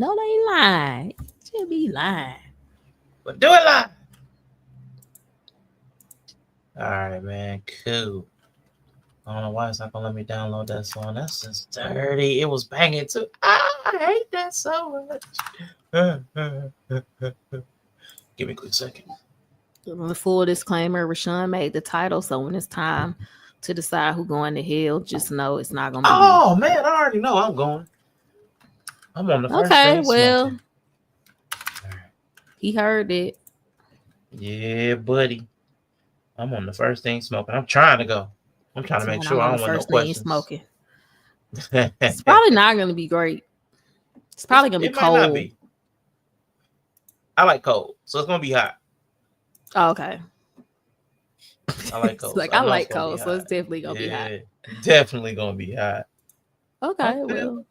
No, they ain't lying. Should be lying. But do it live. All right, man. Cool. I don't know why it's not gonna let me download that song. That's just dirty. It was banging too. I hate that so much. Give me a quick second. The full disclaimer: Rashawn made the title, so when it's time to decide who going to hell, just know it's not gonna be. Oh man, I already know I'm going. I'm on the first. Okay, well, he heard it. Yeah, buddy. I'm on the first thing smoking. I'm trying to go. I'm trying to make sure I don't want no questions. Smoking. It's probably not going to be great. It's probably going to be cold. Might not be. I like cold, so it's going to be hot. Oh, okay. I like cold. Like I like cold, so it's definitely going to be hot. Definitely going to be hot. Okay, well.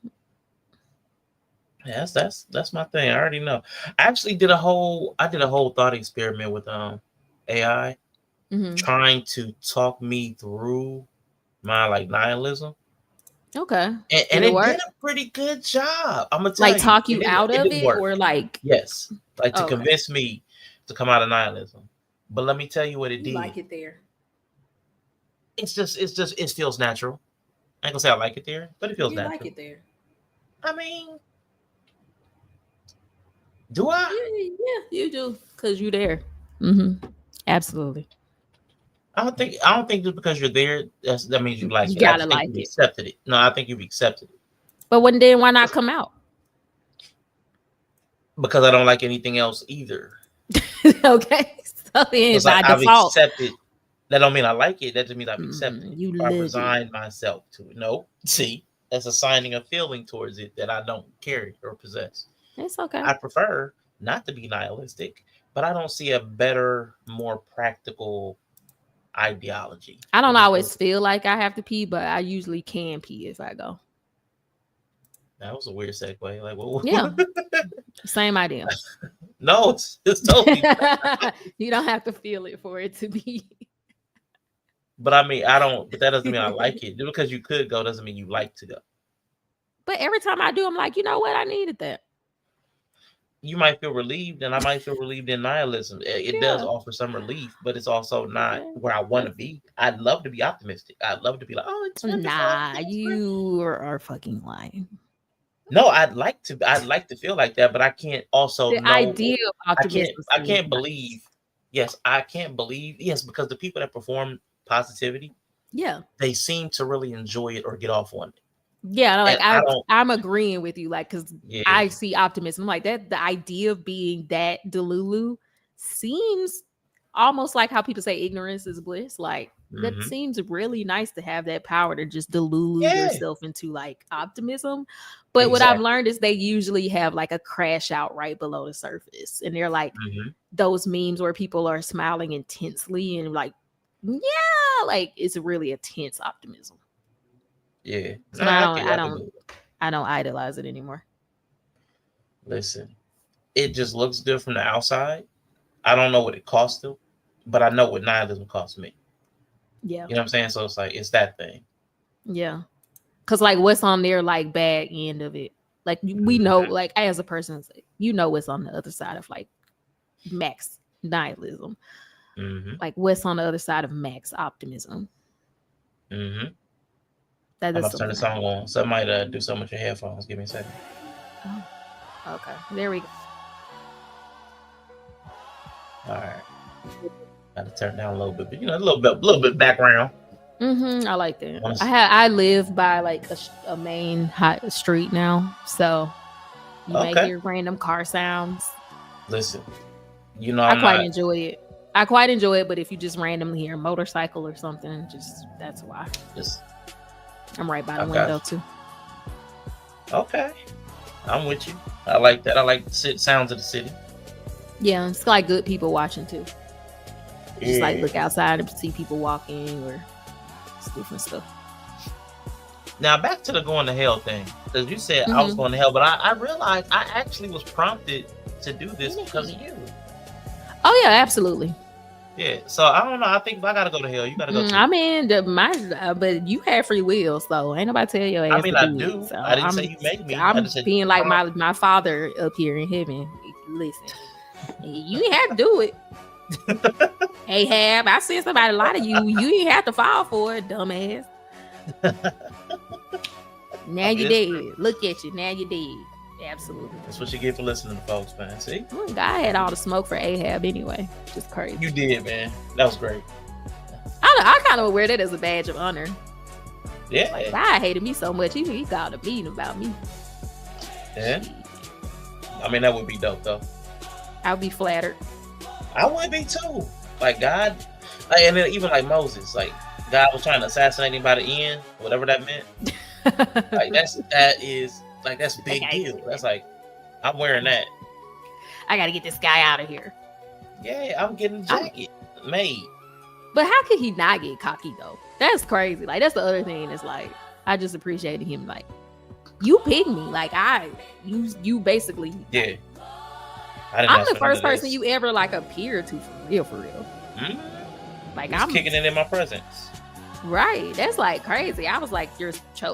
Yes, that's my thing. I already know. I actually did a whole thought experiment with AI. Mm-hmm. Trying to talk me through my like nihilism. Okay. And it did a pretty good job. I'm gonna tell you. Like talk you out of it or like yes. Like to convince me to come out of nihilism. But let me tell you what it did. Like it there. It's just it feels natural. I ain't gonna say I like it there, but it feels natural. Like it there. I mean, do I? Yeah, you do. Cause you there. Mm-hmm. Absolutely. I don't think just because you're there, that means you like it. You gotta like it. Accepted it. No, I think you've accepted it. But then why not come out? Because I don't like anything else either. Okay. So then by I've default. accepted. That don't mean I like it. That just means I've accepted it. I've resigned myself to it. No. See, that's assigning a feeling towards it that I don't carry or possess. It's okay. I prefer not to be nihilistic, but I don't see a better, more practical ideology. I don't always feel like I have to pee, but I usually can pee if I go. That was a weird segue. Like, what? Yeah, same idea. No, it's totally. You don't have to feel it for it to be. But I mean, I don't. But that doesn't mean I like it. Just because you could go doesn't mean you like to go. But every time I do, I'm like, you know what? I needed that. You might feel relieved, and I might feel relieved in nihilism. It does offer some relief, but it's also not where I want to be. I'd love to be optimistic. I'd love to be like, oh, it's wonderful. Nah, you are fucking lying. No, I'd like to feel like that, but I can't also the idea of optimism. I can't believe. Yes, I can't believe. Yes, because the people that perform positivity, they seem to really enjoy it or get off on it. Yeah, like I'm agreeing with you, like, because I see optimism like that. The idea of being that delulu seems almost like how people say ignorance is bliss. Like that seems really nice to have that power to just delulu yourself into like optimism. But what I've learned is they usually have like a crash out right below the surface, and they're like those memes where people are smiling intensely and like, like it's really a tense optimism. Yeah, so I don't idolize it anymore. Listen, it just looks good from the outside. I don't know what it cost them, but I know what nihilism cost me. Yeah, you know what I'm saying. So it's like it's that thing. Yeah, because like what's on their like bad end of it, like we know, like as a person, you know what's on the other side of like max nihilism. Like what's on the other side of max optimism. I'm about to turn the song on. Somebody do something with your headphones. Give me a second. Oh, okay. There we go. All right. Got to turn down a little bit, but a little bit background. I like that. I live by like a main hot street now, so you may hear random car sounds. Listen, I quite enjoy it. But if you just randomly hear a motorcycle or something, that's why. I'm right by the window too. Okay, I'm with you. I like that. I like the sounds of the city. Yeah, it's like good people watching too. Just like look outside and see people walking or different stuff. Now back to the going to hell thing, because you said I was going to hell, but I realized I actually was prompted to do this because of you. Oh yeah, absolutely. Yeah, so I don't know. I think if I gotta go to hell, you gotta go too. I mean, but you had free will, so ain't nobody tell your ass. I mean, to I do do. It, so I didn't say you make me. I'm I just said being like my father up here in heaven. Listen, you ain't have to do it. Ahab, I seen somebody lie to you. You ain't have to fall for it, dumbass. Now you dead. Look at you. Now you dead. Absolutely. That's what you get for listening to folks, man. See? God had all the smoke for Ahab anyway. Just crazy. You did, man. That was great. I kind of wear that as a badge of honor. Yeah. Like, God hated me so much. He got a meeting about me. Yeah. I mean, that would be dope, though. I would be flattered. I would be, too. Like, God. Like, and then even like Moses. Like, God was trying to assassinate him by the end. Whatever that meant. Like, that's big deal. That's like, I'm wearing that. I gotta get this guy out of here. Yeah, I'm getting a jacket made. But how could he not get cocky though? That's crazy. Like, that's the other thing. It's like, I just appreciated him. Like, you picked me. Like, you basically. Yeah. I'm the first person you ever like appeared to for real. Mm-hmm. Like, I'm kicking it in my presence. Right, that's like crazy. I was like,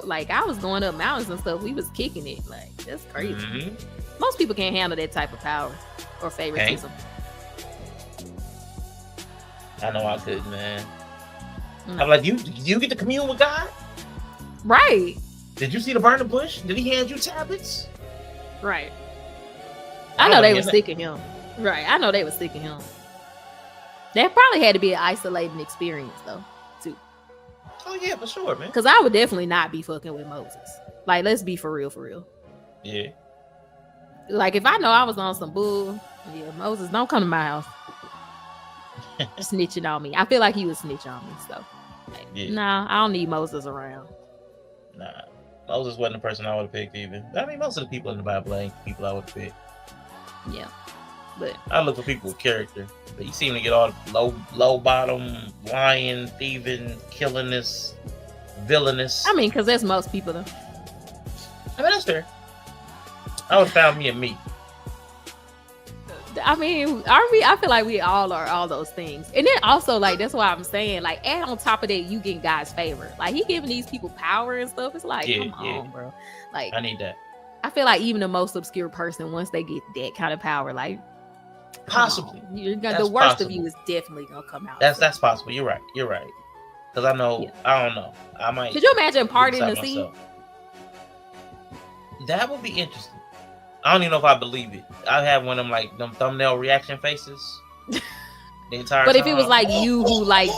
like I was going up mountains and stuff. We was kicking it. Like, that's crazy. Mm-hmm. Most people can't handle that type of power or favoritism. I know I could, man. I'm like, you get to commune with God? Right. Did you see the burning bush? Did he hand you tablets? Right. I know they were sick of him. Right. I know they were sick of him. That probably had to be an isolating experience, though, too. Oh, yeah, for sure, man. Because I would definitely not be fucking with Moses. Like, let's be for real. Yeah. Like, if I know I was on some bull, yeah, Moses, don't come to my house. Snitching on me. I feel like he would snitch on me, so. Like, yeah. Nah, I don't need Moses around. Nah. Moses wasn't the person I would have picked even. I mean, most of the people in the Bible ain't people I would have picked. Yeah. But I look for people with character. But you seem to get all low bottom, lying, thieving, killingness, villainous. I mean, because that's most people, though. I mean, that's fair. I would have found me and me. I mean, I feel like we all are all those things. And then also, like, that's why I'm saying, like, add on top of that, you getting God's favor. Like, he giving these people power and stuff. It's like, come on, bro. Like, I need that. I feel like even the most obscure person, once they get that kind of power, like, possibly, the worst of you is definitely gonna come out. That's possible. You're right. Because I know, yeah. I don't know. I might. Could you imagine parting the sea? That would be interesting. I don't even know if I believe it. I have one of them like them thumbnail reaction faces. The entire but time. If it was like you who like,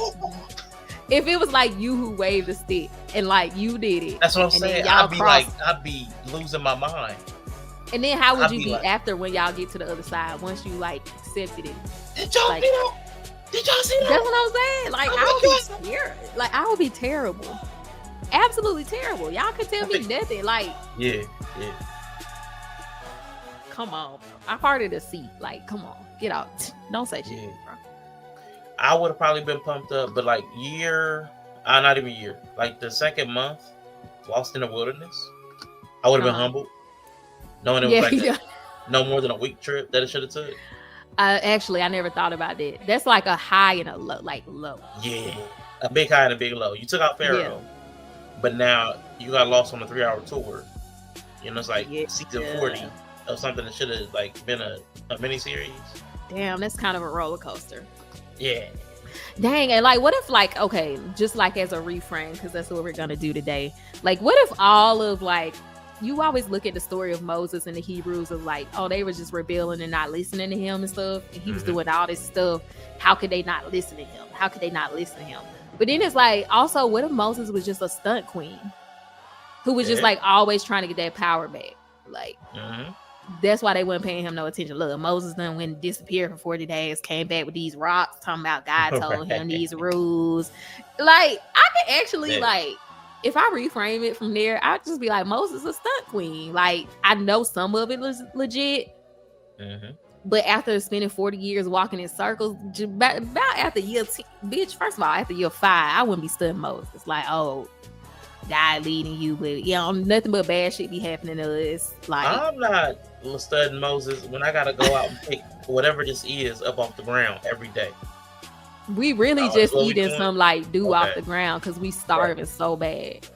if it was like you who waved the stick and like you did it, that's what I'm saying. I'd be losing my mind. And then how would you be like, after when y'all get to the other side once you like accepted it? Did y'all see that? Did y'all see that? That's what I'm saying. Like I would be scared. Like I would be terrible. Absolutely terrible. Y'all could tell me nothing. Like yeah. Come on, bro. I parted the seat. Like, come on, get out. Don't say shit, bro. I would have probably been pumped up, but like not even year, like the second month, lost in the wilderness, I would have been humbled, knowing it was no more than a week trip that it should have took. Actually, I never thought about that. That's like a high and a low, like low. Yeah, a big high and a big low. You took out Pharaoh, but now you got lost on a 3-hour tour. You know, it's like season 40. Or something that should have like been a mini-series. Damn, that's kind of a roller coaster. Yeah. Dang, and like what if like, okay, just like as a reframe, because that's what we're gonna do today. Like what if all of like, you always look at the story of Moses and the Hebrews of like, oh, they were just rebelling and not listening to him and stuff, and he was doing all this stuff. How could they not listen to him? But then it's like, also, what if Moses was just a stunt queen who was just like always trying to get that power back? Like that's why they weren't paying him no attention. Look, Moses done went and disappeared for 40 days, came back with these rocks, talking about God told him these rules. Like, I could actually, like, if I reframe it from there, I'd just be like, Moses a stunt queen. Like, I know some of it was legit. But after spending 40 years walking in circles, about after year 10, bitch, first of all, after year 5, I wouldn't be studying Moses. Like, oh, God leading you, but nothing but bad shit be happening to us. Like, I'm not studying Moses when I gotta go out and pick whatever this is up off the ground every day. We really just eating some like dew off the ground because we starving so bad.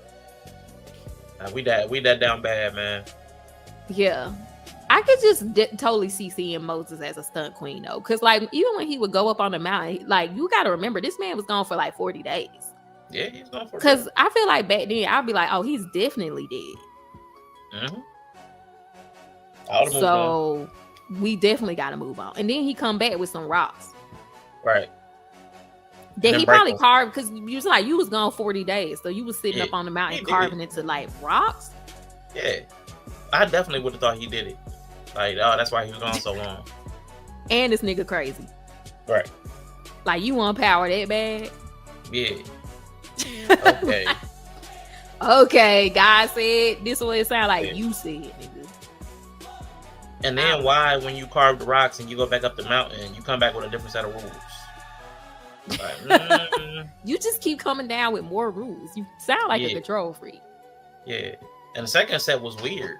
We that down bad, man. Yeah. I could just totally see seeing Moses as a stunt queen though, because like even when he would go up on the mountain, like you got to remember this man was gone for like 40 days. Yeah, he's gone for. Because I feel like back then I'd be like, oh, he's definitely dead. So we definitely got to move on, and then he come back with some rocks, right? That he probably carved because you was like you was gone 40 days, so you was sitting up on the mountain carving into like rocks. Yeah, I definitely would have thought he did it. Like, oh, that's why he was gone so long. And this nigga crazy. Right. Like, you want power that bad? Yeah. Okay. Okay, God said this is what it sound like you said, nigga. And then why, when you carve the rocks and you go back up the mountain, you come back with a different set of rules? Like, you just keep coming down with more rules. You sound like a control freak. Yeah. And the second set was weird.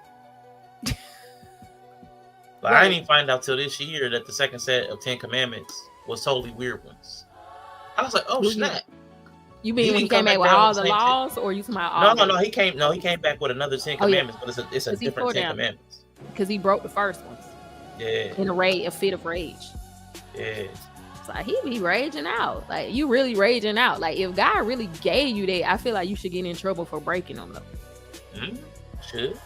Like, I didn't even find out till this year that the second set of 10 Commandments was totally weird ones. I was like, oh snap. You mean when he came back with all the laws, or you talking about all? No, he came back with another 10 Commandments, but it's a different 10 Commandments. Because he broke the first ones. Yeah. In a fit of rage. Yeah. So he be raging out. Like, you really raging out. Like, if God really gave you that, I feel like you should get in trouble for breaking them though. Should.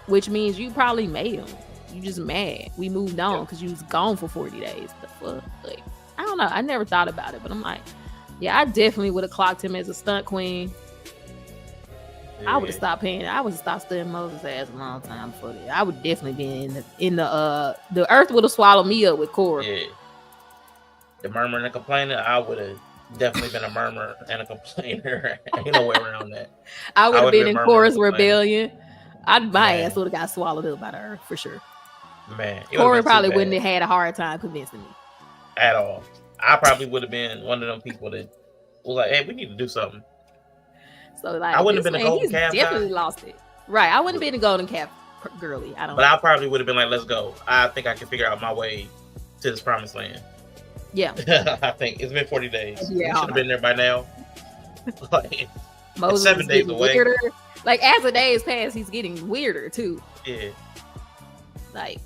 Which means you probably made them. You just mad. We moved on because you was gone for 40 days. The fuck? Like, I don't know. I never thought about it, but I'm like, yeah, I definitely would have clocked him as a stunt queen. Yeah. I would have stopped paying. I would have stopped studying Moses' ass a long time before that. I would definitely be in the earth would have swallowed me up with Korah. Yeah. The murmurer and the complainer, I would have definitely been a murmurer and a complainer. Ain't no way around that. I would have been in Korah's rebellion. My ass would have got swallowed up by the earth for sure. Man, Korah probably wouldn't have had a hard time convincing me at all. I probably would have been one of them people that was like, "Hey, we need to do something." So like, I wouldn't have been a golden calf. Definitely lost it. Right, I wouldn't have been a golden calf girly. I don't. But I probably would have been like, "Let's go." I think I can figure out my way to this promised land. Yeah, I think it's been 40 days. Yeah, we should have been there by now. Like, Moses 7 days away. Weirder. Like, as the days pass, he's getting weirder too. Yeah. Like,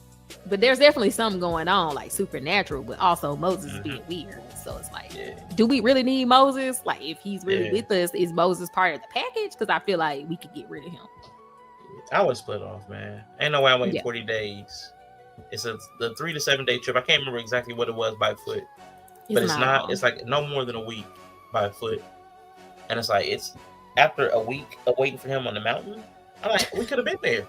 but there's definitely something going on, like supernatural, but also Moses is being weird. So it's like, do we really need Moses? Like, if he's really with us, is Moses part of the package? Because I feel like we could get rid of him. I would split off, man. Ain't no way I'm waiting 40 days. It's the 3 to 7 day trip. I can't remember exactly what it was by foot, but it's not. It's like no more than a week by foot, and it's like it's after a week of waiting for him on the mountain. I'm like, we could have been there.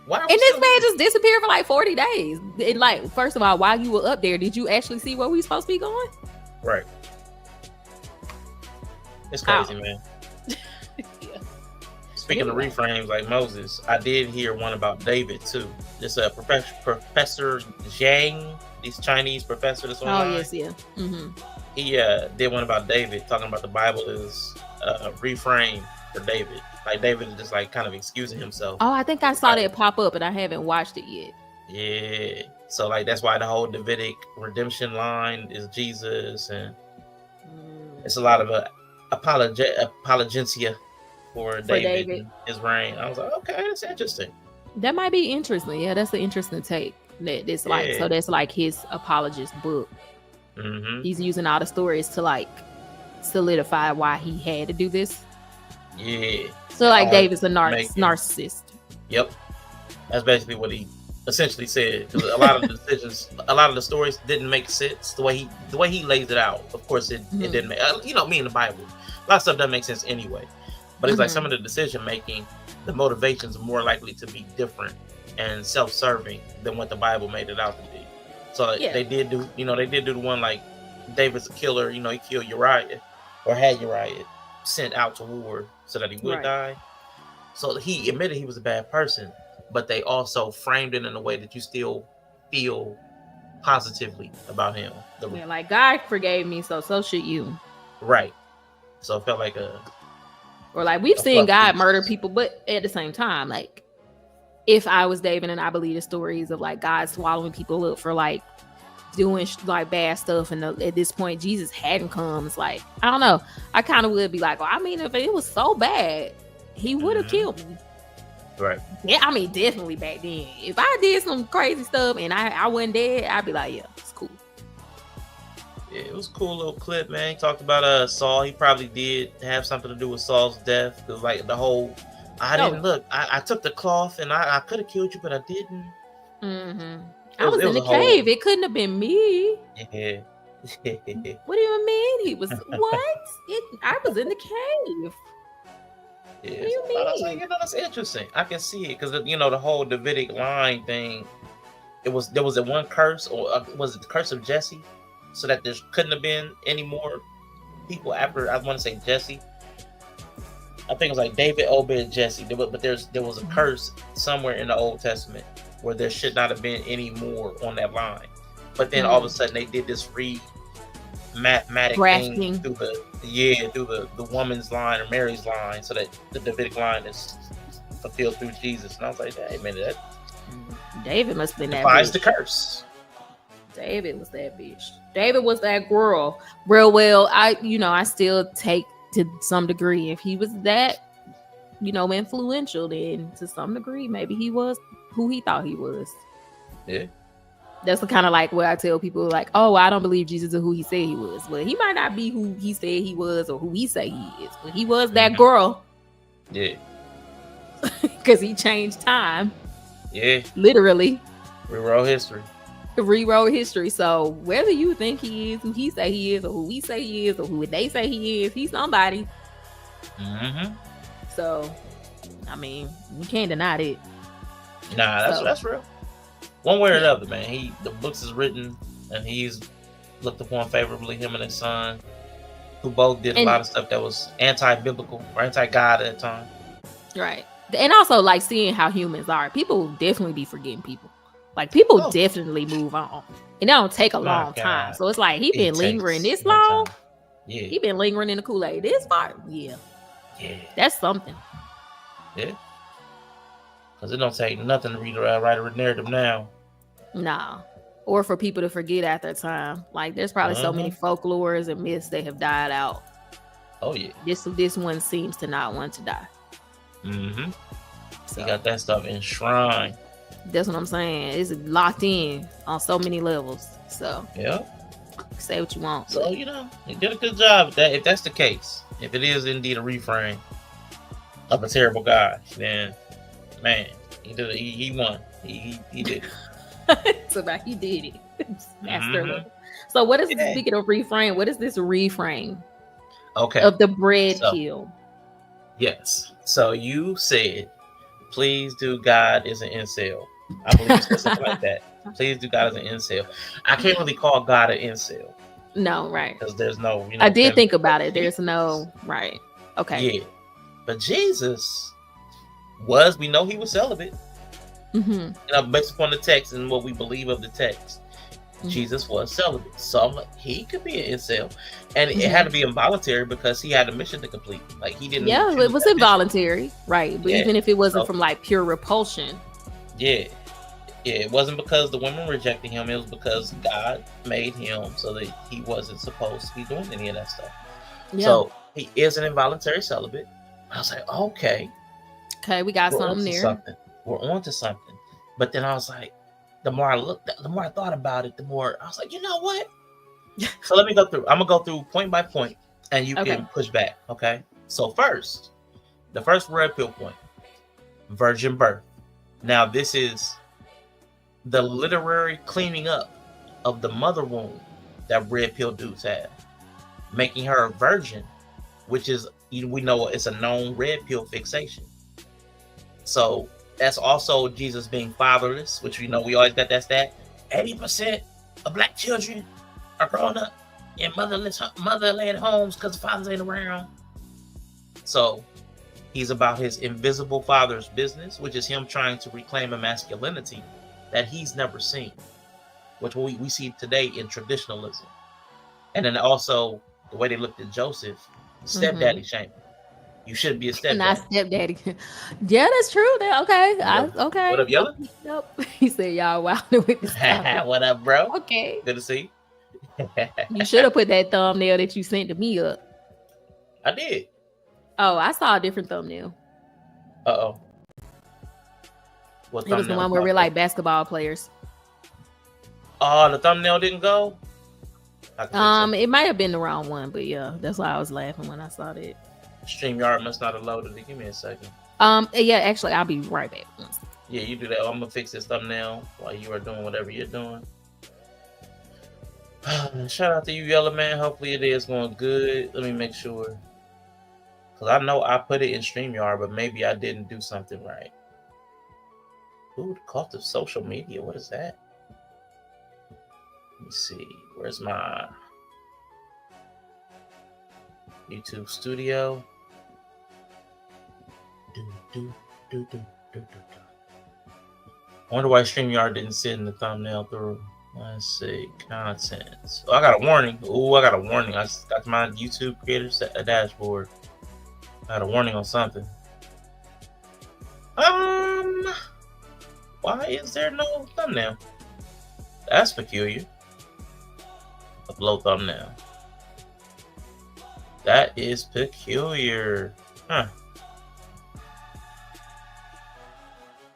Why? And this man just disappeared for like 40 days. And like, first of all, while you were up there, did you actually see where we supposed to be going? Right. It's crazy, man. Speaking of reframes like Moses, I did hear one about David too. This Professor Zhang, this Chinese professor that's online. Oh yes, yeah. Mm-hmm. He did one about David, talking about the Bible is reframed for David. Like David is just like kind of excusing himself. Oh, I think I saw that pop up, and I haven't watched it yet. Yeah, so like that's why the whole Davidic redemption line is Jesus, and it's a lot of apologencia for David and his reign. I was like, okay, that's interesting. That might be interesting. Yeah, that's an interesting take. That it's like, so that's like his apologist book. Mm-hmm. He's using all the stories to like solidify why he had to do this. Yeah. So like David's a narcissist. Yep. That's basically what he essentially said. Because a lot of the decisions, a lot of the stories didn't make sense the way he lays it out. Of course, it didn't make. Me in the Bible, a lot of stuff doesn't make sense anyway. But it's like some of the decision making, the motivations are more likely to be different and self-serving than what the Bible made it out to be. So they did do the one like David's a killer. He killed Uriah, or had Uriah sent out to war so that he would die. So he admitted he was a bad person, but they also framed it in a way that you still feel positively about him. Like God forgave me, so should you. Right. So it felt like or like we've seen God murder people, but at the same time, like if I was David and I believe the stories of like God swallowing people up for like doing like bad stuff, and at this point Jesus hadn't come. It's like, I don't know. I kind of would be like, well, I mean, if it was so bad, he would have killed me. Right. Yeah, I mean, definitely back then. If I did some crazy stuff and I wasn't dead, I'd be like, yeah, it's cool. Yeah, it was a cool little clip, man. He talked about Saul. He probably did have something to do with Saul's death, because like the whole, I didn't look. I took the cloth and I could have killed you, but I didn't. I was in the cave. It couldn't have been me. Yeah. What do you mean? He was what? I was in the cave. Yeah, what do you mean? I was like, that's interesting. I can see it because the whole Davidic line thing. There was that one curse, or was it the curse of Jesse, so that there couldn't have been any more people after. I want to say Jesse. I think it was like David, Obed, Jesse. But there was a curse somewhere in the Old Testament where there should not have been any more on that line. But then all of a sudden they did this mathematic thing through the woman's line or Mary's line, so that the Davidic line is fulfilled through Jesus. And I was like, hey man, that David must have been that defies bitch. the curse. David was that bitch. David was that girl. Real well, I still take to some degree, if he was that, influential, then to some degree, maybe he was who he thought he was. Yeah. That's the kind of like where I tell people like, oh, I don't believe Jesus is who he said he was. Well, he might not be who he said he was or who he say he is, but he was that girl. Yeah. Because he changed time. Yeah. Literally. Rewrote history. So whether you think he is who he say he is, or who we say he is, or who they say he is, he's somebody. So, I mean, you can't deny it. Nah, that's real. One way or the other, man. The books is written, and he's looked upon favorably. Him and his son, who both did a lot of stuff that was anti-biblical or anti-God at the time. Right, and also like seeing how humans are. People definitely be forgetting people. Like people definitely move on, and it don't take a long time. So it's like he been lingering this long. Yeah, he been lingering in the Kool-Aid this far. Yeah, that's something. Yeah. Because it don't take nothing to write a narrative now. Nah. Or for people to forget after time. Like, there's probably so many folklores and myths that have died out. Oh, yeah. This one seems to not want to die. So, you got that stuff enshrined. That's what I'm saying. It's locked in on so many levels. So, yeah. Say what you want. So, you did a good job with that. If that's the case, if it is indeed a reframe of a terrible guy, then... Man, he did it. He won. He did it. So about he did it. Master level. So what is speaking of reframe? What is this reframe? Okay. Of the Redpill. Yes. So you said, "Please do God is an incel." I believe you said something like that. Please do God is an incel. I can't really call God an incel. No, right? Because there's no. I did think about it. There's no right. Okay. Yeah, but Jesus. We know he was celibate. Based upon the text and what we believe of the text, Jesus was celibate. So he could be an incel. And it had to be involuntary because he had a mission to complete. Like he didn't. Yeah, it was involuntary. Right. But even if it wasn't from like pure repulsion. Yeah. Yeah. It wasn't because the women rejected him. It was because God made him so that he wasn't supposed to be doing any of that stuff. Yeah. So he is an involuntary celibate. I was like, okay. Okay, we got something there. We're on to something. But then I was like, the more I thought about it, the more I was like, you know what? So let me go through. I'm going to go through point by point, and you can push back, okay? So the first red pill point, virgin birth. Now, this is the literary cleaning up of the mother womb that red pill dudes have, making her a virgin, which is, we know it's a known red pill fixation. So that's also Jesus being fatherless, which we always got that stat. 80% of black children are growing up in motherland homes because the fathers ain't around. So he's about his invisible father's business, which is him trying to reclaim a masculinity that he's never seen, which we see today in traditionalism. And then also the way they looked at Joseph, stepdaddy shaming. You should be a stepdaddy. Not stepdaddy. Yeah, that's true. Okay. Okay. What up, Yella? Nope. He said y'all wilding with this topic. What up, bro? Okay. Good to see you. You should have put that thumbnail that you sent to me up. I did. Oh, I saw a different thumbnail. Uh-oh. It was the one where we're like basketball players. Oh, the thumbnail didn't go? It might have been the wrong one, but yeah, that's why I was laughing when I saw that. StreamYard must not have loaded it. Give me a second. Yeah, actually, I'll be right back. Yeah, you do that. I'm gonna fix this thumbnail while you are doing whatever you're doing. Shout out to you, Yella, man. Hopefully it is going good. Let me make sure. Because I know I put it in StreamYard, but maybe I didn't do something right. Ooh, the cost of social media. What is that? Let me see. Where's my YouTube studio? I wonder why StreamYard didn't sit in the thumbnail through. Let's see. Content. Oh, I got a warning. Oh, I got a warning. I got my YouTube creator set a dashboard. I got a warning on something. Why is there no thumbnail? That's peculiar. Upload thumbnail. That is peculiar. Huh.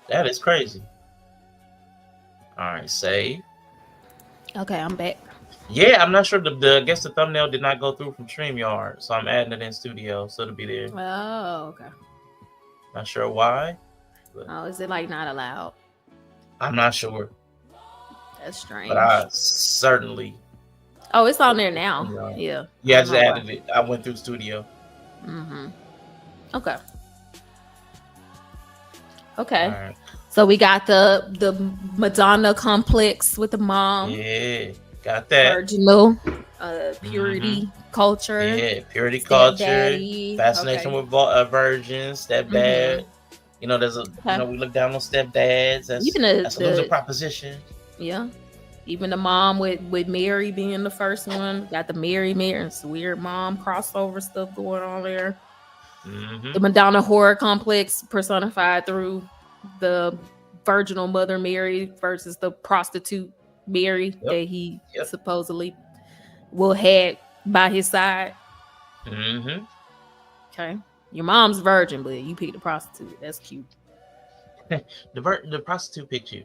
That is crazy. Alright, save. Okay, I'm back. Yeah, I'm not sure. I guess the thumbnail did not go through from StreamYard, so I'm adding it in Studio, so it'll be there. Oh, okay. Not sure why. Oh, is it like not allowed? I'm not sure. That's strange. But I certainly. Oh, it's on there now. Yeah. Yeah, I just added it. I went through Studio. Okay. Okay. Right. So we got the Madonna complex with the mom. Yeah, got that. Virginal, purity culture. Yeah, purity culture. Fascination with virgins. Stepdad. You know, there's a. You know, we look down on stepdads. That's a loser proposition. Yeah. Even the mom with Mary being the first one. Got the Mary. It's weird mom crossover stuff going on there. The Madonna horror complex personified through the virginal mother Mary versus the prostitute Mary that he supposedly will have by his side. Okay. Your mom's virgin, but you picked a prostitute. That's cute. The prostitute picked you.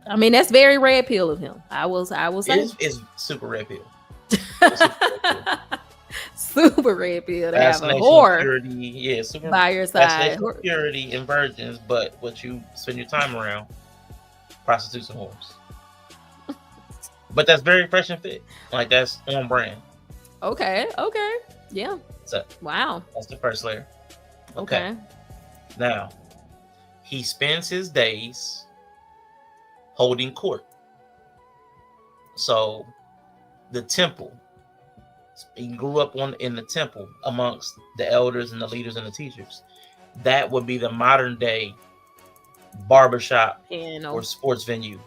I mean, that's very red pill of him. I will say it's super red pill. Super red pill to have a whore super by your side. Purity and virgins, but what you spend your time around, prostitutes and whores. But that's very fresh and fit. Like, that's on brand. Okay. Yeah. So, wow. That's the first layer. Okay. Now, he spends his days holding court. So, the temple. He grew up in the temple amongst the elders and the leaders and the teachers. That would be the modern day barbershop or sports venue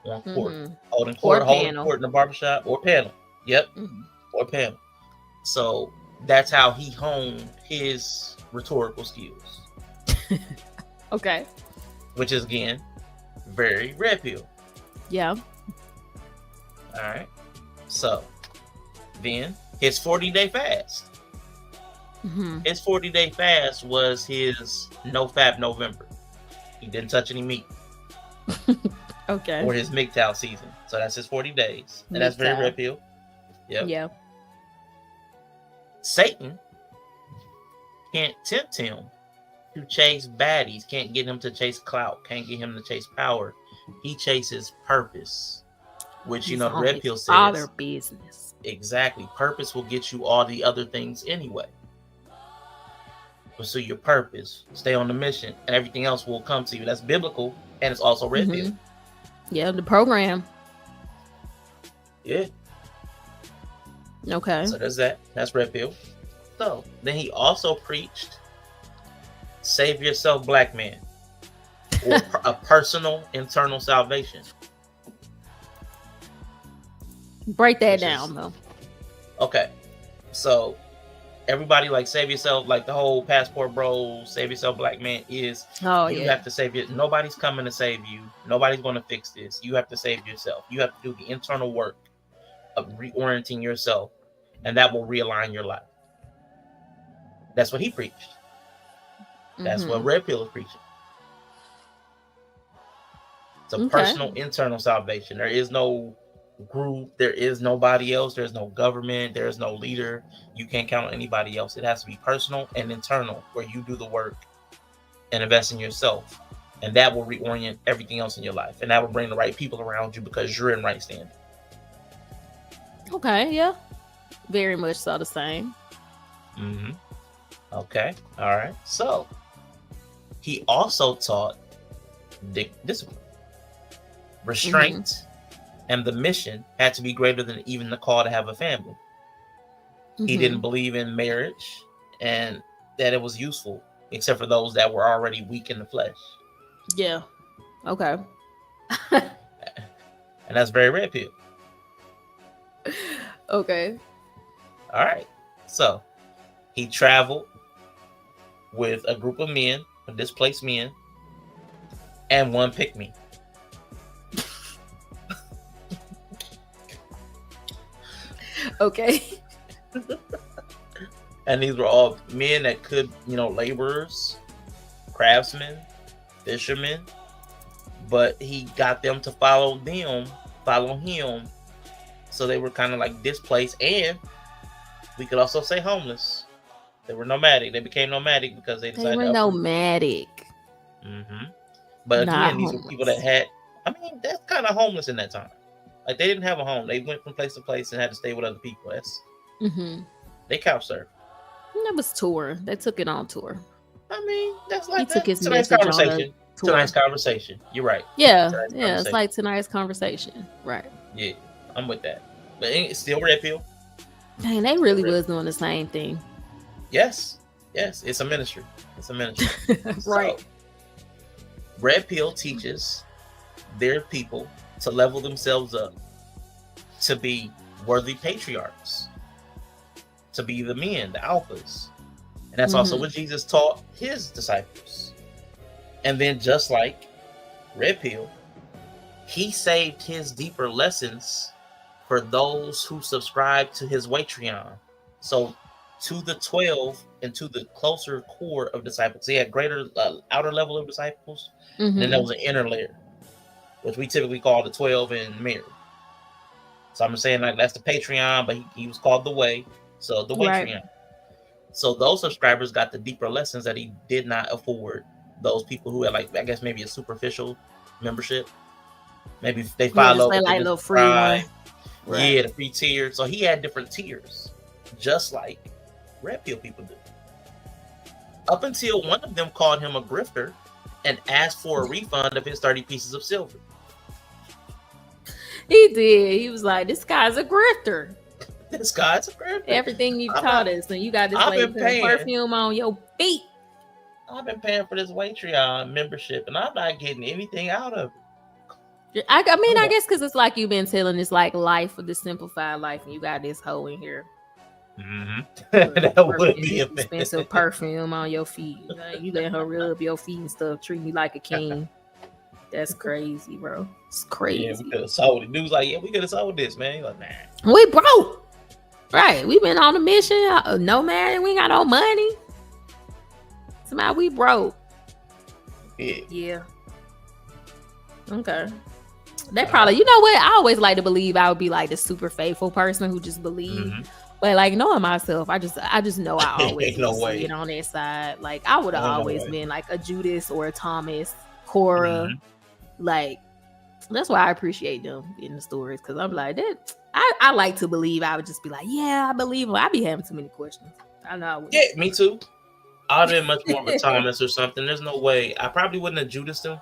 on court. Holding court in the barbershop or panel. Yep. Or panel. So that's how he honed his rhetorical skills. Okay. Which is, again, very red pill. Yeah. All right. So then his 40-day fast. His 40-day fast was his no fap November. He didn't touch any meat. Okay. Or his MGTOW season. So that's his 40 days. And that's very red pill. Yep. Yeah. Satan can't tempt him to chase baddies, can't get him to chase clout, can't get him to chase power. He chases purpose, which, you know, the red pill says. Father business. Exactly. Purpose will get you all the other things anyway. Pursue your purpose, stay on the mission, and everything else will come to you. That's biblical, and it's also red pill. Yeah, the program. Yeah. Okay. So there's that. That's red pill. So then he also preached, save yourself, black man, or a personal internal salvation. Break that down, though. Okay. So everybody like save yourself, like the whole passport bro, save yourself black man is you have to save it. Nobody's coming to save you. Nobody's going to fix this. You have to save yourself. You have to do the internal work of reorienting yourself, and that will realign your life. That's what he preached. That's what Redpill is preaching. It's a personal internal salvation. There is no group, there is nobody else, there's no government, there's no leader. You can't count on anybody else. It has to be personal and internal, where you do the work and invest in yourself, and that will reorient everything else in your life, and that will bring the right people around you because you're in right standing. Okay, yeah, very much so the same. Okay, all right. So he also taught discipline, restraint, and the mission had to be greater than even the call to have a family. He didn't believe in marriage and that it was useful, except for those that were already weak in the flesh. Yeah. Okay. And that's very red pill. Okay. All right. So he traveled with a group of men, displaced men, and one pick-me. Okay. And these were all men that could, laborers, craftsmen, fishermen, but he got them to follow him. So they were kind of like displaced, and we could also say homeless. They were nomadic. They became nomadic because they decided they were nomadic. But again, these were people that had, that's kind of homeless in that time. Like, they didn't have a home. They went from place to place and had to stay with other people. That's they couch surfed. That was tour. They took it on tour. That's like took his tonight's conversation. Tonight's conversation. You're right. Yeah, it's like tonight's conversation. Right. Yeah, I'm with that. But it's still red pill. Dang, they really was doing the same thing. Yes, it's a ministry. Right. So, red pill teaches their people to level themselves up, to be worthy patriarchs, to be the men, the alphas. And that's also what Jesus taught his disciples. And then, just like Red Pill, he saved his deeper lessons for those who subscribe to his Patreon. So to the 12 and to the closer core of disciples, he had greater outer level of disciples, and then there was an inner layer, which we typically call the 12 and Mary. So I'm saying, like, that's the Patreon, but he was called the Way. So the Patreon. Right. So those subscribers got the deeper lessons that he did not afford those people who had, like, I guess maybe a superficial membership. Maybe they follow like little free one. Right. Yeah, the free tier. So he had different tiers, just like Red Pill people do. Up until one of them called him a grifter and asked for a refund of his 30 pieces of silver. He did. He was like, "This guy's a grifter. This guy's a grifter. Everything you taught us, and you got this perfume on your feet. I've been paying for this Patreon membership, and I'm not getting anything out of it." I guess because it's like you've been telling this like life of the simplified life, and you got this hoe in here. That would be expensive perfume on your feet. You let her rub your feet and stuff, treat me like a king. That's crazy, bro. It's crazy. Yeah, we could have sold it. Dude's like, "Yeah, we could have sold this, man." You're like, "Nah, we broke." Right, we been on a mission. No marriage, we ain't got no money. Somehow we broke. Yeah. Okay. They probably, you know what? I always like to believe I would be like the super faithful person who just believe. But like knowing myself, I just know I always see it on their side. Like I would have always been like a Judas or a Thomas, Cora. Like that's why I appreciate them in the stories, because I'm like that. I like to believe. I would just be like, yeah, I believe him. I'd be having too many questions. I know I would. Yeah, me too. I'd been much more of a Thomas or something. There's no way. I probably wouldn't have Judas them.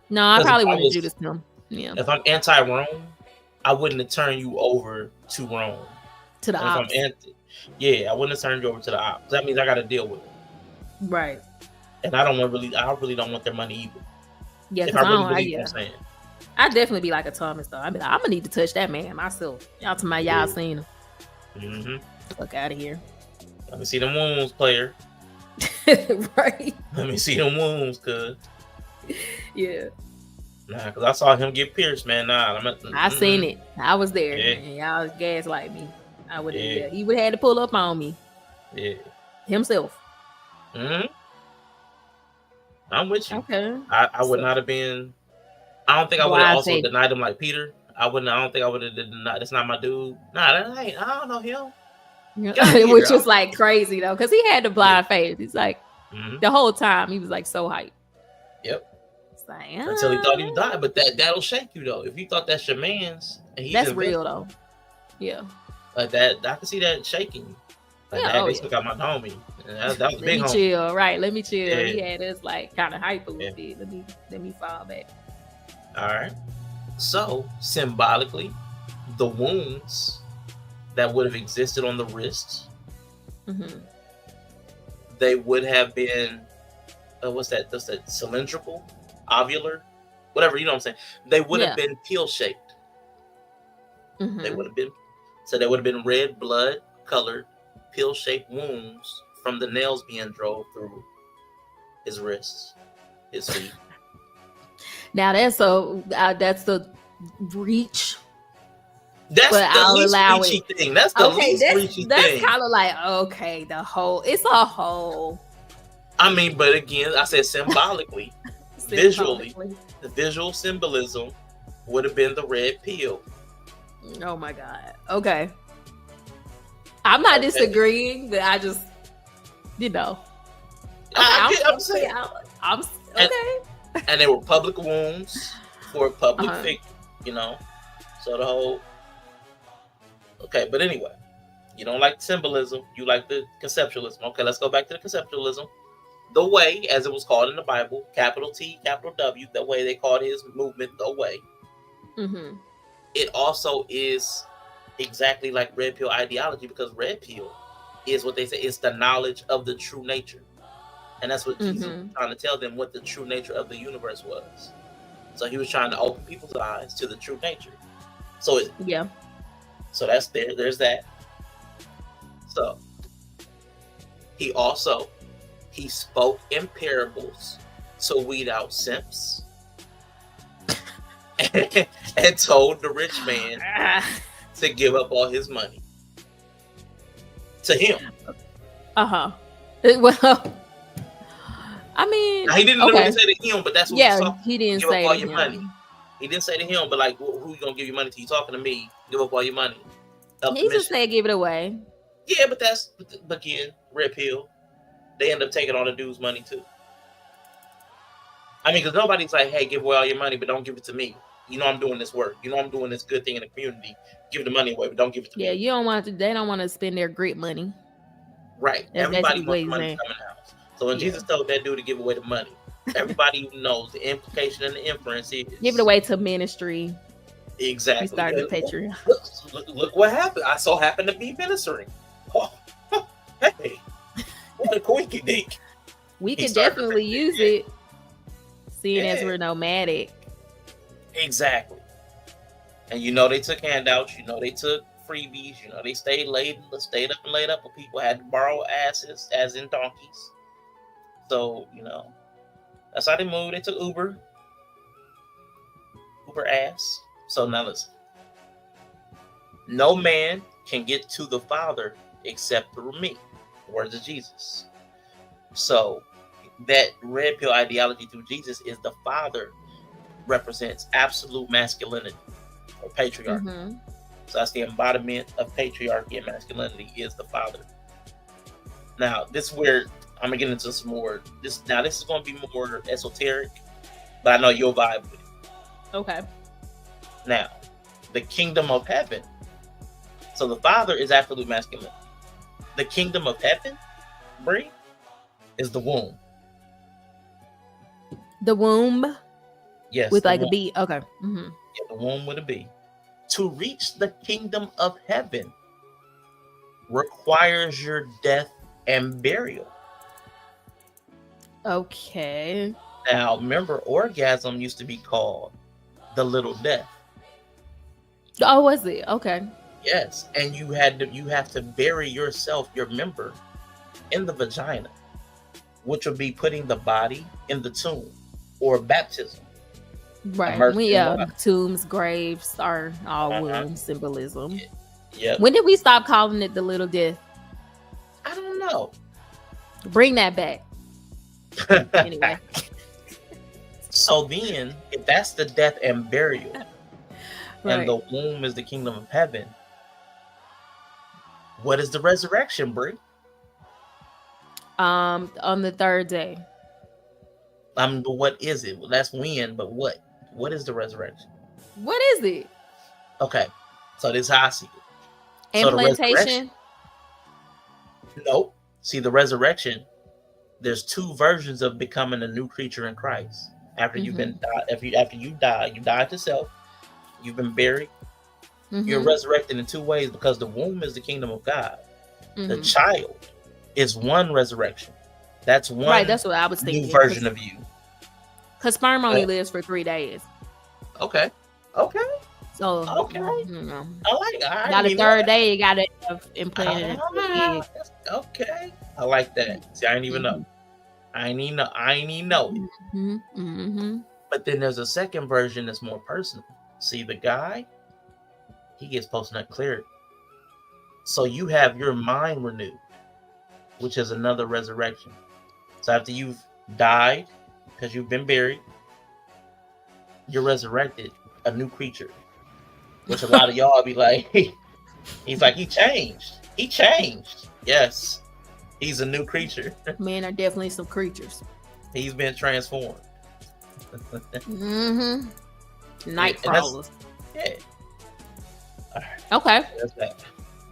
No, I probably wouldn't have Judas them. Yeah. If I'm anti-Rome, I wouldn't have turned you over to Rome. To the ops. I wouldn't have turned you over to the ops. That means I got to deal with it. Right. And I really don't want their money either. Yeah, because I really believe what I'm saying. I'd definitely be like a Thomas though. I'd be like, I'm gonna need to touch that man myself. Y'all seen him. Fuck out of here. Let me see them wounds, player. Right. Let me see them wounds, cuz. Yeah. Nah, because I saw him get pierced, man. Nah, I seen it. I was there. Yeah. And y'all gaslight me. I would have. Yeah. He would have had to pull up on me. Yeah. Himself. Mm-hmm. I'm with you. Okay. I would not have been. I don't think I would have also denied him like Peter. I don't think I would have denied. That's not my dude. Nah, that ain't. I don't know him. Which was like crazy though, because he had the blind faith. He's like the whole time he was like so hyped. Yep. It's like, until he thought he died, but that'll shake you though. If you thought that's your man's, and he's that's real though. Yeah. Like that, I can see that shaking. Like they took out my homie. That was big. Let me chill, right? Let me chill. Yeah. He had us like kind of hype a little bit. Let me fall back. All right. So symbolically, the wounds that would have existed on the wrists, they would have been what's that cylindrical, ovular, whatever, you know what I'm saying? They would have been pill shaped. They would have been, so they would have been red blood colored pill shaped wounds from the nails being drove through his wrists, his feet. Now that's the reach. That's the least reachy thing. That's the least reachy thing. That's kind of like, okay, it's a whole. I mean, but again, I said symbolically, visually, the visual symbolism would have been the red pill. Oh my God. Okay. I'm not disagreeing, but I just, I'm saying. I'm okay. And they were public wounds for a public figure, So the whole. Okay, but anyway, you don't like symbolism, you like the conceptualism. Okay, let's go back to the conceptualism. The Way, as it was called in the Bible, capital T, capital W, the way they called his movement, the Way. It also is exactly like Red Pill ideology, because Red Pill is what they say is the knowledge of the true nature. And that's what Jesus was trying to tell them, what the true nature of the universe was. So he was trying to open people's eyes to the true nature. So So that's there's that. So he spoke in parables to weed out simps and told the rich man to give up all his money to him. Well, I mean, now, he didn't literally say to him, but that's what he didn't give say up all to your him. money. He didn't say to him, but like, who you gonna give your money to? You talking to me? Give up all your money. He just said give it away. Yeah, but that's again Red Pill. They end up taking all the dude's money too. I mean, because nobody's like, hey, give away all your money, but don't give it to me. You know, I'm doing this work. You know, I'm doing this good thing in the community. Give the money away, but don't give it to me. Yeah, you don't want to. They don't want to spend their grit money. Right. Everybody wants the money to come in the house. So when Jesus told that dude to give away the money, everybody knows the implication and the inference is give it away to ministry. Exactly. We started a Patreon. Look what happened. I so happened to be ministering. Oh, hey, what a quinky dink. We could definitely use it, seeing as we're nomadic. Exactly. And they took handouts. They took freebies. They stayed up and laid up with people. Had to borrow asses, as in donkeys. So that's how they moved. They took Uber ass. So now listen. No man can get to the Father except through me. Words of Jesus. So that Red Pill ideology through Jesus is the Father represents absolute masculinity or patriarchy. So that's the embodiment of patriarchy and masculinity is the Father. Now this is where I'm gonna get into some more. This is gonna be more esoteric, but I know you'll vibe with it. Okay. Now, the kingdom of heaven. So the Father is absolute masculine. The kingdom of heaven, Bree, is the womb. The womb? Yes. With like a B. Okay. Yeah, the womb with a B. To reach the kingdom of heaven requires your death and burial. Okay. Now, remember, orgasm used to be called the little death. Oh, was it? Okay. Yes, and you have to bury yourself, your member, in the vagina, which would be putting the body in the tomb or baptism. Right. Tombs, graves are all womb symbolism. Yep. When did we stop calling it the little death? I don't know. Bring that back. Anyway. So then, if that's the death and burial, and the womb is the kingdom of heaven, what is the resurrection, Brie? On the third day. But what is it? Well, that's when, but what? What is the resurrection? What is it? Okay, so this is how I see it. Implantation? Nope. See, the resurrection, there's two versions of becoming a new creature in Christ. After you've been after you die to self, you've been buried, you're resurrected in two ways, because the womb is the kingdom of God. The child is one resurrection. That's one. Right, that's what I was thinking. New version of you. Because sperm only lives for 3 days. Okay. So okay. I like. Now the third day, you gotta have implanted into the egg. Okay. I like that. See, I didn't even know. I ain't even know it. But then there's a second version that's more personal. See, the guy, he gets post-nut clarity. So you have your mind renewed, which is another resurrection. So after you've died, because you've been buried, you're resurrected, a new creature. Which a lot of y'all be like, he's like, he changed. Yes, he's a new creature. Men are definitely some creatures. He's been transformed. Night crawlers. Yeah. All right. Okay. That's that.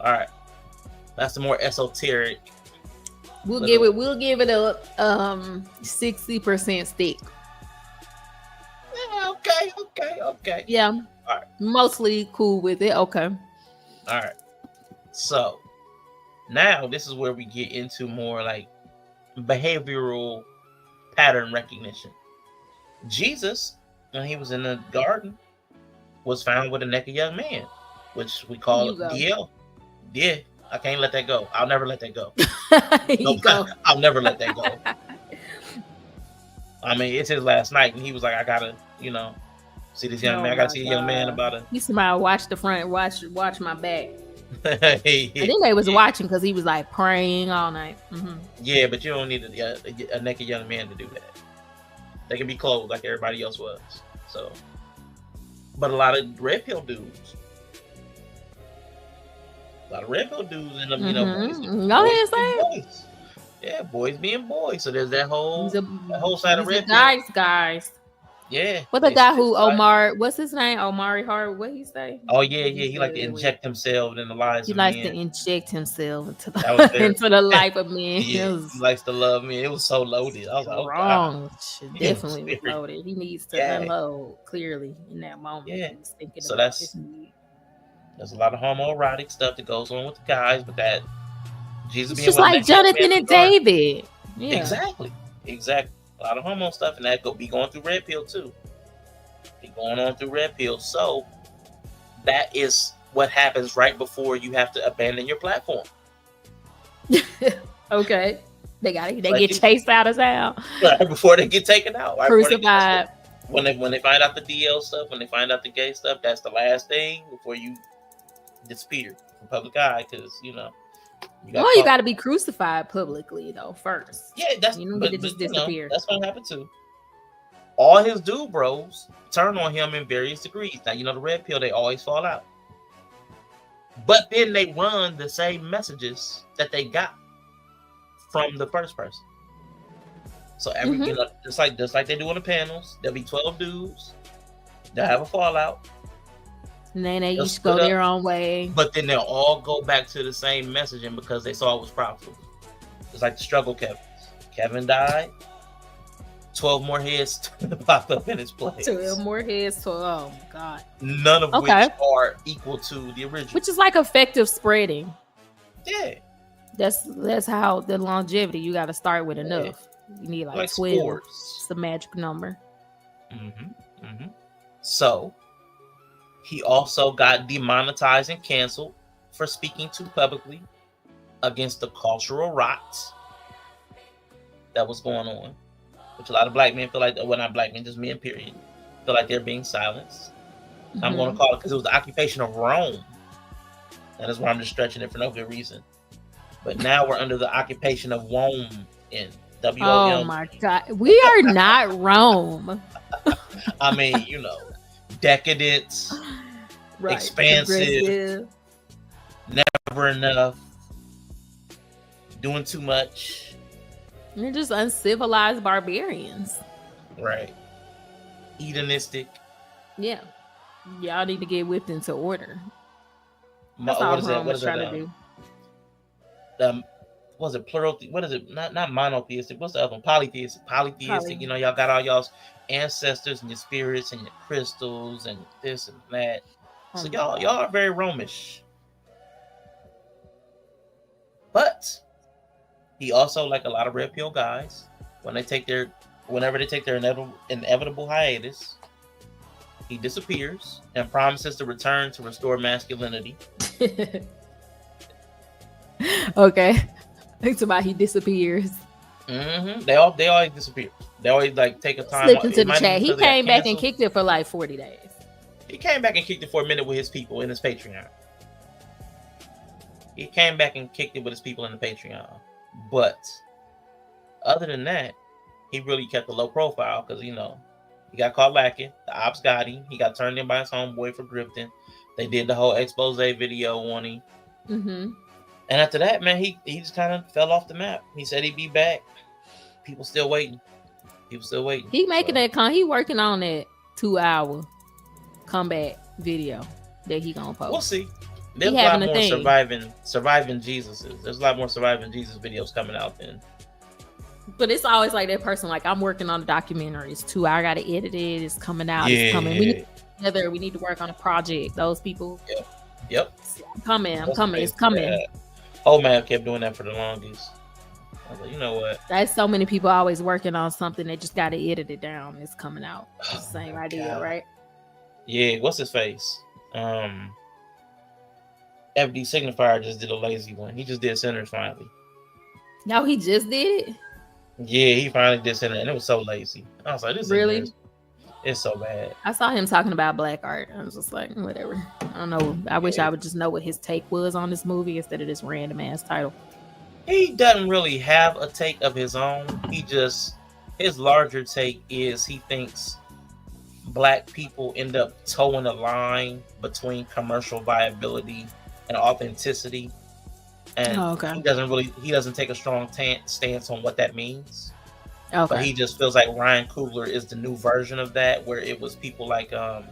All right. That's the more esoteric. We'll give it a 60% stick. Yeah, okay. Yeah. All right. Mostly cool with it. Okay. All right. So now this is where we get into more like behavioral pattern recognition. Jesus, when he was in the garden, was found with a naked young man, which we call Yella. Yeah, I can't let that go. I'll never let that go. I'll never let that go. I mean, it's his last night, and he was like, I gotta, see this young man. I gotta see a young man about it. He somebody watch the front, watch my back. I think they was watching because he was like praying all night. Yeah, but you don't need a naked young man to do that. They can be clothed like everybody else was. So, but a lot of red pill dudes. end up, boys. Yeah, boys being boys. So there's that whole side of red pill. Guys. Yeah. What the guy who what's his name? Omari Hart. What he say? Oh yeah. He like to inject himself in the lives of men. He likes to inject himself into the life of men. Yeah, he likes to love men. It was so loaded. I was like, wrong. Definitely was loaded. He needs to unload clearly in that moment. Yeah. He was thinking So about his need. There's a lot of homoerotic stuff that goes on with the guys, but that Jesus it's being just like Jonathan and David. Yeah. Exactly. A lot of homo stuff, and that be going through red pill too. Be going on through red pill. So that is what happens right before you have to abandon your platform. Okay. They get chased out of town. Right before they get taken out. Right crucified. When they find out the DL stuff, when they find out the gay stuff, that's the last thing before you disappear from public eye, because you got to be crucified publicly though first. Yeah, that's you don't get to just disappear. That's what happened too. All his dude bros turn on him in various degrees. Now the red pill, they always fall out, but then they run the same messages that they got from the first person. So just like they do on the panels, there'll be 12 dudes. They'll have a fallout. And then they each go their own way. But then they'll all go back to the same messaging because they saw it was profitable. It's like the struggle Kevin. Kevin died. 12 more heads popped up in his place. 12 more heads. Oh my God. None of which are equal to the original. Which is like effective spreading. Yeah. That's how the longevity. You got to start with enough. Yeah. You need like 12. Sports. It's the magic number. So he also got demonetized and canceled for speaking too publicly against the cultural rot that was going on, which a lot of black men feel like, well, not black men, just men, period, feel like they're being silenced. Mm-hmm. I'm going to call it because it was the occupation of Rome. That is why I'm just stretching it for no good reason. But now we're under the occupation of Wom in W-O-M. Oh my God. We are not Rome. I mean, you know, decadent, right, expansive, never enough, doing too much. They're just uncivilized barbarians. Right. Hedonistic. Yeah. Y'all need to get whipped into order. That's all Rome was trying to do. Was it plural? What is it? Not monotheistic. What's the other one? Polytheistic. Polytheistic. You know, y'all got all y'all's ancestors and your spirits and your crystals and this and that. So y'all are very Romish. But he also, like a lot of Red Pill guys, whenever they take their inevitable hiatus, he disappears and promises to return to restore masculinity. Okay. It's about he disappears. Mm-hmm. They always disappear. They always like take a time. Slip into the chat. He came back and kicked it for like 40 days. He came back and kicked it for a minute with his people in his Patreon. He came back and kicked it with his people in the Patreon. But other than that, he really kept a low profile because, you know, he got caught lacking. The ops got him. He got turned in by his homeboy for grifting. They did the whole expose video on him. Mm-hmm. And after that, man, he just kind of fell off the map. He said he'd be back. People still waiting. He making that he working on that 2-hour comeback video that he gonna post. We'll see. There's a lot more surviving Jesuses. There's a lot more surviving Jesus videos coming out then. But it's always like that person, like, I'm working on a documentary. It's 2 hours. I gotta edit it. It's coming out. Yeah. It's coming. We need to work on a project. Those people. Yep. I'm coming. It's coming. Old man kept doing that for the longest. I was like, you know what? That's so many people always working on something. They just got to edit it down. It's coming out. It's the same idea, right? Yeah. What's his face? FD Signifier just did a lazy one. He just did Sinners finally. No, he just did it? Yeah, he finally did Sinners, and it was so lazy. I was like, this really? It's so bad. I saw him talking about black art. I was just like, whatever. I don't know. I wish I would just know what his take was on this movie instead of this random ass title. He doesn't really have a take of his own. His larger take is he thinks black people end up towing a line between commercial viability and authenticity. And he doesn't take a strong stance on what that means. Okay. But he just feels like Ryan Coogler is the new version of that, where it was people like the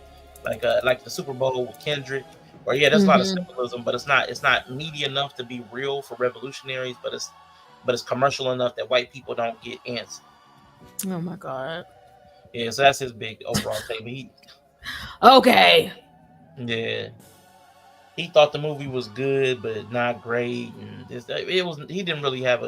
Super Bowl with Kendrick, where there's a lot of symbolism, but it's not meaty enough to be real for revolutionaries, but it's commercial enough that white people don't get antsy. Oh my God. Yeah, so that's his big overall take. Okay. Yeah. He thought the movie was good, but not great, and he didn't really have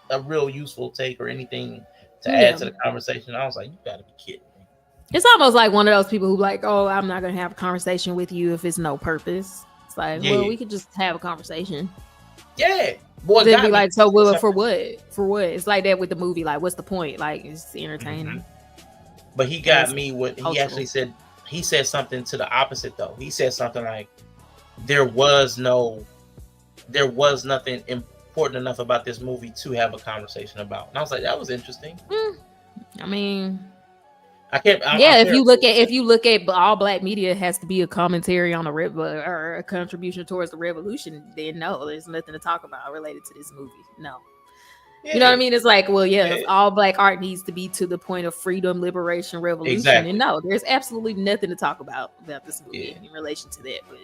a real useful take or anything to add to the conversation. I was like, you gotta be kidding me. It's almost like one of those people who like, oh, I'm not gonna have a conversation with you if it's no purpose. It's like, well, we could just have a conversation. Yeah. Boy, they'd be like, so for what? For what? It's like that with the movie. Like, what's the point? Like, it's entertaining. But he got me what he actually said. He said something to the opposite though. He said something like, there was nothing important enough about this movie to have a conversation about. And I was like, that was interesting. I mean, if you look at all black media has to be a commentary on or a contribution towards the revolution, then no, there's nothing to talk about related to this movie. No. Yeah. You know what I mean? It's like, well, all black art needs to be to the point of freedom, liberation, revolution. Exactly. And no, there's absolutely nothing to talk about this movie in relation to that. But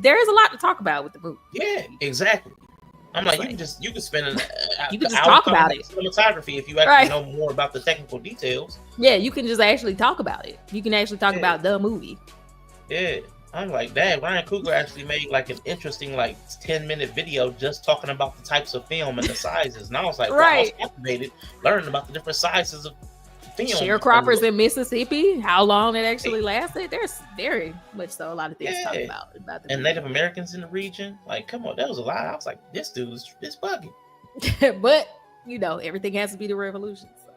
there is a lot to talk about with the movie. Yeah, exactly. I'm like, you can spend you can just talk about it. Cinematography if you actually know more about the technical details. Yeah, you can just actually talk about it. You can actually talk about the movie. Yeah. I'm like, dang, Ryan Coogler actually made like an interesting 10-minute video just talking about the types of film and the sizes. And I was like, I was captivated learning about the different sizes of film. Sharecroppers in Mississippi, how long it actually lasted. There's very much so a lot of things to talk about the and movie. Native Americans in the region. Like, come on, that was a lot. I was like, this dude's bugging. But everything has to be the revolution. So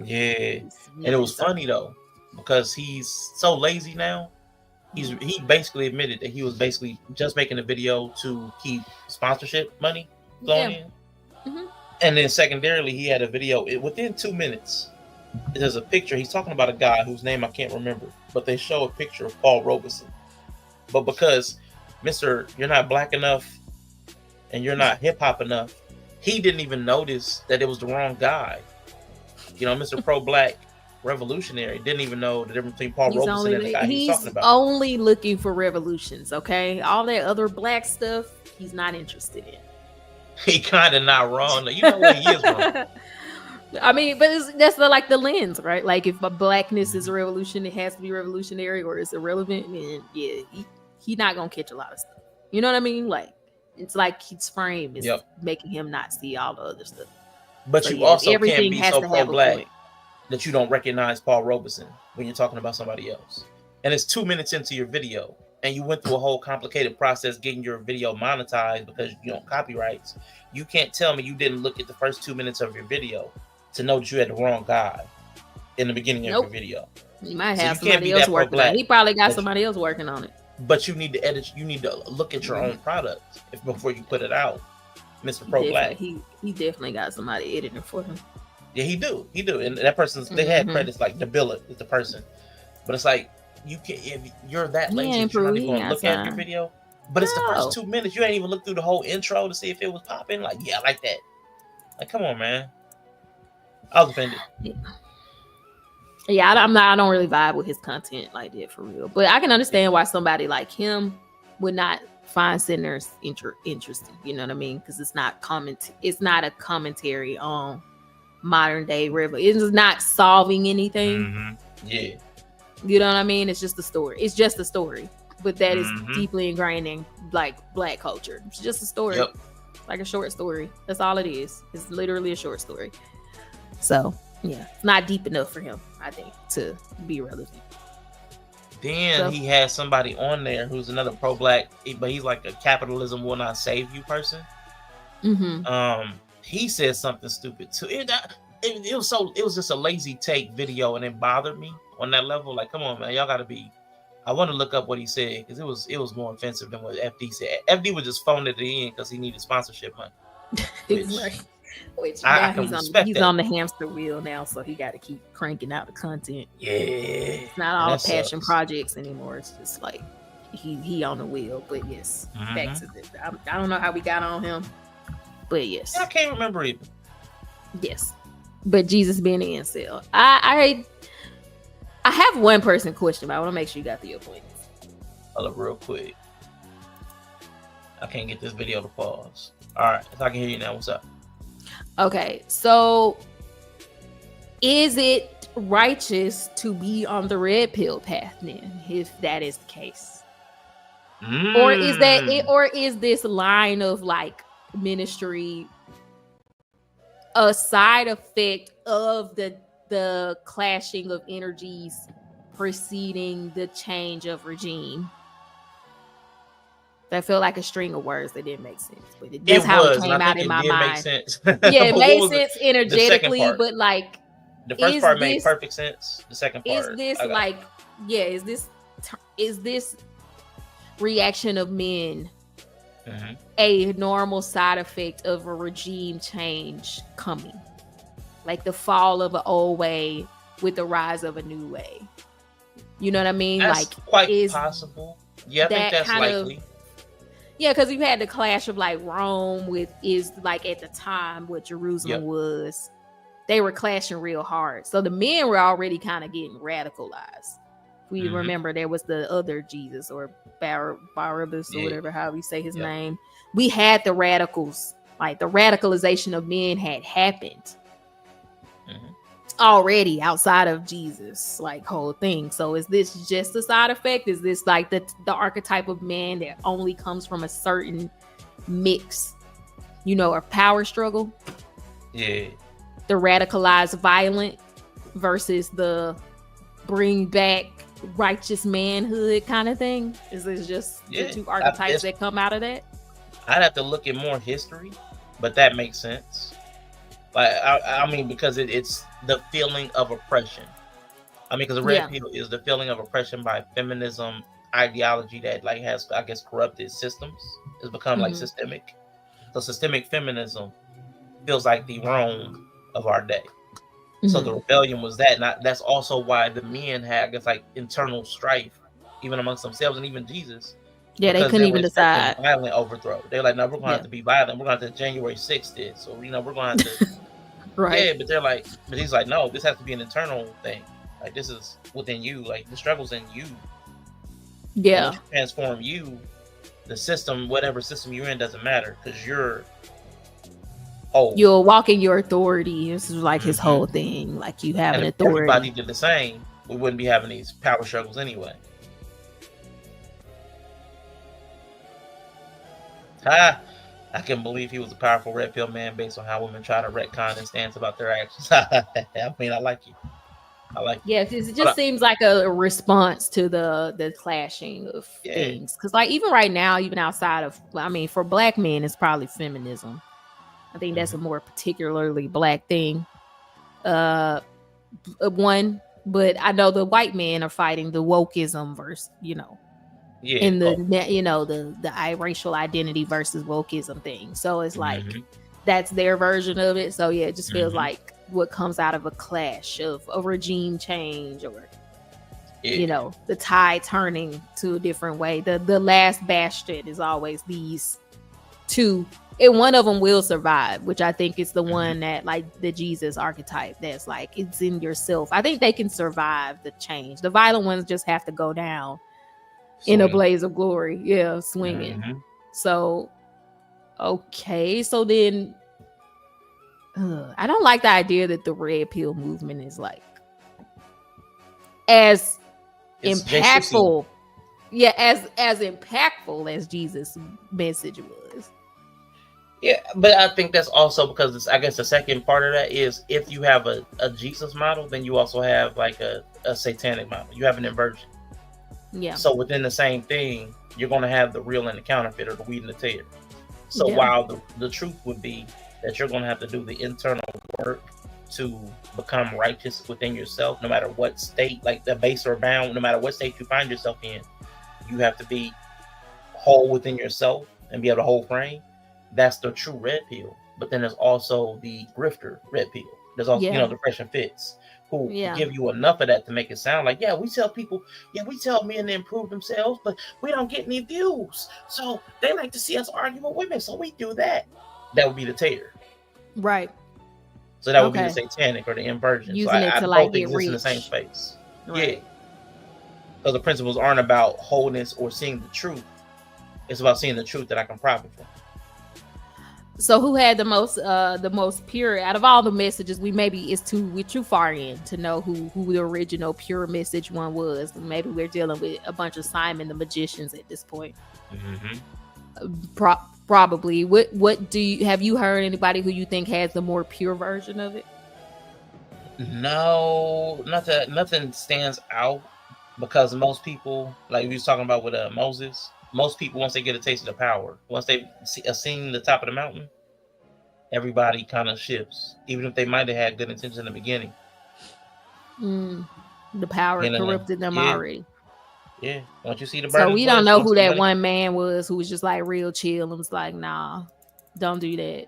yeah, and it was funny though because he's so lazy now. He basically admitted that he was basically just making a video to keep sponsorship money flowing in. Mm-hmm. And then secondarily, he had a video within 2 minutes. There's a picture. He's talking about a guy whose name I can't remember, but they show a picture of Paul Robeson. But because you're not black enough and you're not hip hop enough, he didn't even notice that it was the wrong guy. Mr. Pro-Black revolutionary didn't even know the difference between Paul Robeson and the guy he's talking about. He's only looking for revolutions, okay? All that other black stuff, he's not interested in. He kind of not wrong. You know what? He is wrong. I mean, but that's the lens, right? Like if blackness is a revolution, it has to be revolutionary or it's irrelevant. And yeah, he not gonna catch a lot of stuff. You know what I mean? Like it's like his frame is making him not see all the other stuff. But so, you also can't be so pro-black that you don't recognize Paul Robeson when you're talking about somebody else. And it's 2 minutes into your video, and you went through a whole complicated process getting your video monetized because you don't copyrights. You can't tell me you didn't look at the first 2 minutes of your video to know that you had the wrong guy in the beginning of your video. You might have somebody else working on it. He probably got somebody else working on it. But you need to edit. You need to look at your own product before you put it out, Mr. Pro-Black. He definitely got somebody editing for him. Yeah, he do. And that person's they had credits like the biller is the person, but it's like you can if you're that lazy, you're not even gonna look at your video. But it's the first 2 minutes. You ain't even look through the whole intro to see if it was popping. Like, yeah, I like that. Like, come on, man. I was offended. Yeah, I don't really vibe with his content like that for real. But I can understand why somebody like him would not find sinners interesting. You know what I mean? Because it's not a commentary on modern day revolution. It's not solving anything. Mm-hmm. Yeah. You know what I mean? It's just a story. It's just a story. But that is deeply ingrained in like black culture. It's just a story. Yep. Like a short story. That's all it is. It's literally a short story. So yeah, it's not deep enough for him, I think, to be relevant. Then he has somebody on there who's another pro-black, but he's like a capitalism will not save you person. Mm-hmm. He said something stupid too. It was just a lazy take video, and it bothered me on that level. Like, come on, man, y'all gotta be. I want to look up what he said because it was more offensive than what FD said. FD was just phoning it in because he needed sponsorship money. Which I he's on the hamster wheel now, so he got to keep cranking out the content. Yeah, it's not all passion projects anymore. It's just like he on the wheel. But yes, back to this. I don't know how we got on him, but yes, I can't remember even. Yes, but Jesus being an incel. I have one person question, but I want to make sure you got your points. Hold up real quick. I can't get this video to pause. All right, if I can hear you now, what's up? Okay, so is it righteous to be on the red pill path then, if that is the case? Or is that it, or is this line of like ministry a side effect of the clashing of energies preceding the change of regime? That felt like a string of words that didn't make sense, but that's how it came out in my mind. Sense. Yeah, it made sense energetically, but like the first part made perfect sense. The second part is this like is this reaction of men a normal side effect of a regime change coming, like the fall of an old way with the rise of a new way? You know what I mean? That's like quite possible. Yeah, I think that's likely. Yeah, because you had the clash of like Rome is like at the time what Jerusalem was. They were clashing real hard. So the men were already kind of getting radicalized. We remember there was the other Jesus or Barabbas or whatever, how we say his name. We had the radicals, like the radicalization of men had happened already outside of Jesus, like whole thing. So is this just a side effect? Is this like the archetype of man that only comes from a certain mix, or power struggle? Yeah. The radicalized violent versus the bring back righteous manhood kind of thing? Is this just the two archetypes that come out of that? I'd have to look at more history, but that makes sense. Like I mean, because it's the feeling of oppression. I mean, because the red pill is the feeling of oppression by feminism ideology that like has, I guess, corrupted systems. It's become like systemic. So systemic feminism feels like the Rome of our day. So the rebellion was that. Not that's also why the men had, I guess, like internal strife, even amongst themselves and even Jesus. Yeah, they couldn't even decide. Violent overthrow. They're like, no, we're gonna have to be violent. We're gonna have to January 6th it. So we're gonna have to right. Yeah, but they're like, but he's like, no, this has to be an internal thing. Like this is within you. Like the struggle's in you. Yeah. You transform you, the system, whatever system you're in doesn't matter because you're you'll walk in your authority. This is like his whole thing. Like you have an authority. If everybody did the same, we wouldn't be having these power struggles anyway. I can believe he was a powerful red pill man based on how women try to retcon and stance about their actions. I mean, I like you. Yes, it just seems like a response to the clashing of things. Because like even right now, even outside of, I mean, for black men, it's probably feminism. I think that's a more particularly black thing. One, but I know the white men are fighting the wokeism versus, in the the racial identity versus wokeism thing. So it's like that's their version of it. So yeah, it just feels like what comes out of a clash of a regime change or the tide turning to a different way. The last bastion is always these two, and one of them will survive, which I think is the one that like the Jesus archetype that's like it's in yourself. I think they can survive the change. The violent ones just have to go down in a blaze of glory. Yeah, swinging. So okay, so then I don't like the idea that the red pill movement is like as impactful. Yeah, as impactful as Jesus' message was. Yeah, but I think that's also because I guess the second part of that is if you have a Jesus model, then you also have like a satanic model. You have an inversion. Yeah. So within the same thing, you're going to have the real and the counterfeit, or the wheat and the tare. So while the truth would be that you're going to have to do the internal work to become righteous within yourself, no matter what state, like the base or bound, no matter what state you find yourself in, you have to be whole within yourself and be able to hold frame. That's the true red pill. But then there's also the grifter red pill. There's also, the fresh and fits who give you enough of that to make it sound like, we tell men to improve themselves, but we don't get any views. So they like to see us argue with women, so we do that. That would be the tare. Right. So that would be the satanic or the inversion. Using so it to both get exist rich in the same space. Right. Yeah. So the principles aren't about wholeness or seeing the truth. It's about seeing the truth that I can profit from. So who had the most pure out of all the messages? We're too far in to know who the original pure message one was. Maybe we're dealing with a bunch of Simon the magicians at this point. Probably. What have you heard anybody who you think has the more pure version of it? No, nothing stands out because most people, like we was talking about with Moses, most people, once they get a taste of the power, once they seen the top of the mountain, everybody kind of shifts, even if they might have had good intentions in the beginning. The power corrupted them already. Yeah, once you see the so we don't know who that one man was who was just like real chill and was like, nah, don't do that.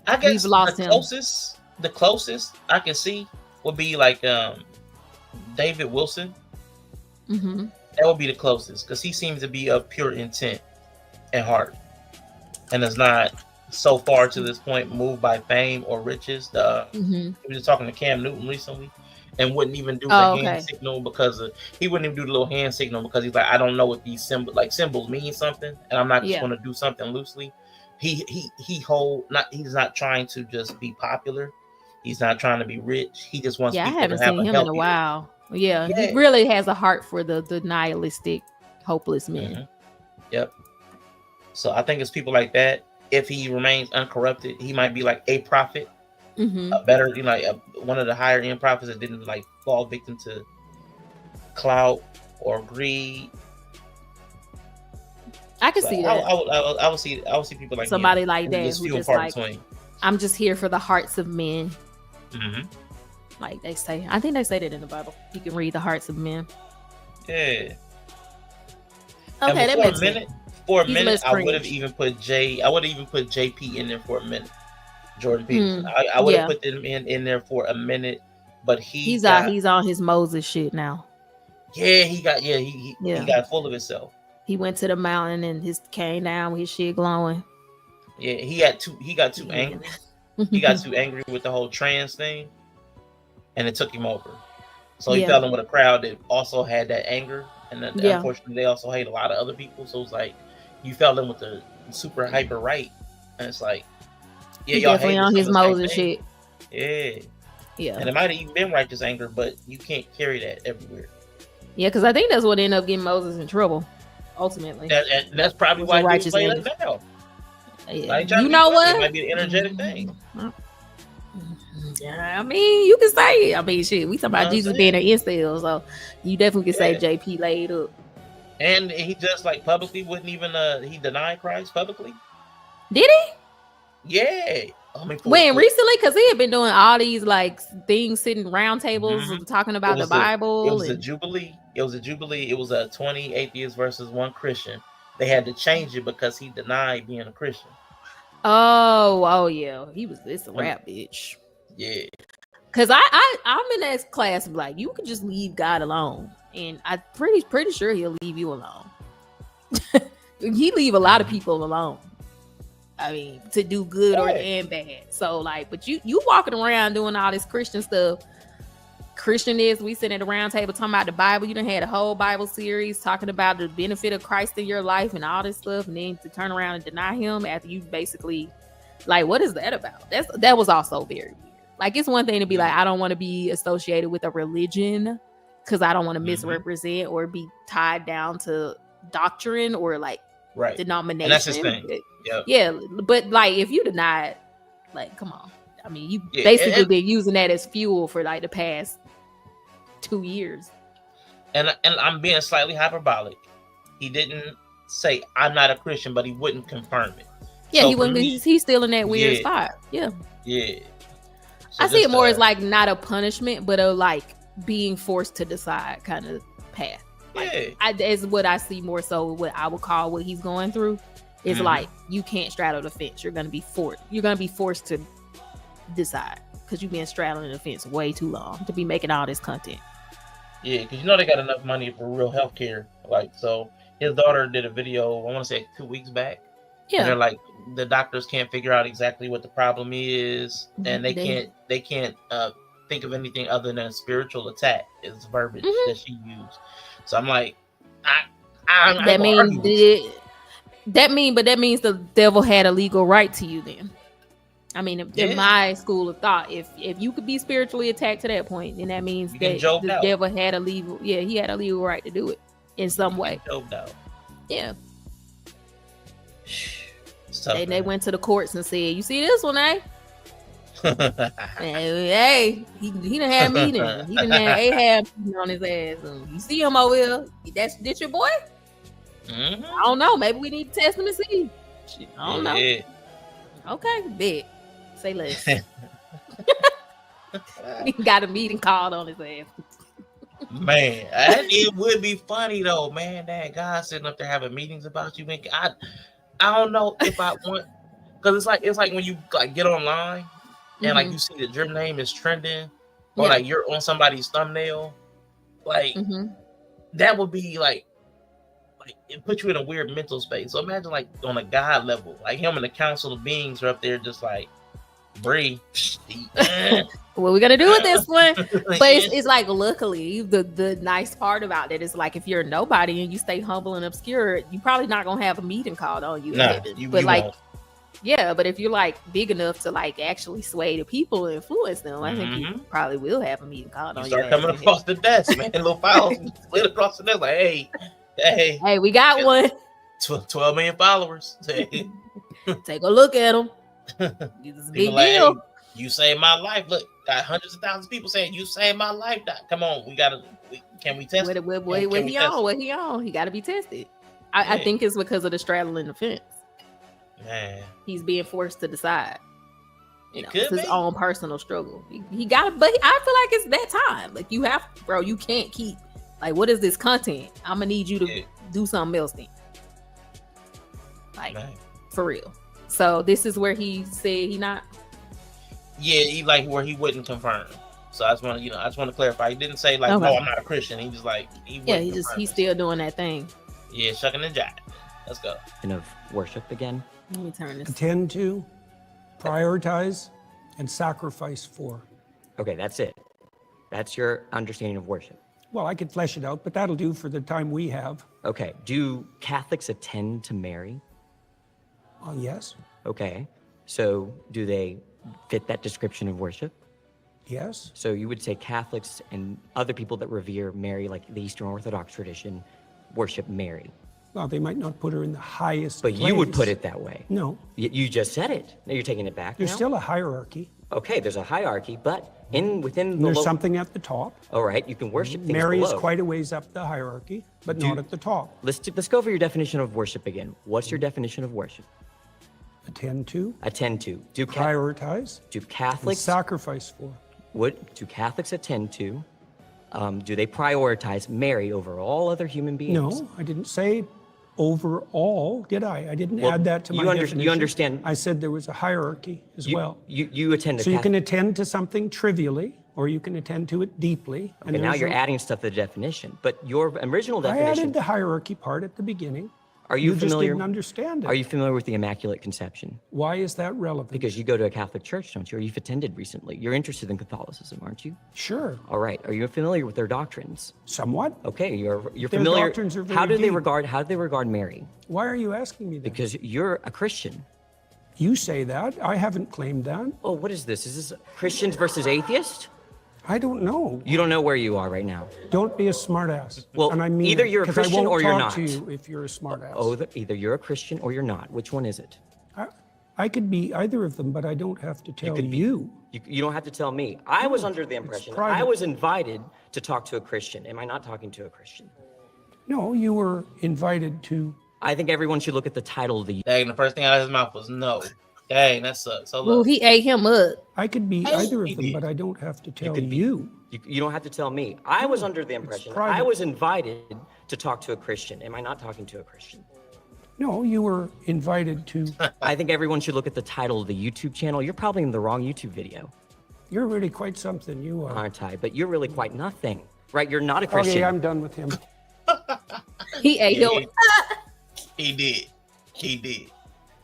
I guess we've lost him. The closest I can see would be like David Wilson. That would be the closest because he seems to be of pure intent and heart, and is not so far to this point moved by fame or riches. We were just talking to Cam Newton recently, and wouldn't even do the hand signal because he wouldn't even do the little hand signal because he's like, I don't know what these symbols mean something, and I'm not just going to do something loosely. He's not trying to just be popular. He's not trying to be rich. He just wants people to have seen him in a while. Yeah, he really has a heart for the nihilistic, hopeless men. Yep. So I think it's people like that. If he remains uncorrupted, he might be like a prophet, a better, one of the higher end prophets that didn't like fall victim to clout or greed. I can see that. I would see people like somebody him, like that who just like between. I'm just here for the hearts of men. Mm-hmm. Like they say. I think they say that in the Bible. You can read the hearts of men. Yeah. Okay, that makes sense. For a minute, I would have even put JP in there for a minute. Jordan Peterson. I would have put them in there for a minute, but he's on his Moses shit now. Yeah, he got full of himself. He went to the mountain and came down with his shit glowing. Yeah, he got too angry. He got too angry with the whole trans thing, and it took him over. So he fell in with a crowd that also had that anger, and then unfortunately they also hate a lot of other people. So it's like you fell in with the super hyper right, and it's like, yeah, y'all definitely on his Moses shit. Yeah. And it might have even been righteous anger, but you can't carry that everywhere. Yeah, because I think that's what ended up getting Moses in trouble, ultimately. And that's probably why he's playing it now. Yeah. You know what? It might be an energetic thing. Yeah, I mean, you can say it. I mean, shit, we talking about Jesus being an incel, so you definitely can say JP laid up. And he just like publicly wouldn't even he denied Christ publicly. Did he? Yeah. When recently, because he had been doing all these like things, sitting round tables talking about the Bible. It was a jubilee. It was a 20 atheists versus 1 Christian. They had to change it because he denied being a Christian. Oh yeah, it's a rap bitch. Yeah. Cause I'm in that class of like, you can just leave God alone, and I'm pretty sure he'll leave you alone. He leave a lot of people alone. I mean, to do good and bad. So like, but you walking around doing all this Christian stuff. Christian is, we sitting at a round table talking about the Bible. You done had a whole Bible series talking about the benefit of Christ in your life and all this stuff, and then to turn around and deny him after you basically, like, what is that about? That was also very weird. Like, it's one thing to be like, I don't want to be associated with a religion because I don't want to misrepresent or be tied down to doctrine or like denomination. And that's his thing. Yeah, but like if you deny it, like, come on. I mean, you basically been using that as fuel for like the past 2 years. And I'm being slightly hyperbolic. He didn't say I'm not a Christian, but he wouldn't confirm it. Yeah, so he wouldn't. He's still in that weird spot. Yeah. Yeah. So I see it more as like not a punishment, but a like being forced to decide kind of path. Like, is what I see more so. What I would call what he's going through is like you can't straddle the fence. You're gonna be forced. You're gonna be forced to decide because you've been straddling the fence way too long to be making all this content. Yeah, because they got enough money for real healthcare. Like, so his daughter did a video, I want to say 2 weeks back. Yeah, and they're like, the doctors can't figure out exactly what the problem is, and they can't think of anything other than a spiritual attack is the verbiage that she used. So I'm like, that means the devil had a legal right to you then. I mean, in my school of thought, if you could be spiritually attacked to that point, then that means that the devil had a legal, he had a legal right to do it in some way. Yeah. They went to the courts and said, "You see this one, eh? Hey, he done had a meeting. He done had Ahab on his ass. And you see him over here? That's your boy? I don't know. Maybe we need to test him and see. I don't know. Okay, bet. Say less. He got a meeting called on his ass. Man, it would be funny though, man. That guy sitting up there having meetings about you. I don't know if I want, because it's like when you like get online and like you see that your name is trending or like you're on somebody's thumbnail, like that would be like it puts you in a weird mental space. So imagine like on a God level, like him and the council of beings are up there just like, Bree. What we gonna do with this one? But it's like, luckily, the nice part about it is like if you're nobody and you stay humble and obscure, you probably not gonna have a meeting called on you. But if you're like big enough to like actually sway the people and influence them, I think you probably will have a meeting called on you. Start coming across the desk, man. Little files split across the desk, like, hey, we got one. 12 million followers. Take a look at them. It's a big deal. Hey, you saved my life. Look, got hundreds of thousands of people saying you saved my life. Come on, can we test? What he on? He got to be tested. I think it's because of the straddling the fence. Man, he's being forced to decide. it's his own personal struggle. He got it, but I feel like it's that time. Like you have, bro, you can't keep like, what is this content? I'm gonna need you to do something else then. Like for real. So this is where he said he not. Yeah, he like where he wouldn't confirm. So I just want to clarify. He didn't say like, no, I'm not a Christian. He just like he's still doing that thing. Yeah, shucking and jiving. Let's go. And of worship again. Let me turn this. Attend to, prioritize, and sacrifice for. Okay, that's it. That's your understanding of worship. Well, I could flesh it out, but that'll do for the time we have. Okay. Do Catholics attend to Mary? Yes. Okay. So do they fit that description of worship? Yes. So you would say Catholics and other people that revere Mary, like the Eastern Orthodox tradition, worship Mary. Well, they might not put her in the highest place. But you would put it that way. No. You just said it. Now you're taking it back. There's still a hierarchy. Okay, there's a hierarchy, but within there's something at the top. All right, you can worship things Mary below. is quite a ways up the hierarchy, but not at the top. Let's go over your definition of worship again. What's your definition of worship? Attend to. Attend to. Prioritize. Do Catholics sacrifice for? What do Catholics attend to? Do they prioritize Mary over all other human beings? No, I didn't say overall, did I? I didn't add that to my definition. You understand? I said there was a hierarchy as well. You attend to. So you can attend to something trivially, or you can attend to it deeply. Okay, now you're adding stuff to the definition, but your original definition. I added the hierarchy part at the beginning. Are you familiar? Just didn't understand it. Are you familiar with the Immaculate Conception? Why is that relevant? Because you go to a Catholic church, don't you? Or you've attended recently. You're interested in Catholicism, aren't you? Sure. All right. Are you familiar with their doctrines? Somewhat. Okay, you're Their familiar. Doctrines are very how do deep. they regard Mary? Why are you asking me that? Because you're a Christian. You say that. I haven't claimed that. Oh, what is this? Is this Christians versus atheists? I don't know. You don't know where you are right now. Don't be a smartass. Well, and I mean either you're a Christian or you're not. I won't talk to you if you're a smartass. Oh, either you're a Christian or you're not. Which one is it? I could be either of them, but I don't have to tell you. You don't have to tell me. I was under the impression I was invited to talk to a Christian. Am I not talking to a Christian? No, you were invited to. I think everyone should look at the title of the. Dang, the first thing out of his mouth was no. Dang, that sucks. Well, he ate him up. I could be either of them, but I don't have to tell you. You don't have to tell me. I was under the impression I was invited to talk to a Christian. Am I not talking to a Christian? No, you were invited to. I think everyone should look at the title of the YouTube channel. You're probably in the wrong YouTube video. You're really quite something, you are. Aren't I? But you're really quite nothing. Right? You're not a Christian. Okay, I'm done with him. He ate him. He did.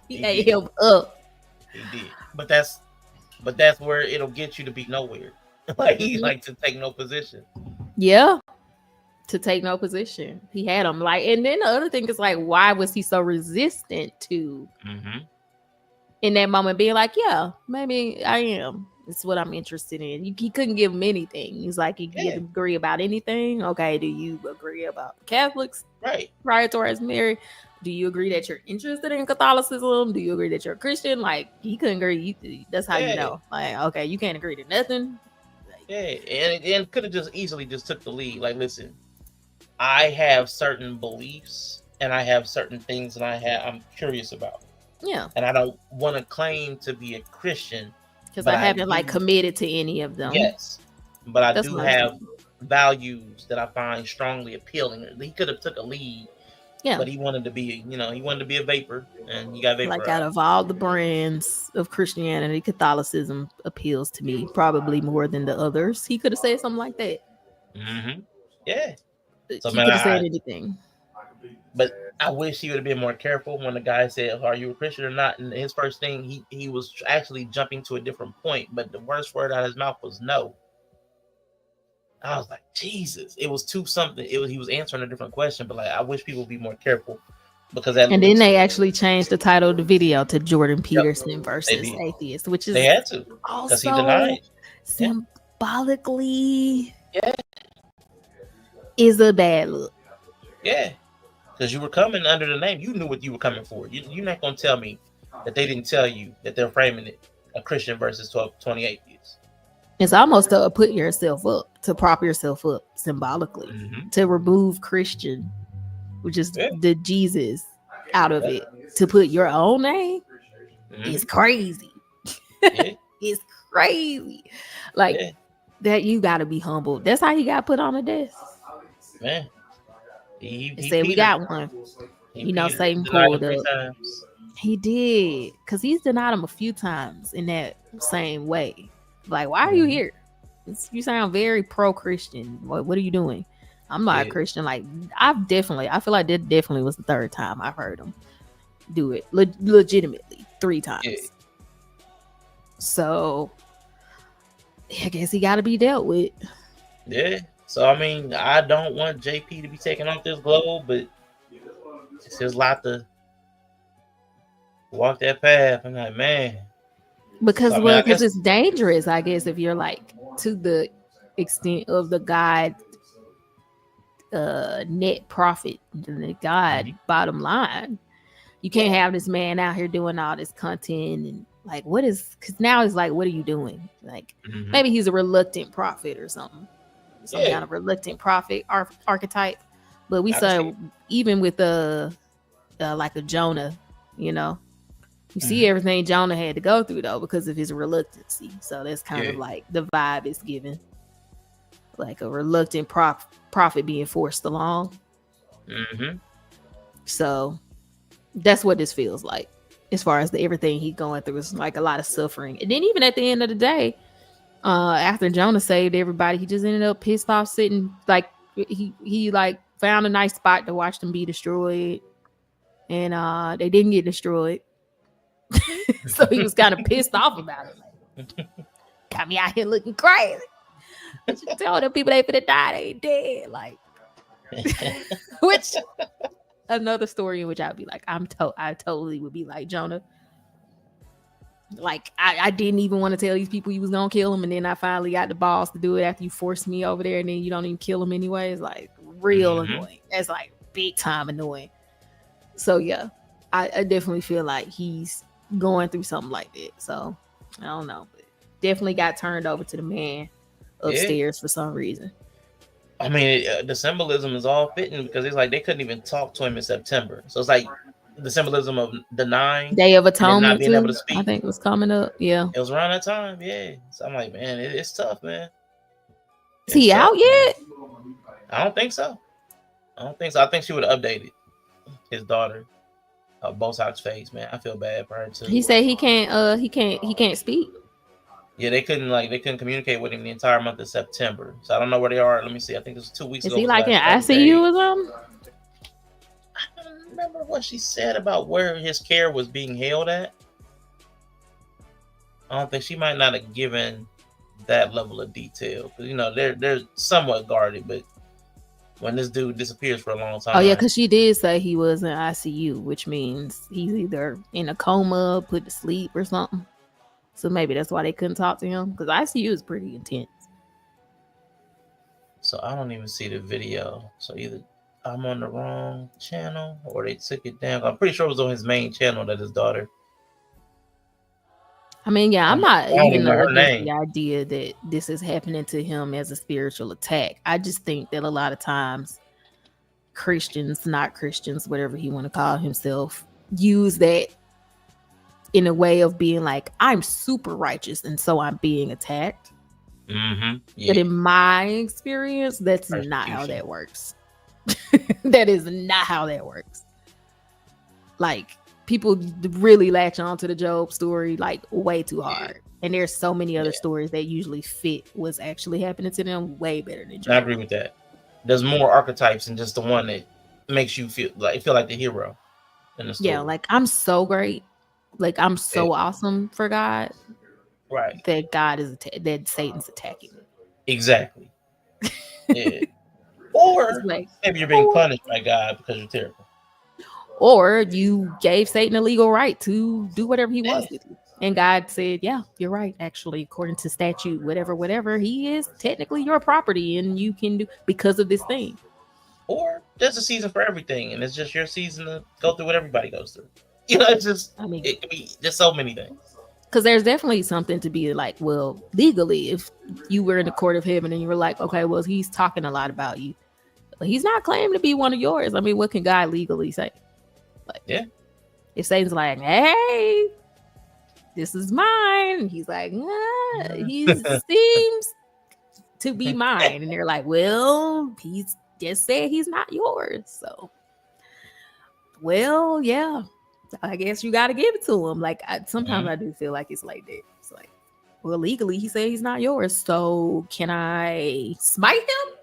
He ate him up. He did. But that's where it'll get you to be nowhere. Like he like to take no position. Yeah. To take no position. He had him like, and then the other thing is like, why was he so resistant to in that moment being like, yeah, maybe I am. It's what I'm interested in. He couldn't give him anything. He's like, you can agree about anything. Okay, do you agree about Catholics? Right. Prioritize Mary. Do you agree that you're interested in Catholicism? Do you agree that you're a Christian? Like, he couldn't agree. That's how you know. Like, okay, you can't agree to nothing. Yeah, and could have just easily just took the lead. Like, listen, I have certain beliefs and I have certain things that I'm curious about. Yeah. And I don't want to claim to be a Christian. Because I haven't like committed to any of them. Yes. But I do have values that I find strongly appealing. He could have took a lead. Yeah. But he wanted to be, a vapor, and he got vapor. Like out of all the brands of Christianity, Catholicism appeals to me probably more than the others. He could have said something like that. Yeah. So he could have said anything. But I wish he would have been more careful when the guy said, "Are you a Christian or not?" And his first thing, he was actually jumping to a different point. But the worst word out of his mouth was no. I was like, Jesus, it was too something. He was answering a different question, but like, I wish people would be more careful because that. And then they actually changed the title of the video to Jordan Peterson versus Atheist, which is they had to because he denied symbolically. Is a bad look. Yeah, because you were coming under the name, you knew what you were coming for. You're not gonna tell me that they didn't tell you that they're framing it a Christian versus 20 atheists. It's almost to put yourself up, to prop yourself up symbolically, to remove Christian, which is the Jesus out of it, to put your own name is crazy. is crazy. Like that, you gotta be humble. That's how he got put on the desk. Man, he said we got one. Satan pulled up. He did, because he's denied him a few times in that same way. Like, why are you here? You sound very pro-Christian. What are you doing? I'm not a Christian. Like, I feel like that definitely was the third time I've heard him do it legitimately 3 times. Yeah. So, I guess he got to be dealt with. Yeah. So, I mean, I don't want JP to be taken off this globe, but it's his lot to walk that path. I'm like, man. Because it's dangerous, I guess, if you're like to the extent of the God net profit, the God bottom line. You can't have this man out here doing all this content and like, because now it's like, what are you doing? Like, maybe he's a reluctant prophet or something. Some kind of reluctant prophet archetype. But we saw even with like a Jonah, you see everything Jonah had to go through though because of his reluctancy. So that's kind of like the vibe it's given, like a reluctant prophet being forced along. So that's what this feels like, as far as everything he's going through. Is like a lot of suffering, and then even at the end of the day, after Jonah saved everybody, he just ended up pissed off, sitting like he like found a nice spot to watch them be destroyed, and they didn't get destroyed. So he was kind of pissed off about it. Got me out here looking crazy. Tell them people they finna die, they ain't dead. Like, which another story in which I'd be like, I totally would be like Jonah. Like, I didn't even want to tell these people you was gonna kill them, and then I finally got the balls to do it after you forced me over there, and then you don't even kill them anyway. It's like real annoying. That's like big time annoying. So yeah, I definitely feel like he's going through something like that. So I don't know, but definitely got turned over to the man upstairs for some reason. I mean, the symbolism is all fitting because it's like they couldn't even talk to him in September. So it's like the symbolism of denying Day of Atonement, not being able to speak. I think it was coming up. Yeah, it was around that time. Yeah, so I'm like, man, it's tough, man. Is he out yet? I don't think so. I think she would have updated his daughter. Both sides face, man. I feel bad for her too. He said he can't speak. Yeah, they couldn't communicate with him the entire month of September. So I don't know where they are. Let me see. I think it was 2 weeks ago. Is he like in ICU or something? I don't remember what she said about where his care was being held at. I don't think she might not have given that level of detail because they're somewhat guarded, but when this dude disappears for a long time. Oh yeah, because she did say he was in ICU, which means he's either in a coma, put to sleep, or something. So maybe that's why they couldn't talk to him, because ICU is pretty intense. So I don't even see the video. So either I'm on the wrong channel or they took it down. I'm pretty sure it was on his main channel that his daughter. I mean, yeah, I'm not even against the idea that this is happening to him as a spiritual attack. I just think that a lot of times Christians, not Christians, whatever he want to call himself, use that in a way of being like, I'm super righteous and so I'm being attacked. Yeah. But in my experience, that's not how that works. That is not how that works. Like, people really latch on to the Job story like way too hard. And there's so many other stories that usually fit what's actually happening to them way better than Job. I agree with that. There's more archetypes than just the one that makes you feel like the hero in the story. Yeah, like I'm so great. Like I'm so awesome for God. Right. That God is that Satan's attacking me. Exactly. Yeah. Or maybe you're being punished by God because you're terrible. Or you gave Satan a legal right to do whatever he wants with you. And God said, yeah, you're right. Actually, according to statute, whatever, he is technically your property and you can do because of this thing. Or there's a season for everything. And it's just your season to go through what everybody goes through. It's just, it can be just so many things. Because there's definitely something to be like, well, legally, if you were in the court of heaven and you were like, okay, well, he's talking a lot about you. But he's not claiming to be one of yours. I mean, what can God legally say? Like, yeah. If Satan's like, hey, this is mine. And he's like, he seems to be mine. And they're like, well, he's just said he's not yours. So, well, yeah, I guess you got to give it to him. Like, sometimes I do feel like it's like that. It's like, well, legally, he said he's not yours. So can I smite him?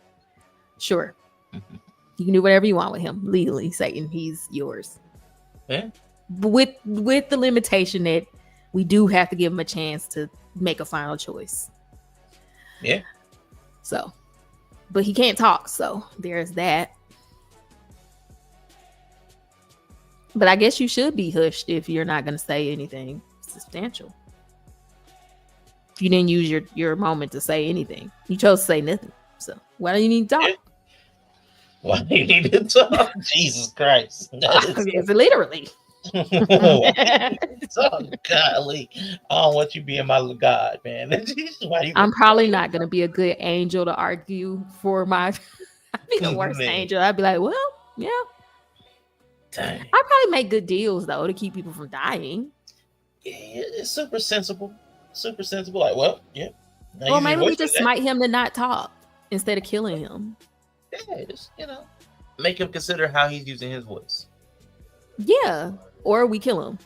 Sure. You can do whatever you want with him. Legally, Satan, he's yours. Yeah. With the limitation that we do have to give him a chance to make a final choice. Yeah. So, but he can't talk, so there's that. But I guess you should be hushed if you're not going to say anything substantial. You didn't use your moment to say anything. You chose to say nothing. So why do you need to talk? Yeah. Why do you need to talk? Jesus Christ. It's literally. Oh, golly. I don't want you being my God, man. I'm probably not going to be a good angel to argue for my... I'd be the worst angel. I'd be like, well, yeah. Dang. I'd probably make good deals, though, to keep people from dying. Yeah, it's super sensible. Super sensible. Like, well, yeah. Well, maybe we just smite him to not talk instead of killing him. Yeah, just, make him consider how he's using his voice. Yeah. Or we kill him.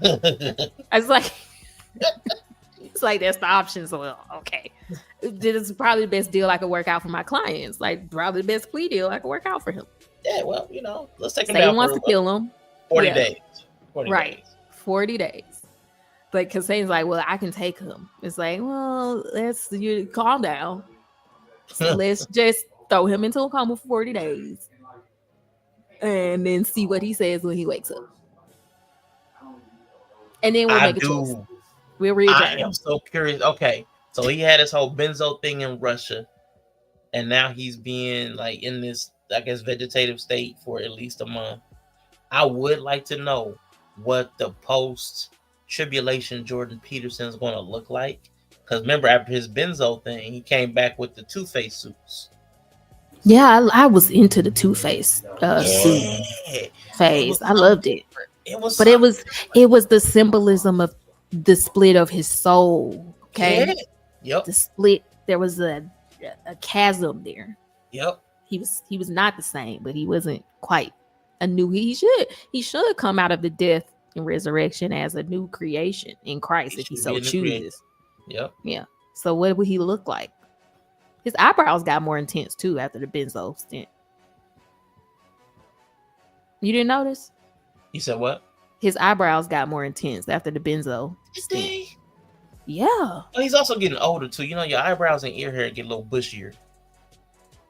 It's like that's the option. So, well, okay. This is probably the best deal I could work out for my clients. Like, probably the best plea deal I could work out for him. Yeah, well, let's take him Satan down. Wants to kill him. 40 days. 40 right. days. 40 days. But because Satan's like, well, I can take him. It's like, well, you calm down. So let's just throw him into a coma for 40 days. And then see what he says when he wakes up. And then we'll make a choice. We'll readjourn. I am so curious. Okay, so he had his whole benzo thing in Russia. And now he's being like in this, I guess, vegetative state for at least a month. I would like to know what the post-tribulation Jordan Peterson is going to look like. Because remember, after his benzo thing, he came back with the Two-Face suits. Yeah, I was into the Two-Face suit phase. I loved it. It was the symbolism of the split of his soul. Okay. Yeah. Yep. The split. There was a chasm there. Yep. He was not the same, but he wasn't quite a new. He should come out of the death and resurrection as a new creation in Christ if he so chooses. Yep. Yeah. So what would he look like? His eyebrows got more intense too after the benzo stint. You didn't notice? You said what? His eyebrows got more intense after the benzo stint. Yeah. Well, he's also getting older too. Your eyebrows and ear hair get a little bushier.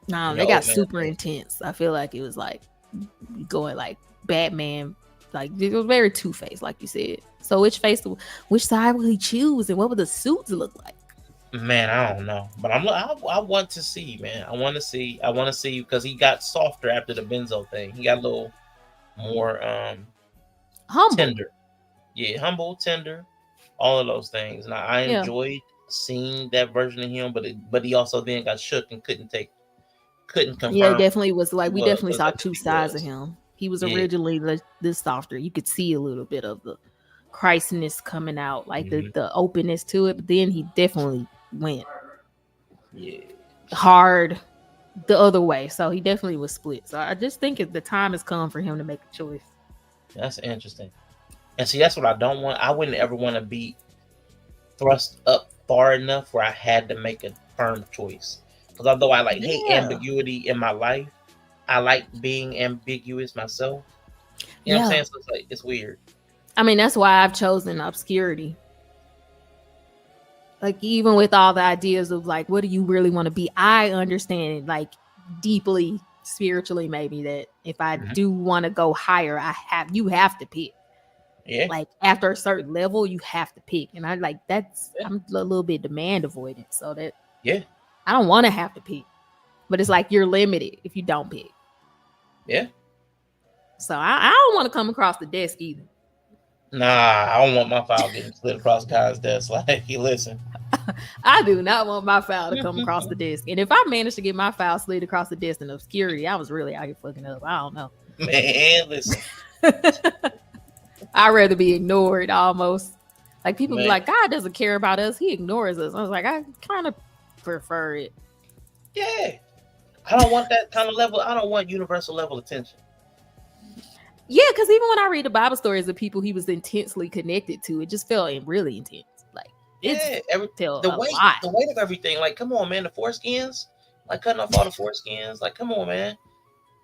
No, they got super intense. I feel like it was like going like Batman. Like it was very Two-Face, like you said. So which side will he choose, and what would the suits look like? Man, I don't know, but I want to see, man. I want to see because he got softer after the benzo thing. He got a little more humble, tender. Yeah, humble, tender, all of those things. And I enjoyed seeing that version of him, but he also then got shook and couldn't confirm. Yeah, it definitely was like we definitely saw two sides of him. He was originally this softer. You could see a little bit of the Christness coming out, like the openness to it. But then he definitely went hard the other way. So he definitely was split. So I just think the time has come for him to make a choice. That's interesting. And see, that's what I don't want. I wouldn't ever want to be thrust up far enough where I had to make a firm choice. Because although I hate ambiguity in my life, I like being ambiguous myself. You know what I'm saying? So it's weird. I mean, that's why I've chosen obscurity. Like, even with all the ideas of like, what do you really want to be? I understand like deeply, spiritually, maybe that if I do want to go higher, you have to pick. Yeah. Like after a certain level, you have to pick. And I like I'm a little bit demand avoidant. So that I don't want to have to pick. But it's like you're limited if you don't pick. Yeah. So I don't want to come across the desk either. Nah, I don't want my file getting slid across Kai's desk. Like, you listen. I do not want my file to come across the desk. And if I managed to get my file slid across the desk in obscurity, I was really out here fucking up. I don't know. Man, listen. I'd rather be ignored almost. Like people be like, God doesn't care about us. He ignores us. I was like, I kind of prefer it. Yeah. I don't want that kind of level. I don't want universal level attention. Yeah, because even when I read the Bible stories of people he was intensely connected to, it just felt really intense. Like, the weight of everything. Like, come on, man, the foreskins, like cutting off all the foreskins. Like, come on, man,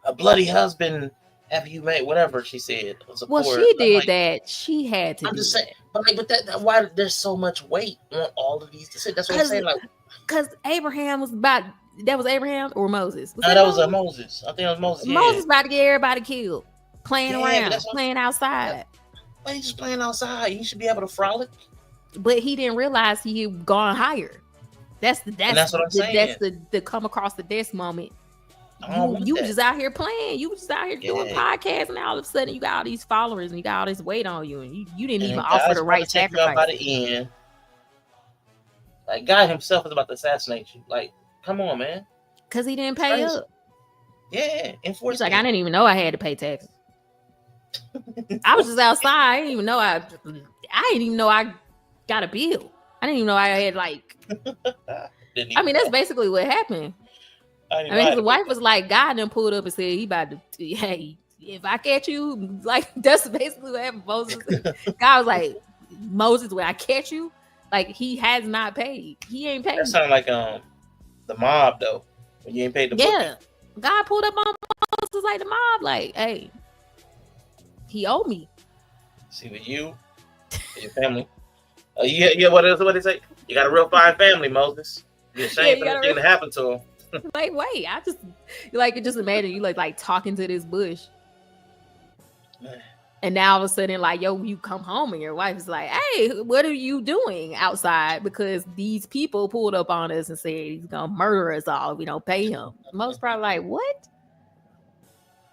a bloody husband. Have you made whatever she said? Well, she did that. She had to. I'm just saying, but why there's so much weight on all of these? That's what I'm saying. Like, because Abraham was about. That was Abraham or Moses? That was Moses. I think it was Moses. Moses about to get everybody killed, playing around, playing outside. But he's just playing outside. He should be able to frolic. But he didn't realize he had gone higher. That's what I'm saying. That's the come across the desk moment. You were just out here playing. You were just out here doing podcasts, and all of a sudden you got all these followers and you got all this weight on you, and you didn't even offer the right sacrifice. By the end, like God himself is about to assassinate you. Like, come on, man. Because he didn't pay up. Yeah, He's like, I didn't even know I had to pay taxes. I was just outside. I didn't even know I got a bill. I didn't even know I had like. I mean, that's basically what happened. I mean, his wife was like, God done pulled up and said, he about to, hey, if I catch you, like, that's basically what happened. Moses, God was like, Moses, when I catch you, like, he has not paid. He ain't paid. That sounded like the mob, though. When you ain't paid the bookie. God pulled up on Moses like the mob, like, hey, he owed me. See, with you and your family. What they say? You got a real fine family, Moses. You're ashamed for anything to happen to him. Like, wait, I just like just imagine you like talking to this bush, and now all of a sudden, like, yo, you come home and your wife is like, hey, what are you doing outside? Because these people pulled up on us and said he's gonna murder us all if we don't pay him. Most probably like, what?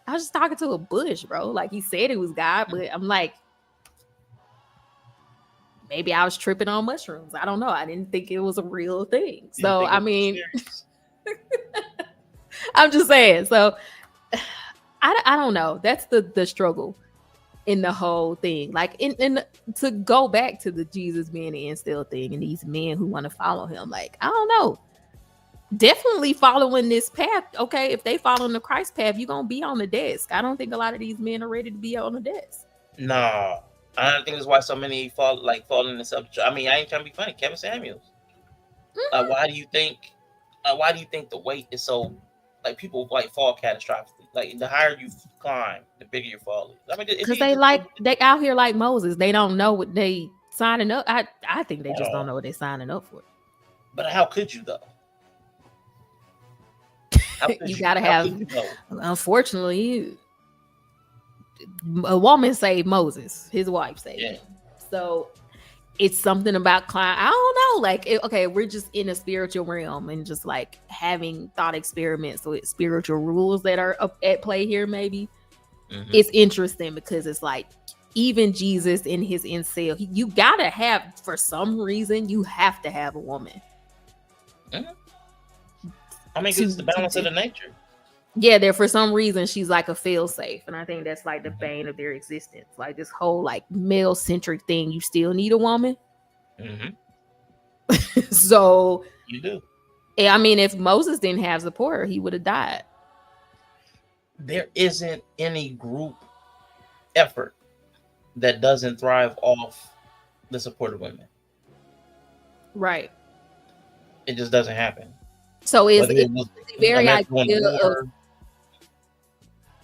I was just talking to a bush, bro. Like, he said it was God, but I'm like, maybe I was tripping on mushrooms. I don't know. I didn't think it was a real thing. So I mean. I'm just saying. So I don't know. That's the struggle in the whole thing. Like in to go back to the Jesus being the Incel thing and these men who want to follow him. Like, I don't know. Definitely following this path. Okay, if they follow the Christ path, you're gonna be on the desk. I don't think a lot of these men are ready to be on the desk. No. I don't think that's why so many fall in this up. I mean, I ain't trying to be funny. Kevin Samuels. Mm-hmm. Why do you think the weight is so, like, people like fall catastrophically? Like, the higher you climb, the bigger your fall is. I mean, because they out here like Moses. They don't know what they signing up. I think they just don't know what they're signing up for. But how could you though? You gotta have. Unfortunately, a woman saved Moses. His wife saved him. So. It's something about climb. I don't know. Like, okay, we're just in a spiritual realm and just like having thought experiments with spiritual rules that are at play here. Maybe it's interesting because it's like even Jesus in his incel, you gotta have, for some reason, you have to have a woman. I mean, it's the balance of the nature. Yeah, there for some reason she's like a fail-safe, and I think that's like the bane of their existence. Like this whole like male-centric thing, you still need a woman. So you do. I mean, if Moses didn't have support, he would have died. There isn't any group effort that doesn't thrive off the support of women. Right. It just doesn't happen. So it's the very idea of.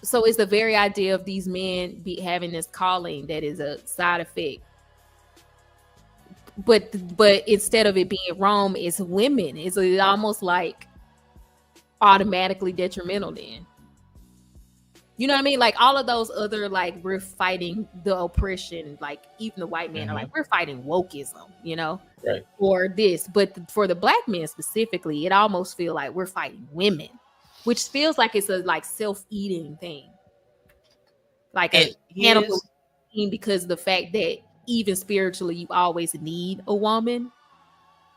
So it's the very idea of these men having this calling that is a side effect. But instead of it being Rome, it's women. It's almost like automatically detrimental then. You know what I mean? Like all of those other, like, we're fighting the oppression, like even the white men are like, we're fighting wokeism, you know? Right. Or this. But for the black men specifically, it almost feels like we're fighting women. Which feels like it's a like self-eating thing, like a cannibal thing, because of the fact that even spiritually, you always need a woman,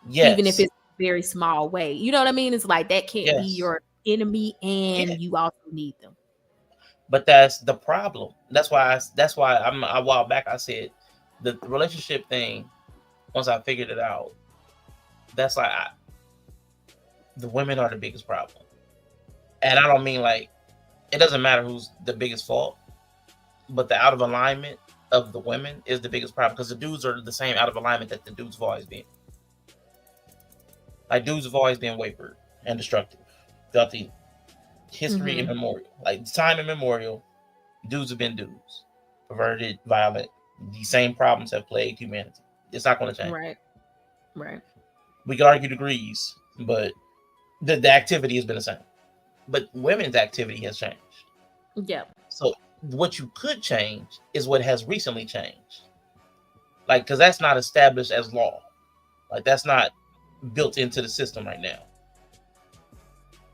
even if it's a very small way. You know what I mean? It's like that can't be your enemy, and you also need them. But that's the problem. That's why a while back I said the relationship thing once I figured it out, that's like the women are the biggest problem. And I don't mean like it doesn't matter who's the biggest fault, but the out of alignment of the women is the biggest problem because the dudes are the same out of alignment that the dudes have always been. Like dudes have always been wayward and destructive throughout the history immemorial. Like time immemorial, dudes have been dudes, perverted, violent. These same problems have plagued humanity. It's not going to change. Right. We could argue degrees, but the activity has been the same. But women's activity has changed. Yeah. So what you could change is what has recently changed. Like, because that's not established as law. Like, that's not built into the system right now.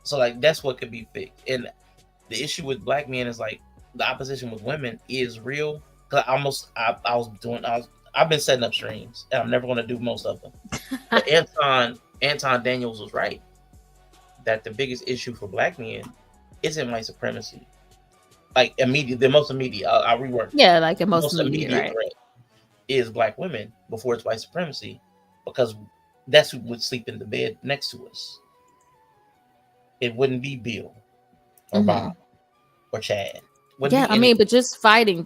So, like, that's what could be fixed. And the issue with black men is, like, the opposition with women is real. Because I've been setting up streams, and I'm never going to do most of them. But Anton Daniels was right. That the biggest issue for black men isn't white supremacy. Like the most immediate. I'll rework. Yeah, like the most immediate right? threat is black women before it's white supremacy, because that's who would sleep in the bed next to us. It wouldn't be Bill or Bob or Chad. Yeah, I mean, but just fighting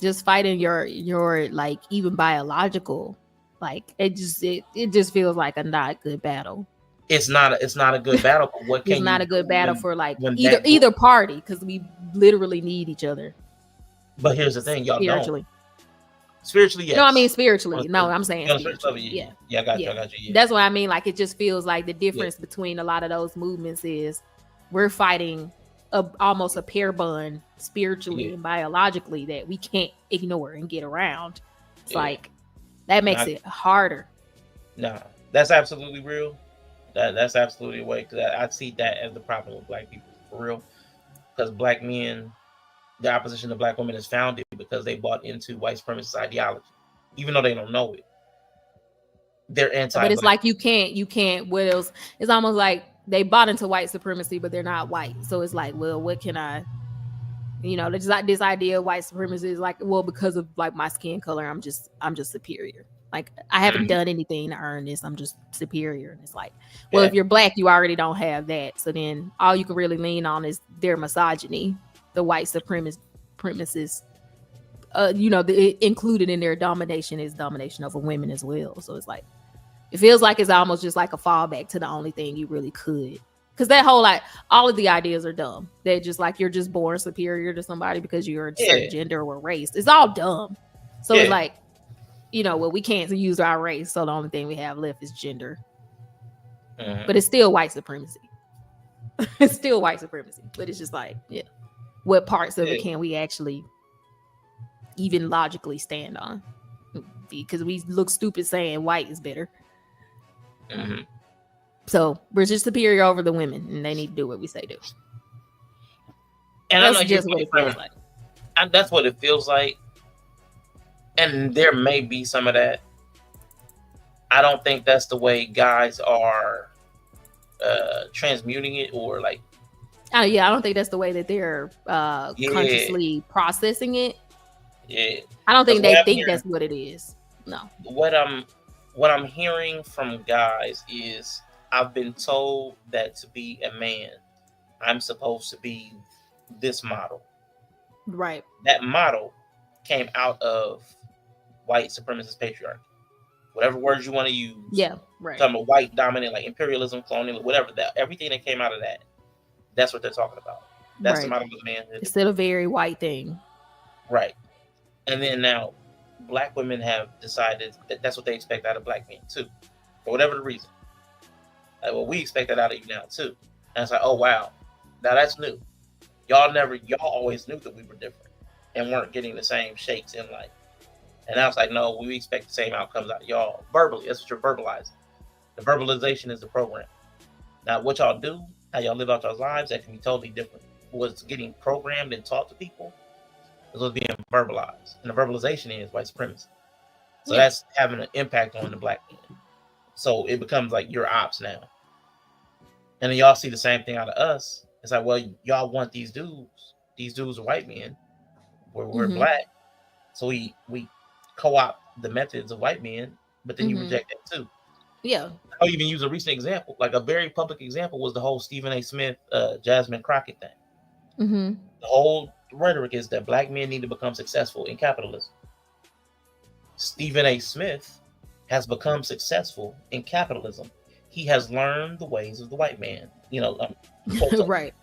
your like even biological, like it just feels like a not good battle. It's not a good battle. It's not a good battle for like either party, because we literally need each other. But here's the thing, y'all don't. Spiritually, yes. No, I mean spiritually. No, I'm saying spiritually. Yeah, I got you. Yeah. That's what I mean. Like it just feels like the difference between a lot of those movements is we're fighting almost a pair bond spiritually and biologically that we can't ignore and get around. It's like that makes it harder. No, that's absolutely real. That's absolutely a way, because I see that as the problem with black people for real. Because black men, the opposition to black women is founded because they bought into white supremacist ideology, even though they don't know it. They're anti. But it's like you can't. What else? It's almost like they bought into white supremacy, but they're not white. So it's like, well, what can I? There's like this idea of white supremacy is like, well, because of like my skin color, I'm just superior. Like I haven't done anything to earn this. I'm just superior. And it's like, well, if you're black, you already don't have that. So then all you can really lean on is their misogyny, the white supremacists, included in their domination is domination over women as well. So it's like, it feels like it's almost just like a fallback to the only thing you really could. Because that whole, like, all of the ideas are dumb. They're just like, you're just born superior to somebody because you're a certain gender or race. It's all dumb. So it's like, well, we can't use our race, so the only thing we have left is gender. But it's still white supremacy. It's still white supremacy. But it's just like, what parts of it can we actually even logically stand on? Because we look stupid saying white is better. So we're just superior over the women, and they need to do what we say do. And that's just what it feels like. And that's what it feels like. And there may be some of that. I don't think that's the way guys are transmuting it, or like. I don't think that's the way that they're consciously processing it. Yeah. I don't think they think that's what it is. No. What I'm hearing from guys is, I've been told that to be a man, I'm supposed to be this model. Right. That model came out of white supremacist patriarchy. Whatever words you want to use. Yeah, right. Talking about white dominant, like imperialism, colonial, whatever, that everything that came out of that. That's what they're talking about. That's the model of manhood. It's still a very white thing. Right. And then now, black women have decided that that's what they expect out of black men too, for whatever the reason. Like, well, we expect that out of you now too. And it's like, oh wow, now that's new. Y'all always knew that we were different and weren't getting the same shakes in life. And I was like, no, we expect the same outcomes out of y'all verbally. That's what you're verbalizing. The verbalization is the program. Now, what y'all do, how y'all live out y'all's lives, that can be totally different. What's getting programmed and taught to people is what's being verbalized. And the verbalization is white supremacy. So that's having an impact on the black man. So it becomes like your ops now. And then y'all see the same thing out of us. It's like, well, y'all want these dudes. These dudes are white men. We're black. So we co-opt the methods of white men but then you reject that too. Yeah. I'll even use a recent example. Like a very public example was the whole Stephen A. Smith, Jasmine Crockett thing. The whole rhetoric is that black men need to become successful in capitalism. Stephen A. Smith has become successful in capitalism. He has learned the ways of the white man. Right.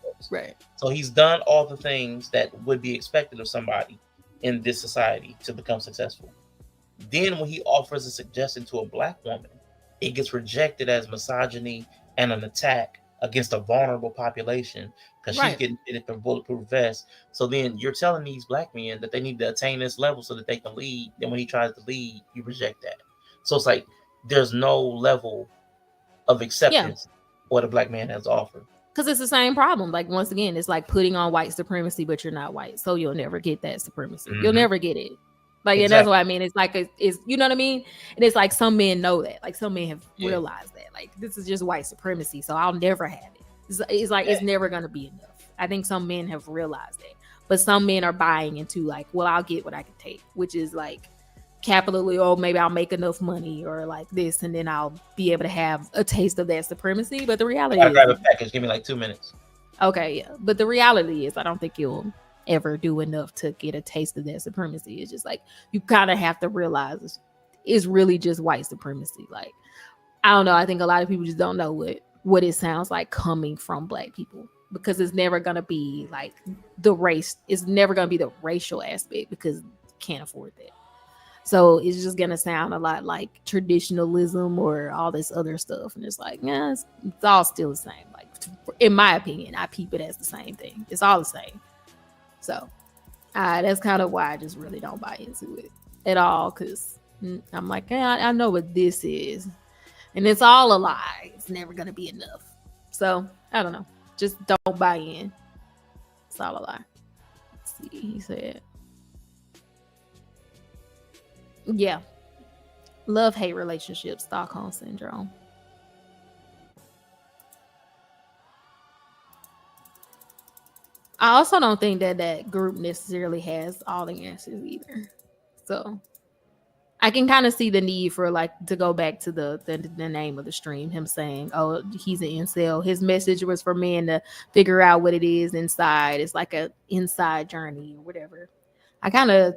So he's done all the things that would be expected of somebody in this society to become successful. Then when he offers a suggestion to a black woman, it gets rejected as misogyny and an attack against a vulnerable population because she's getting fitted for bulletproof vest. So then you're telling these black men that they need to attain this level so that they can lead. Then when he tries to lead, you reject that. So it's like there's no level of acceptance what a black man has to offer. Because it's the same problem. Like, once again, it's like putting on white supremacy, but you're not white. So you'll never get that supremacy. You'll never get it. Like, and that's what I mean. It's like, it's you know what I mean? And it's like some men know that. Like, some men have realized that. Like, this is just white supremacy, so I'll never have it. It's like, it's never going to be enough. I think some men have realized that. But some men are buying into, like, well, I'll get what I can take, which is like capitally, or maybe I'll make enough money or like this, and then I'll be able to have a taste of that supremacy. But the reality is, grab a package. Give me like 2 minutes. Okay, yeah. But the reality is, I don't think you'll ever do enough to get a taste of that supremacy. It's just like, you kind of have to realize it's really just white supremacy. Like, I don't know. I think a lot of people just don't know what it sounds like coming from black people, because it's never going to be like the race. It's never going to be the racial aspect, because you can't afford that. So it's just going to sound a lot like traditionalism or all this other stuff. And it's like, yeah, it's all still the same. Like, in my opinion, I peep it as the same thing. It's all the same. So that's kind of why I just really don't buy into it at all, because I'm like, I know what this is, and it's all a lie. It's never going to be enough. So I don't know. Just don't buy in. It's all a lie. Let's see. He said, yeah. Love-hate relationships, Stockholm Syndrome. I also don't think that group necessarily has all the answers either. So I can kind of see the need for, like, to go back to the name of the stream, him saying, oh, he's an incel. His message was for men to figure out what it is inside. It's like a inside journey or whatever. I kind of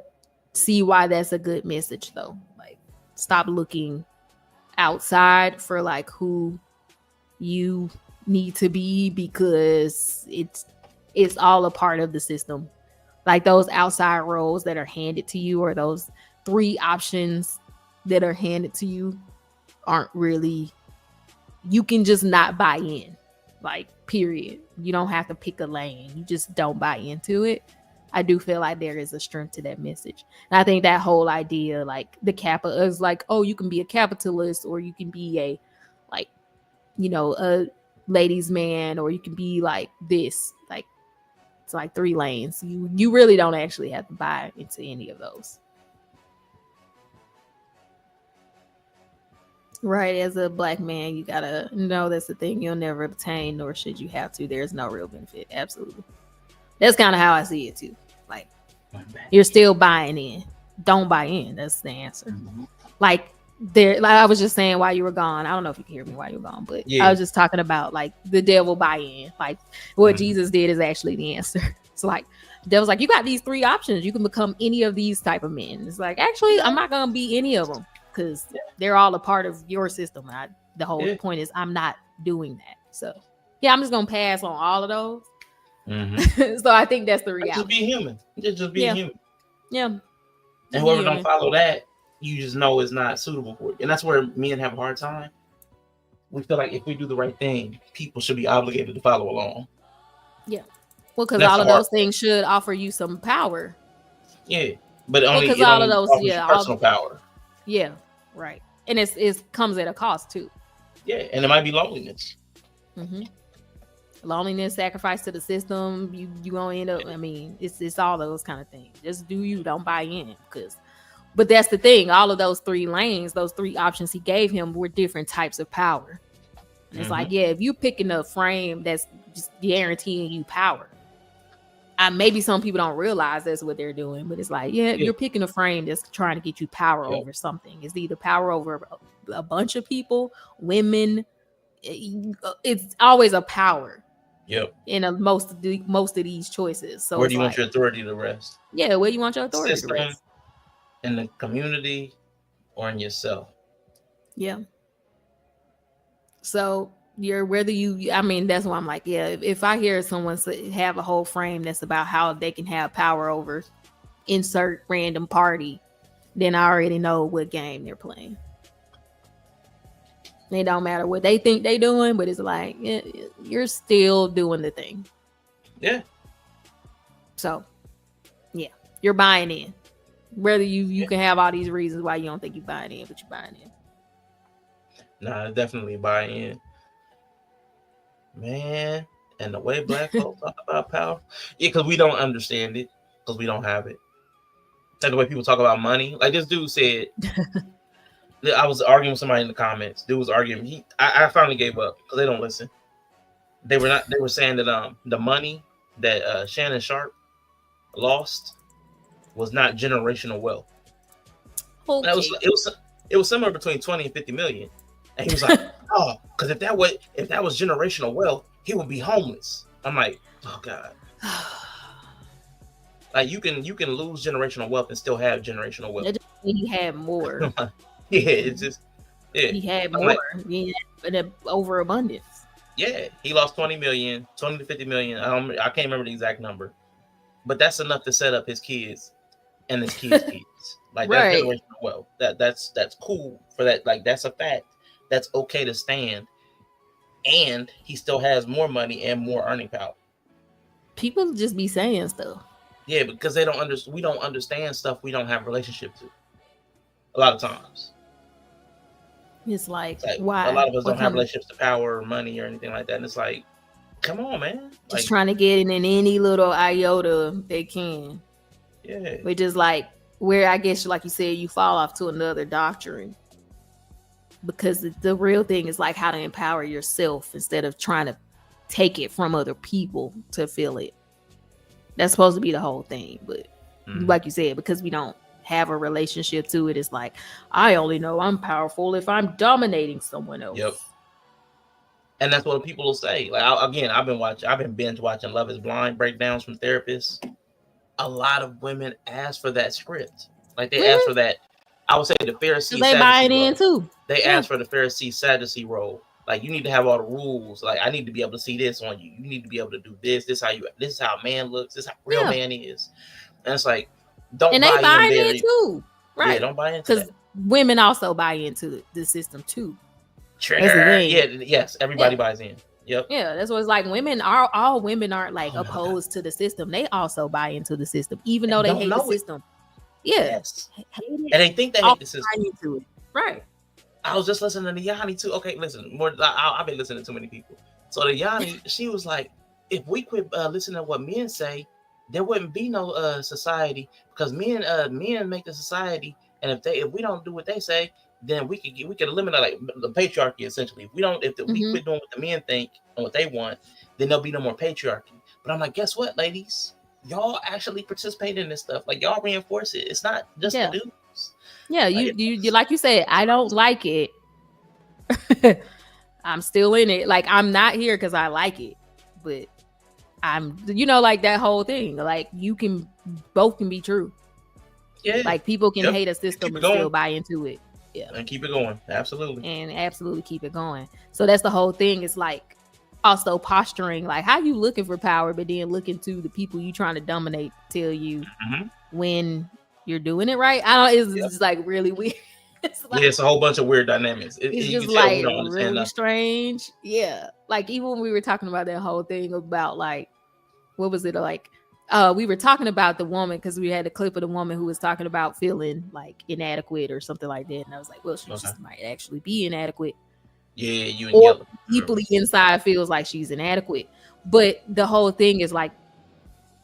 see why that's a good message, though. Like, stop looking outside for like who you need to be, because it's all a part of the system. Like, those outside roles that are handed to you, or those 3 options that are handed to you, aren't really, you can just not buy in, like, period. You don't have to pick a lane. You just don't buy into it. I do feel like there is a strength to that message. And I think that whole idea, like, the kappa is like, oh, you can be a capitalist, or you can be a, like, you know, a ladies' man, or you can be like this. Like, it's like 3 lanes. You really don't actually have to buy into any of those. Right, as a black man, you gotta know that's the thing you'll never obtain, nor should you have to. There's no real benefit. Absolutely. That's kind of how I see it too. Like, you're still buying in. Don't buy in. That's the answer. Like I was just saying while you were gone. I don't know if you can hear me while you were gone, but I was just talking about, like, the devil buy in. Like, what Jesus did is actually the answer. It's like, the devil's like, you got these 3 options. You can become any of these type of men. It's like, actually, I'm not gonna be any of them, because they're all a part of your system. The whole point is, I'm not doing that. So yeah, I'm just gonna pass on all of those. So I think that's the reality. Just be human. Just be human. Yeah. And whoever don't follow that, you just know it's not suitable for you. And that's where men have a hard time. We feel like if we do the right thing, people should be obligated to follow along. Yeah. Well, because all of those things should offer you some power. Yeah. But only because all of those, personal power. Yeah. Right. And it comes at a cost too. Yeah. And it might be loneliness. Loneliness, sacrifice to the system. You gonna end up, I mean, it's all those kind of things. Just do you, don't buy in. But that's the thing, all of those 3 lanes, those 3 options he gave him were different types of power. And it's like, yeah, if you picking a frame that's just guaranteeing you power, maybe some people don't realize that's what they're doing, but it's like, you're picking a frame that's trying to get you power over something. It's either power over a bunch of people, women. It's always a power. Yep. In most of these choices. So where do you want your authority to rest? Yeah, where do you want your authority System, to rest? In the community or in yourself? Yeah. So that's why I'm like, if I hear someone have a whole frame that's about how they can have power over insert random party, then I already know what game they're playing. It don't matter what they think they doing, but it's like, you're still doing the thing. Yeah. So, you're buying in. Whether you can have all these reasons why you don't think you're buying in, but you're buying in. Nah, definitely buy in. Man, and the way black folks talk about power, because we don't understand it, because we don't have it. And the way people talk about money, like this dude said. I was arguing with somebody in the comments. Dude was arguing. I finally gave up because they don't listen. They were saying that the money that Shannon Sharp lost was not generational wealth. Okay. It was somewhere between 20 and 50 million. And he was like, oh, because if that was generational wealth, he would be homeless. I'm like, oh God. Like you can lose generational wealth and still have generational wealth. He had more. Yeah, it's just he had more. He had an overabundance. Yeah, he lost 20 to 50 million. I can't remember the exact number, but that's enough to set up his kids and his kids' kids. Like that's generational wealth. That's cool for that. Like that's a fact. That's okay to stand, and he still has more money and more earning power. People just be saying stuff. Yeah, because they don't we don't understand stuff we don't have a relationship to. A lot of times. It's like why? A lot of us don't have relationships to power or money or anything like that. And it's like, come on, man. Just trying to get in any little iota they can. Yeah. Which is like where I guess, like you said, you fall off to another doctrine. Because the real thing is like how to empower yourself instead of trying to take it from other people to feel it. That's supposed to be the whole thing. But like you said, because we don't have a relationship to it, it's like, I only know I'm powerful if I'm dominating someone else. Yep. And that's what people will say. Like I've been binge watching Love Is Blind breakdowns from therapists. A lot of women ask for that script. Like they ask for that. I would say the Pharisee. They buy it in too. They ask for the Pharisee Sadducee role. Like you need to have all the rules. Like I need to be able to see this on you. You need to be able to do this. This is how a man looks. This is how real man is. And it's like, don't buy in too. Right. Yeah, don't buy into that. Because women also buy into the system too. Trigger. Yeah, yes, everybody buys in. Yep. Yeah, that's what it's like. All women aren't like opposed to the system. They also buy into the system, even though they hate the system. Yeah. Yes. And they think they hate the system. Into it. Right. I was just listening to Yanni too. Okay, listen, I've been listening to too many people. So the Yanni, she was like, if we quit listening to what men say, there wouldn't be no society, because men make the society, and if we don't do what they say, then we could eliminate like the patriarchy essentially. If we quit doing what the men think and what they want, then there'll be no more patriarchy. But I'm like, guess what, ladies? Y'all actually participate in this stuff. Like y'all reinforce it. It's not just the dudes. Yeah, you like you said, I don't like it. I'm still in it. Like I'm not here because I like it, but I'm, like that whole thing. Like both can be true. Yeah. Like people can hate a system and still buy into it. Yeah. And keep it going. Absolutely. And absolutely keep it going. So that's the whole thing. It's like also posturing, like how you looking for power, but then looking to the people you trying to dominate tell you when you're doing it right. It's just like really weird. It's a whole bunch of weird dynamics. It's just like really strange. Yeah. Like even when we were talking about that whole thing about like, what was it like? We were talking about the woman because we had a clip of the woman who was talking about feeling like inadequate or something like that. And I was like, well, she just might actually be inadequate. Yeah, you and or Yella. Deeply inside feels like she's inadequate. But the whole thing is like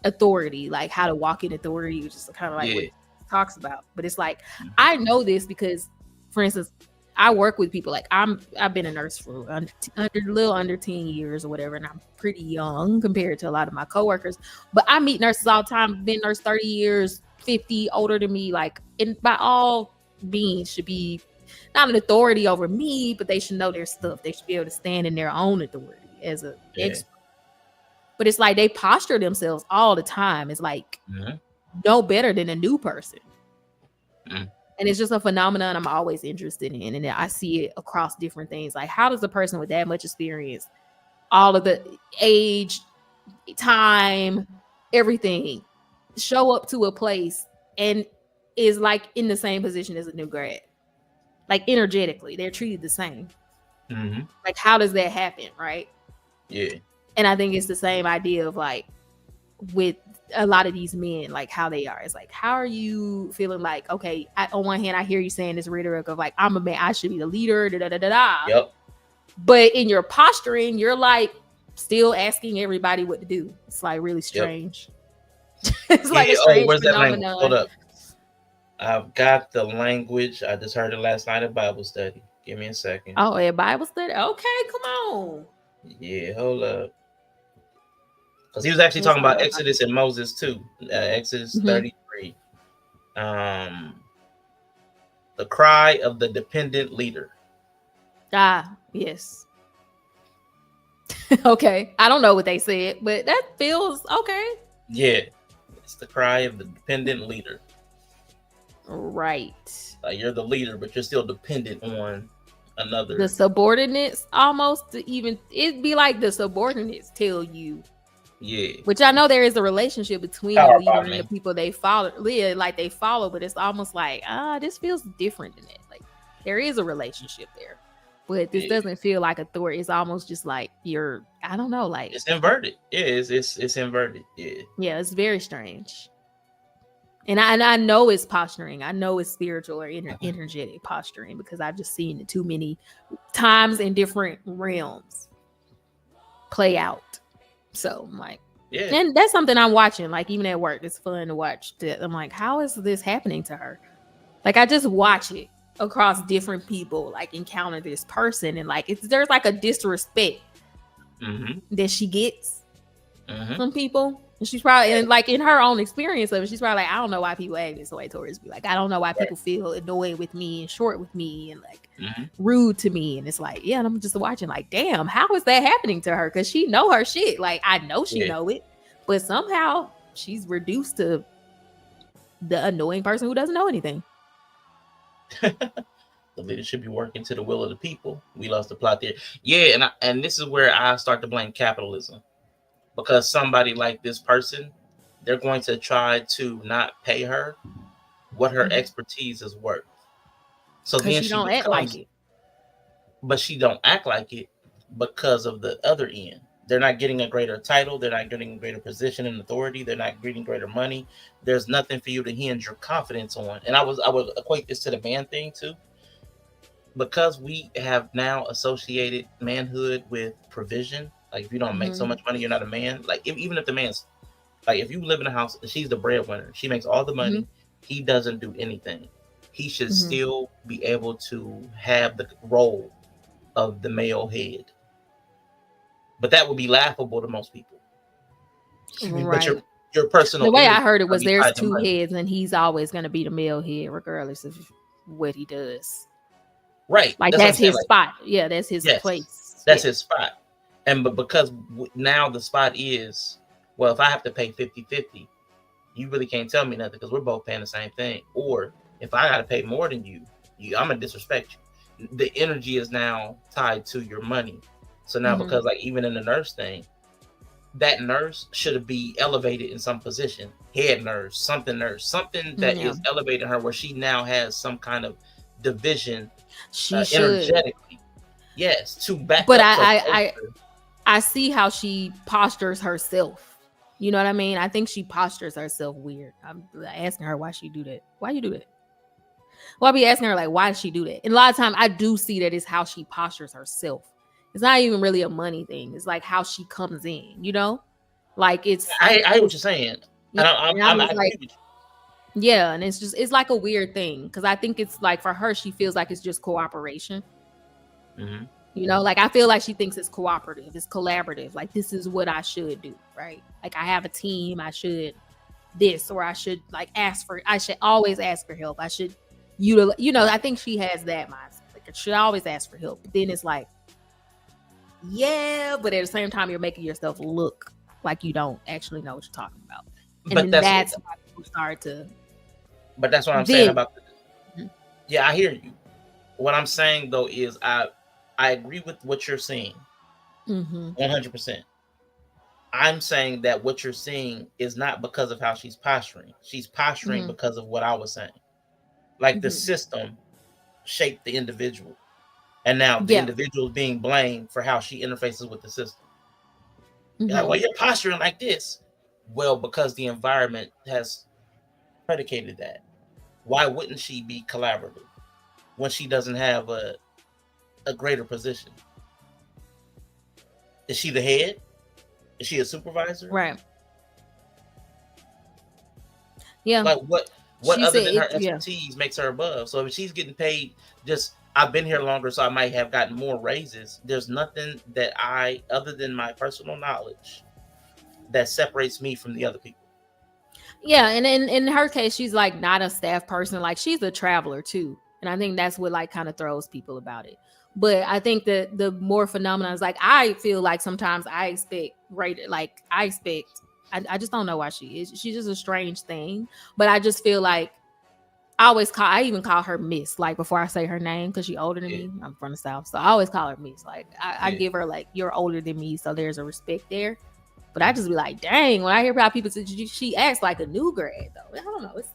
authority, like how to walk in authority, which is kind of like what it talks about. But it's like, I know this because, for instance, I work with people like I've been a nurse for a little under 10 years or whatever, and I'm pretty young compared to a lot of my coworkers. But I meet nurses all the time, been nurse 30 years, 50, older than me, like, and by all means should be not an authority over me, but they should know their stuff. They should be able to stand in their own authority as an expert. But it's like they posture themselves all the time. It's like no better than a new person. And it's just a phenomenon I'm always interested in. And I see it across different things. Like, how does a person with that much experience, all of the age, time, everything, show up to a place and is like in the same position as a new grad? Like, energetically, they're treated the same. Like, how does that happen, right? Yeah. And I think it's the same idea of like with a lot of these men, like how they are. It's like, how are you feeling? Like, okay, on one hand, I hear you saying this rhetoric of like, I'm a man, I should be the leader, da da da da da. Yep. But in your posturing, you're like still asking everybody what to do. It's like really strange. It's like a strange where's phenomenon. That hold up. I've got the language. I just heard it last night at Bible study. Give me a second. Oh, at Bible study? Okay, come on. Yeah, hold up. Because he was actually talking about Exodus and Moses too. Exodus 33. The cry of the dependent leader. Ah, yes. Okay. I don't know what they said, but that feels okay. Yeah. It's the cry of the dependent leader. Right. Like, you're the leader, but you're still dependent on another. The subordinates almost even, it'd be like the subordinates tell you. Yeah. Which I know there is a relationship between the leader and the people they follow. Yeah, like they follow, but it's almost like, this feels different than that. Like, there is a relationship there. But this doesn't feel like authority. It's almost just like I don't know, like it's inverted. Yeah, it's inverted. Yeah. Yeah, it's very strange. And I know it's posturing. I know it's spiritual or energetic posturing because I've just seen it too many times in different realms play out. So I'm like, and that's something I'm watching. Like, even at work, it's fun to watch. I'm like, how is this happening to her? Like, I just watch it across different people, like encounter this person, and like there's like a disrespect that she gets from people. And she's probably, and like in her own experience of it, she's probably like, I don't know why people act this way towards me. Like, I don't know why people feel annoyed with me and short with me and like rude to me. And it's like, yeah, and I'm just watching like, damn, how is that happening to her? Because she know her shit. Like, I know she know it, but somehow she's reduced to the annoying person who doesn't know anything. The leader should be working to the will of the people. We lost the plot there. Yeah, and this is where I start to blame capitalism. Because somebody like this person, they're going to try to not pay her what her expertise is worth. So then she don't act like it. But she don't act like it because of the other end. They're not getting a greater title. They're not getting a greater position and authority. They're not getting greater money. There's nothing for you to hinge your confidence on. And I would equate this to the man thing too. Because we have now associated manhood with provision. Like, if you don't make so much money, you're not a man. Like, even if the man's, like, if you live in a house, she's the breadwinner. She makes all the money. He doesn't do anything. He should still be able to have the role of the male head. But that would be laughable to most people. Right. But your personal. The way I heard it was there's two heads, and he's always going to be the male head, regardless of what he does. Right. Like, that's his spot. Yeah, that's his place. That's his spot. And but because now the spot is, well, if I have to pay 50-50, you really can't tell me nothing because we're both paying the same thing. Or if I got to pay more than you, I'm going to disrespect you. The energy is now tied to your money. So now because, like, even in the nurse thing, that nurse should be elevated in some position. Head nurse, something that is elevating her where she now has some kind of division energetically. Yes, to back but up. I see how she postures herself. You know what I mean? I think she postures herself weird. I'm asking her why she do that. Why you do that? Well, I'll be asking her like, why does she do that? And a lot of time I do see that it's how she postures herself. It's not even really a money thing. It's like how she comes in, you know? Like, it's. I hear what you're saying. Yeah, I agree with you. Yeah, and it's like a weird thing because I think it's like for her, she feels like it's just cooperation. Mm-hmm. You know, like I feel like she thinks it's cooperative, it's collaborative. Like this is what I should do, right? Like I have a team, I should this, or I should like I should always ask for help. I should I think she has that mindset. Like I should always ask for help. But then it's like, yeah, but at the same time, you're making yourself look like you don't actually know what you're talking about. And But then that's why people start to. But that's what I'm saying about. Yeah, I hear you. What I'm saying though is I agree with what you're saying, 100%. I'm saying that what you're seeing is not because of how she's posturing. She's posturing because of what I was saying. Like the system shaped the individual, and now the individual is being blamed for how she interfaces with the system. Like, well, you're posturing like this. Well, because the environment has predicated that. Why wouldn't she be collaborative when she doesn't have a greater position? Is she the head? Is she a supervisor? Right. Yeah. Like what other than her expertise makes her above? So if she's getting paid just, I've been here longer, so I might have gotten more raises. There's nothing that other than my personal knowledge, that separates me from the other people. Yeah, and in her case, she's like not a staff person. Like she's a traveler too. And I think that's what like kind of throws people about it. But I think that the more phenomenon is like, I feel like sometimes I expect I just don't know why she is. She's just a strange thing. But I just feel like I even call her Miss, like before I say her name, because she's older than me. I'm from the South. So I always call her Miss. Like I give her like, you're older than me. So there's a respect there. But I just be like, dang, when I hear about people say she acts like a new grad though. I don't know. It's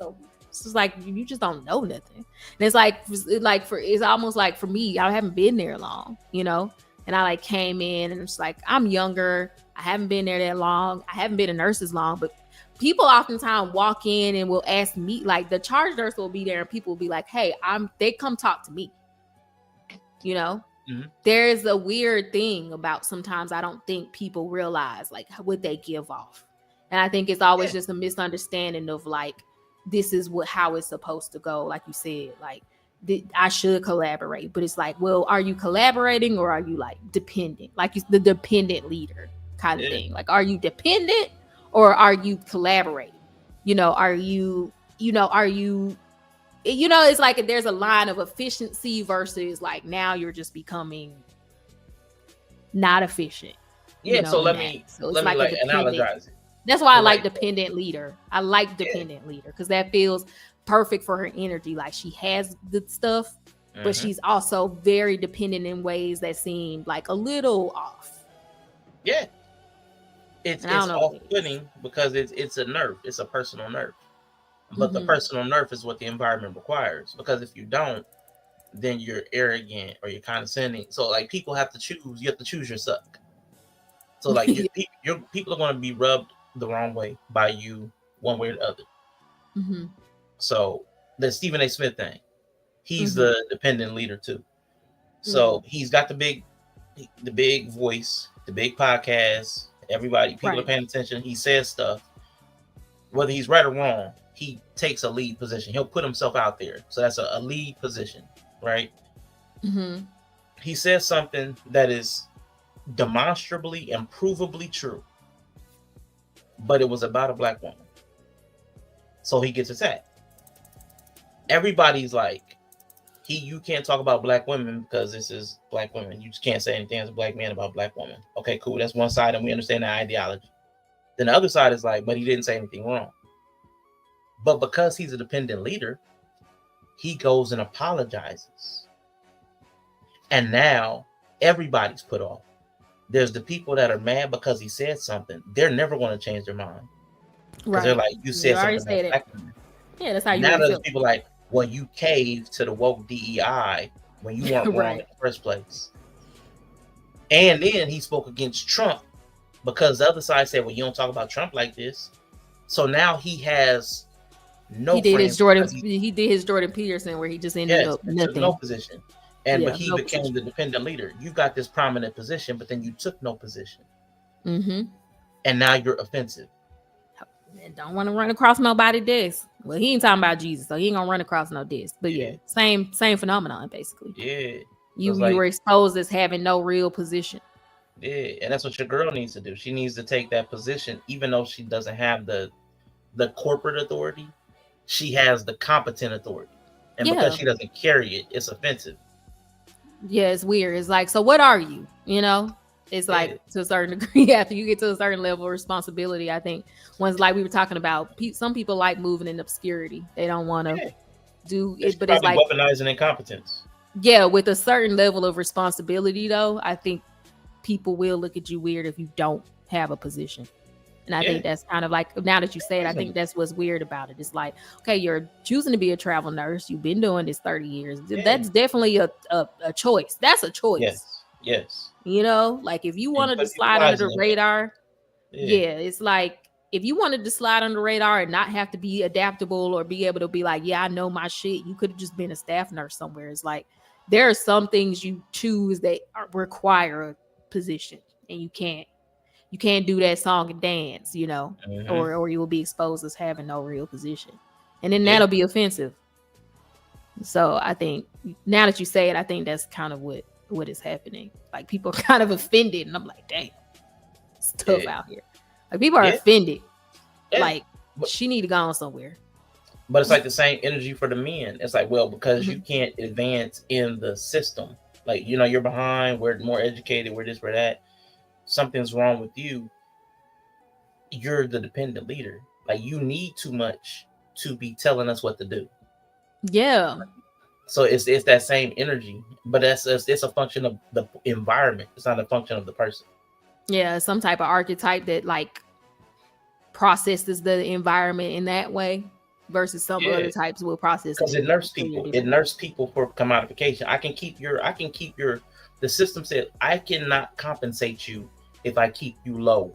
just like you just don't know nothing. And it's almost like for me, I haven't been there long, you know? And I like came in and it's like, I'm younger. I haven't been there that long. I haven't been a nurse as long, but people oftentimes walk in and will ask me, like the charge nurse will be there and people will be like, hey, they come talk to me, you know? There's a weird thing about sometimes I don't think people realize like what they give off. And I think it's always just a misunderstanding of like, this is how it's supposed to go. Like you said, like I should collaborate, but it's like, well, are you collaborating or are you like dependent? Like the dependent leader kind of thing. Like, are you dependent or are you collaborating? It's like there's a line of efficiency versus like now you're just becoming not efficient. So let me analogize it. That's why I like dependent leader. I like dependent leader because that feels perfect for her energy. Like she has the stuff, but she's also very dependent in ways that seem like a little off. Yeah. It's off-putting because it's a nerf. It's a personal nerf. But the personal nerf is what the environment requires. Because if you don't, then you're arrogant or you're condescending. So like people have to choose. You have to choose your suck. So like your people are going to be rubbed the wrong way by you one way or the other. So the Stephen A. Smith thing, he's the dependent leader too. So he's got the big voice, the big podcast. People are paying attention. He says stuff. Whether he's right or wrong, he takes a lead position. He'll put himself out there. So that's a lead position, right? He says something that is demonstrably and provably true, but it was about a black woman. So he gets attacked. Everybody's like, you can't talk about black women because this is black women. You just can't say anything as a black man about black women. Okay, cool. That's one side, and we understand that ideology. Then the other side is like, but he didn't say anything wrong. But because he's a dependent leader, he goes and apologizes. And now everybody's put off. There's the people that are mad because he said something. They're never going to change their mind. Because they're like, you said something about black women. Yeah, that's how you now there's people like, well, you caved to the woke DEI when you weren't wrong in the first place. And then he spoke against Trump because the other side said, well, you don't talk about Trump like this. So now he has no. He did his Jordan Peterson where he just ended up nothing. No position. But he became the dependent leader. You got this prominent position, but then you took no position. And now you're offensive. And don't want to run across nobody desk. Well, he ain't talking about Jesus, so he ain't gonna run across no desk. But yeah, same phenomenon basically. Yeah. You were exposed as having no real position. Yeah, and that's what your girl needs to do. She needs to take that position, even though she doesn't have the corporate authority. She has the competent authority, and because she doesn't carry it, it's offensive. Yeah, it's weird. It's like, so what are you? You know, it's like to a certain degree. After you get to a certain level of responsibility, I think once, like we were talking about, some people like moving in obscurity. They don't want to do it, but it's like weaponizing incompetence. Yeah, with a certain level of responsibility, though, I think people will look at you weird if you don't have a position. And I think that's kind of like, now that you say it, I think that's what's weird about it. It's like, okay, you're choosing to be a travel nurse. You've been doing this 30 years. That's definitely a choice. That's a choice. Yes. You know, like if you wanted to slide under the radar, it's like, if you wanted to slide under the radar and not have to be adaptable or be able to be like, yeah, I know my shit, you could have just been a staff nurse somewhere. It's like, there are some things you choose that require a position, and you can't do that song and dance, you know, or you will be exposed as having no real position, and then that'll be offensive. So I think now that you say it, I think that's kind of what is happening. Like people are kind of offended, and I'm like, dang, it's tough out here. Like people are offended. Like she need to go on somewhere. But it's like the same energy for the men. It's like, well, because you can't advance in the system. Like, you know, you're behind, we're more educated, we're this, we're that. Something's wrong with you. You're the dependent leader. Like, you need too much to be telling us what to do. Yeah. So it's that same energy, but it's a function of the environment. It's not a function of the person. Yeah, some type of archetype that like processes the environment in that way. Versus some other types will process because it nurse people. It nurse people for commodification. The system said I cannot compensate you if I keep you low,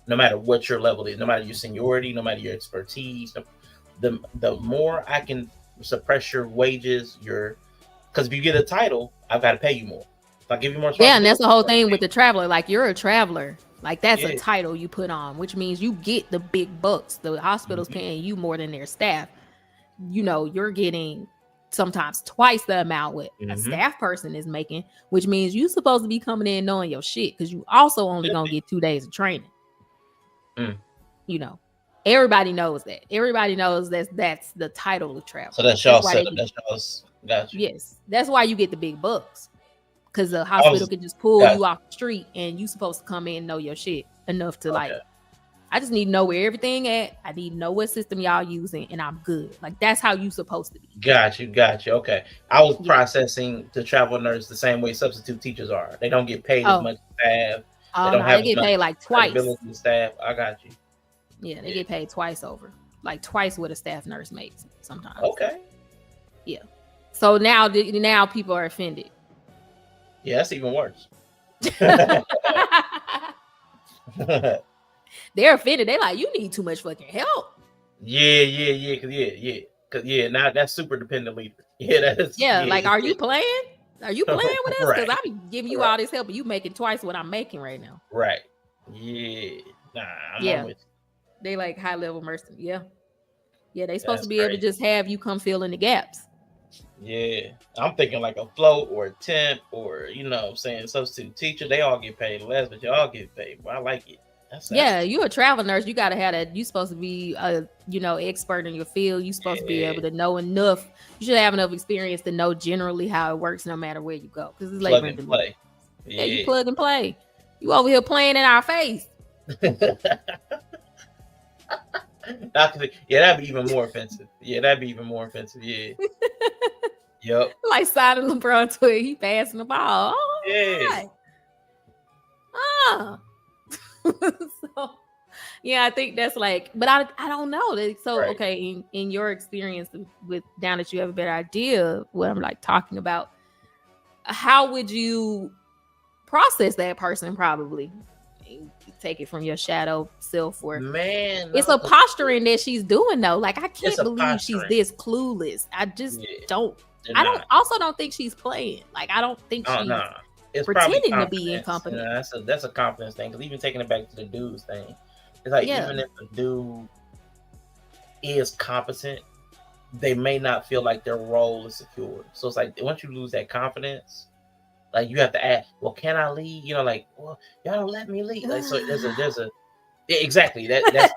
no matter what your level is, no matter your seniority, no matter your expertise. The more I can suppress your wages, because if you get a title, I've got to pay you more. If I give you more, and that's the whole thing with the traveler. Like you're a traveler. Like that's a title you put on, which means you get the big bucks. The hospital's paying you more than their staff. You know, you're getting sometimes twice the amount what a staff person is making, which means you're supposed to be coming in knowing your shit because you also only gonna get 2 days of training. You know, everybody knows that. Everybody knows that's the title of travel. So that's y'all setup. That's y'all's. Gotcha. Yes, that's why you get the big bucks. Because the hospital can just pull you off the street and you supposed to come in and know your shit enough to like, I just need to know where everything at. I need to know what system y'all using and I'm good. Like that's how you supposed to be. Got you. Okay. I was processing the travel nurse the same way substitute teachers are. They don't get paid as much staff. They get paid like twice. Staff. I got you. Yeah, they get paid twice over. Like twice what a staff nurse makes sometimes. Okay. Yeah. So now people are offended. Yeah, that's even worse. They're offended. They're like, you need too much fucking help. Cause now that's super dependent leader. Like, are you playing? Are you playing with us? Because I be giving you all this help, and you making twice what I'm making right now. Right. Yeah. Nah. I'm with you. They like high level mercenary. Yeah. They supposed to be able to just have you come fill in the gaps. Yeah, I'm thinking like a float or a temp or substitute teacher. They all get paid less, but y'all get paid. Well, I like it. You're a travel nurse. You gotta have that. You're supposed to be expert in your field. You're supposed to be able to know enough. You should have enough experience to know generally how it works, no matter where you go. Because it's plug and play. Yeah, you plug and play. You over here playing in our face. That'd be even more offensive. Yeah. Yep. Like signing LeBron to it. He passing the ball. Oh, yeah. So, yeah, I think that's like, but I don't know. So, okay, in your experience with now that you have a better idea of what I'm like talking about, how would you process that person probably? Take it from your shadow self or it's a posturing that she's doing though. Like I can't believe she's this clueless. I just don't think she's playing. Like I don't think she's pretending to be incompetent. That's a confidence thing. Because even taking it back to the dudes thing, it's like even if a dude is competent, they may not feel like their role is secure. So it's like once you lose that confidence, like you have to ask, well, can I lead? You know, like, well, y'all don't let me lead. Like, so there's a exactly that's that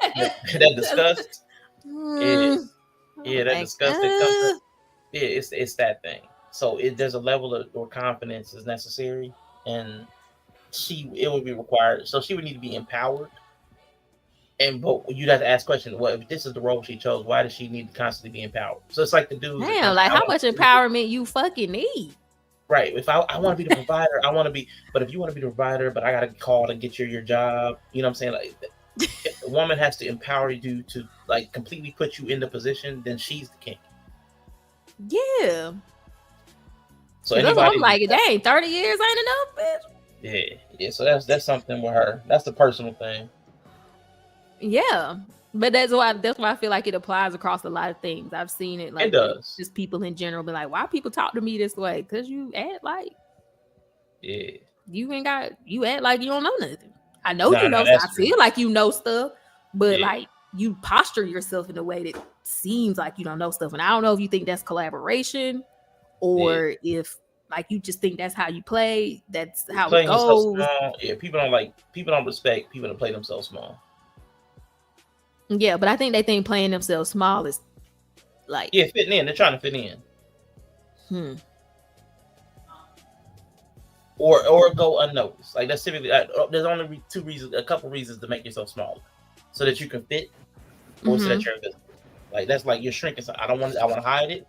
disgust. That disgust that comes up. It's that thing. So there's a level of where confidence is necessary, and it would be required. So she would need to be empowered. But you'd have to ask questions. Well, if this is the role she chose, why does she need to constantly be empowered? So it's like the dudes. Damn, like how much empowerment you fucking need? Right. If I want to be the provider, I want to be. But if you want to be the provider, but I got to call to get your job. You know what I'm saying? Like, if a woman has to empower you to like completely put you in the position, then she's the king. Yeah. So I'm like, dang, 30 years ain't enough, bitch. Yeah. So that's something with her. That's the personal thing. Yeah, but that's why I feel like it applies across a lot of things. I've seen it, like, it does. Just people in general be like, why people talk to me this way? Because you act like, you act like you don't know nothing. I know you know. I feel like you know stuff, but like you posture yourself in a way that seems like you don't know stuff. And I don't know if you think that's collaboration or if like you just think that's how you play. That's how it goes. Yeah, people don't respect people that play themselves small. Yeah, but I think they think playing themselves small is like fitting in. They're trying to fit in. Or go unnoticed. Like that's typically there's only a couple reasons to make yourself smaller, so that you can fit, or so that you're invisible. Like that's like you're shrinking. So I want to hide it,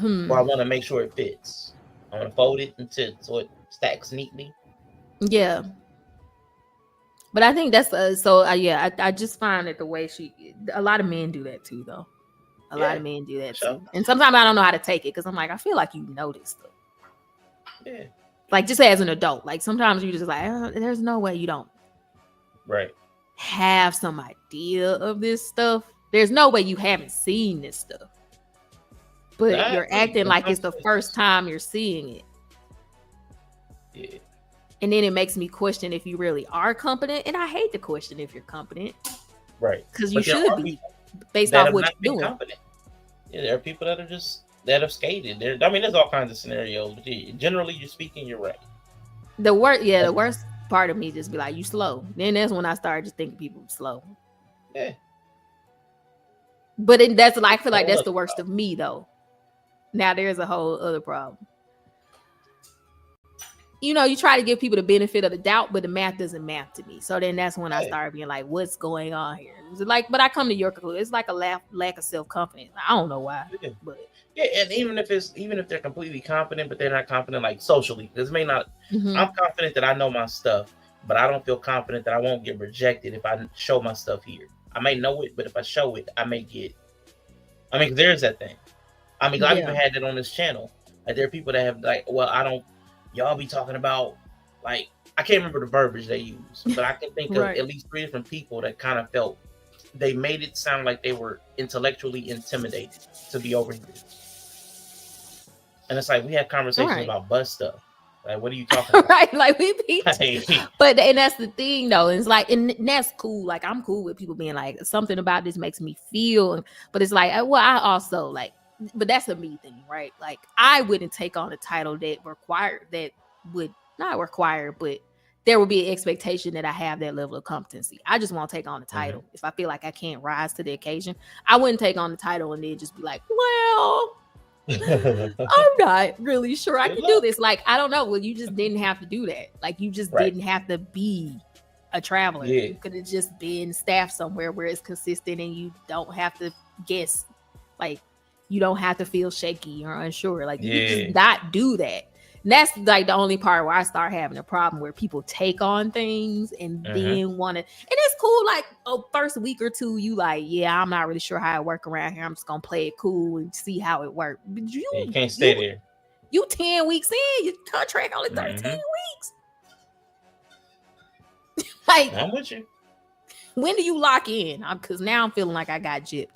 or I want to make sure it fits. I want to fold it so it stacks neatly. Yeah. But I think that's I just find that the way a lot of men do that too, though. A lot of men do that too. And sometimes I don't know how to take it because I'm like, I feel like you know this stuff. Yeah. Like just as an adult, like sometimes you just like, there's no way you don't have some idea of this stuff. There's no way you haven't seen this stuff. But you're acting like it's the first time you're seeing it. Yeah. And then it makes me question if you really are competent. And I hate to question if you're competent. Right. Because you should be based off what you're doing. Competent. Yeah, there are people that have skated. There's all kinds of scenarios. But generally, you're speaking, you're right. The worst part of me just be like, you slow. Then that's when I started just thinking people slow. Yeah. But I feel like that's the worst of me, though. Now there's a whole other problem. You know, you try to give people the benefit of the doubt, but the math doesn't math to me. So then that's when I started being like, what's going on here? But I come to your conclusion. It's like a lack of self-confidence. I don't know why. Yeah. But and even if they're completely confident, but they're not confident like socially, because I'm confident that I know my stuff, but I don't feel confident that I won't get rejected if I show my stuff here. I may know it, but if I show it, I may get. There's that thing. I've even had that on this channel. Like there are people that have like, well, I don't. Y'all be talking about like I can't remember the verbiage they use, but I can think of at least 3 different people that kind of felt they made it sound like they were intellectually intimidated to be over here. And it's like we had conversations about bus stuff. Like, what are you talking about? Right, like we be. But and that's the thing, though. It's like, and that's cool. Like I'm cool with people being like something about this makes me feel. But it's like, well, I also like. But that's a me thing, right? Like I wouldn't take on a title that would not require, but there would be an expectation that I have that level of competency. I just won't take on the title. If I feel like I can't rise to the occasion, I wouldn't take on the title and then just be like, well, I'm not really sure I can do this. Like, I don't know. Well, you just didn't have to do that. Like you just didn't have to be a traveler. You could have just been staffed somewhere where it's consistent and you don't have to guess. Like, you don't have to feel shaky or unsure. Like you just not do that. And that's like the only part where I start having a problem where people take on things and then want to, and it's cool. Like first week or two, you like, I'm not really sure how it work around here. I'm just going to play it cool and see how it works. But you can't stay there. You 10 weeks in, your contract only 13 weeks. Like, I'm with you. When do you lock in? Because now I'm feeling like I got gypped.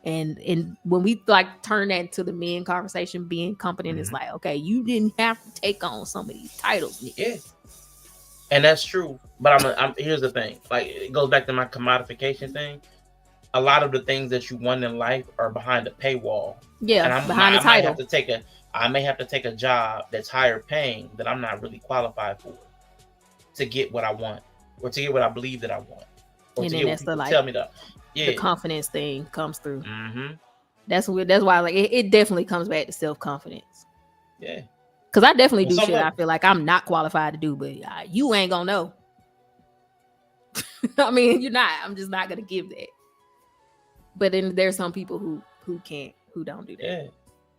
And when we like turn that into the men conversation, being competent is like, okay, you didn't have to take on some of these titles. Yeah, and that's true. But I'm here's the thing. Like it goes back to my commodification thing. a lot of the things that you want in life are behind a paywall. Yeah, and behind the title. I may have to take a job that's higher paying that I'm not really qualified for to get what I want, or to get what I believe that I want, or and to then get that's what people the tell me that. Yeah, the confidence thing comes through. Mm-hmm. That's why like it definitely comes back to self-confidence. Yeah, because I definitely do shit level. I feel like I'm not qualified to do, but you ain't gonna know. I mean, you're not. I'm just not gonna give that. But then there's some people who can't, who don't do that. Yeah.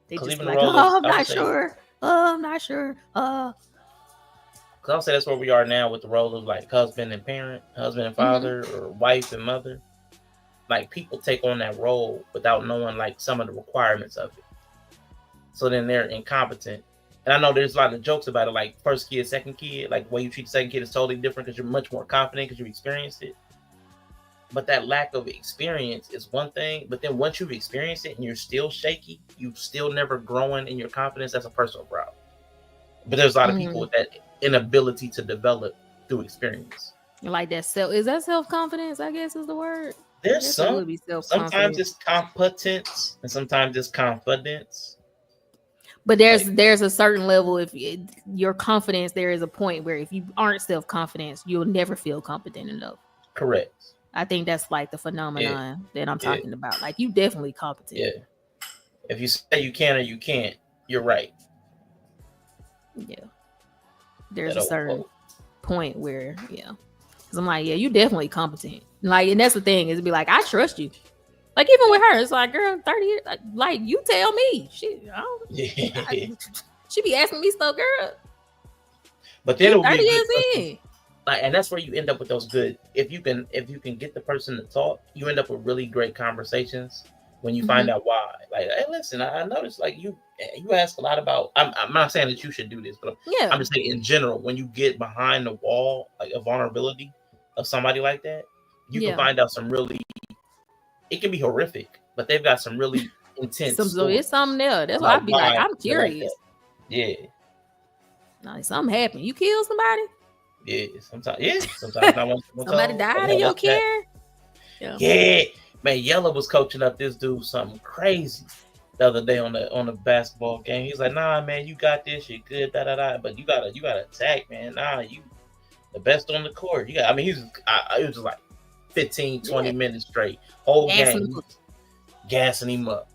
They just be like, I'm not sure. I'm not sure. Because I'll say that's where we are now with the role of like husband and parent, husband and father, or wife and mother. Like people take on that role without knowing like some of the requirements of it. So then they're incompetent. And I know there's a lot of jokes about it, like first kid, second kid, like the way you treat the second kid is totally different because you're much more confident because you experienced it. But that lack of experience is one thing. But then once you've experienced it and you're still shaky, you've still never growing in your confidence, that's a personal problem. But there's a lot of people with that inability to develop through experience. Like that is that self-confidence, I guess is the word. There's sometimes it's competence and sometimes it's confidence. But there's a certain level, if your confidence, there is a point where if you aren't self-confident, you'll never feel competent enough. Correct. I think that's like the phenomenon that I'm talking about. Like you definitely competent. Yeah. If you say you can or you can't, you're right. Yeah. There's a certain point where, because I'm like, you definitely competent. Like, and that's the thing, is be like, I trust you. Like even with her, it's like, girl, 30 years, like you tell me. She be asking me stuff, girl. But then 30 years in. Like, and that's where you end up with those good. If you can get the person to talk, you end up with really great conversations when you find out why. Like, hey, listen, I noticed like you ask a lot about. I'm not saying that you should do this, but I'm just saying in general, when you get behind the wall, like a vulnerability of somebody like that, you can find out some really. It can be horrific, but they've got some really intense. So it's something there. That's why I'd be like, I'm curious. Like like something happened. You killed somebody? Yeah, sometimes. Somebody died in your care? Yeah. Man, Yella was coaching up this dude something crazy the other day on the basketball game. He's like, nah, man, you got this, you're good, but you gotta attack, man. Nah, you the best on the court. You got, it was just like 15, 20 minutes straight. Whole game gassing him up.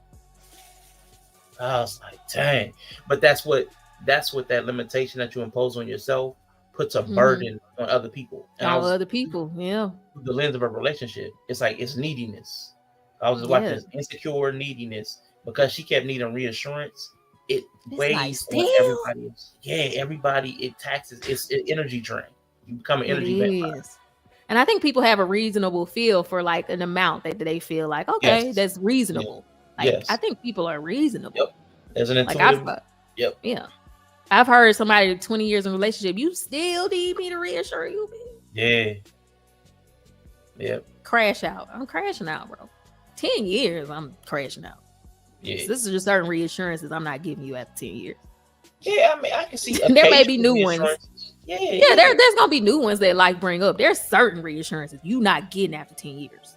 I was like, dang. But that's what that limitation that you impose on yourself puts a burden on other people. And other people, yeah. Through the lens of a relationship, it's like it's neediness. I was just watching this insecure neediness because she kept needing reassurance. It weighs on everybody else. Yeah, everybody. It taxes. It's an energy drain. You become an energy vampire. And I think people have a reasonable feel for like an amount that they feel like, okay, that's reasonable. Like I think people are reasonable. Yep. There's an intuitive. Yeah. I've heard somebody 20 years in a relationship, you still need me to reassure you, man. Yeah. Yep. Crash out. I'm crashing out, bro. 10 years, I'm crashing out. Yeah. So this is just certain reassurances I'm not giving you after 10 years. Yeah, I can see there may be new ones. Yeah, there's gonna be new ones that like bring up. There's certain reassurances you not getting after 10 years.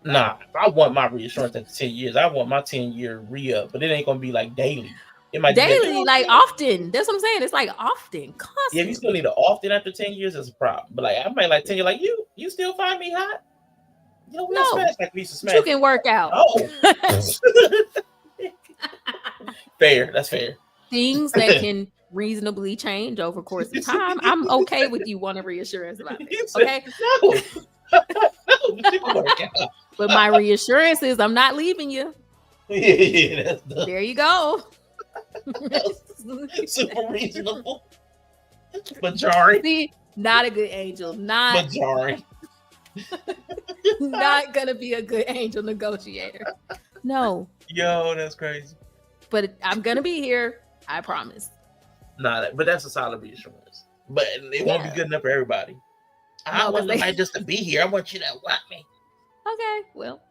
Nah, if I want my reassurance after 10 years, I want my 10-year re-up, but it ain't gonna be like daily. It might daily, like often. That's what I'm saying. It's like often, constantly. Yeah, if you still need it often after 10 years, it's a problem. But like I might like 10 years, like you still find me hot? You know, we don't smash like we used to smash. You can work out. Oh. Fair, that's fair. Things that can reasonably change over course of time. I'm okay with you wanting reassurance about it. Okay. No, you can work out. But my reassurance is I'm not leaving you. Yeah, that's dumb. There you go. Super reasonable. But jarring. See, not a good angel. But jarring. Not gonna be a good angel negotiator. No. Yo, that's crazy. But I'm gonna be here. I promise. Nah, but that's a solid reassurance. But it won't be good enough for everybody. I want somebody just to be here. I want you to want me. Okay, well.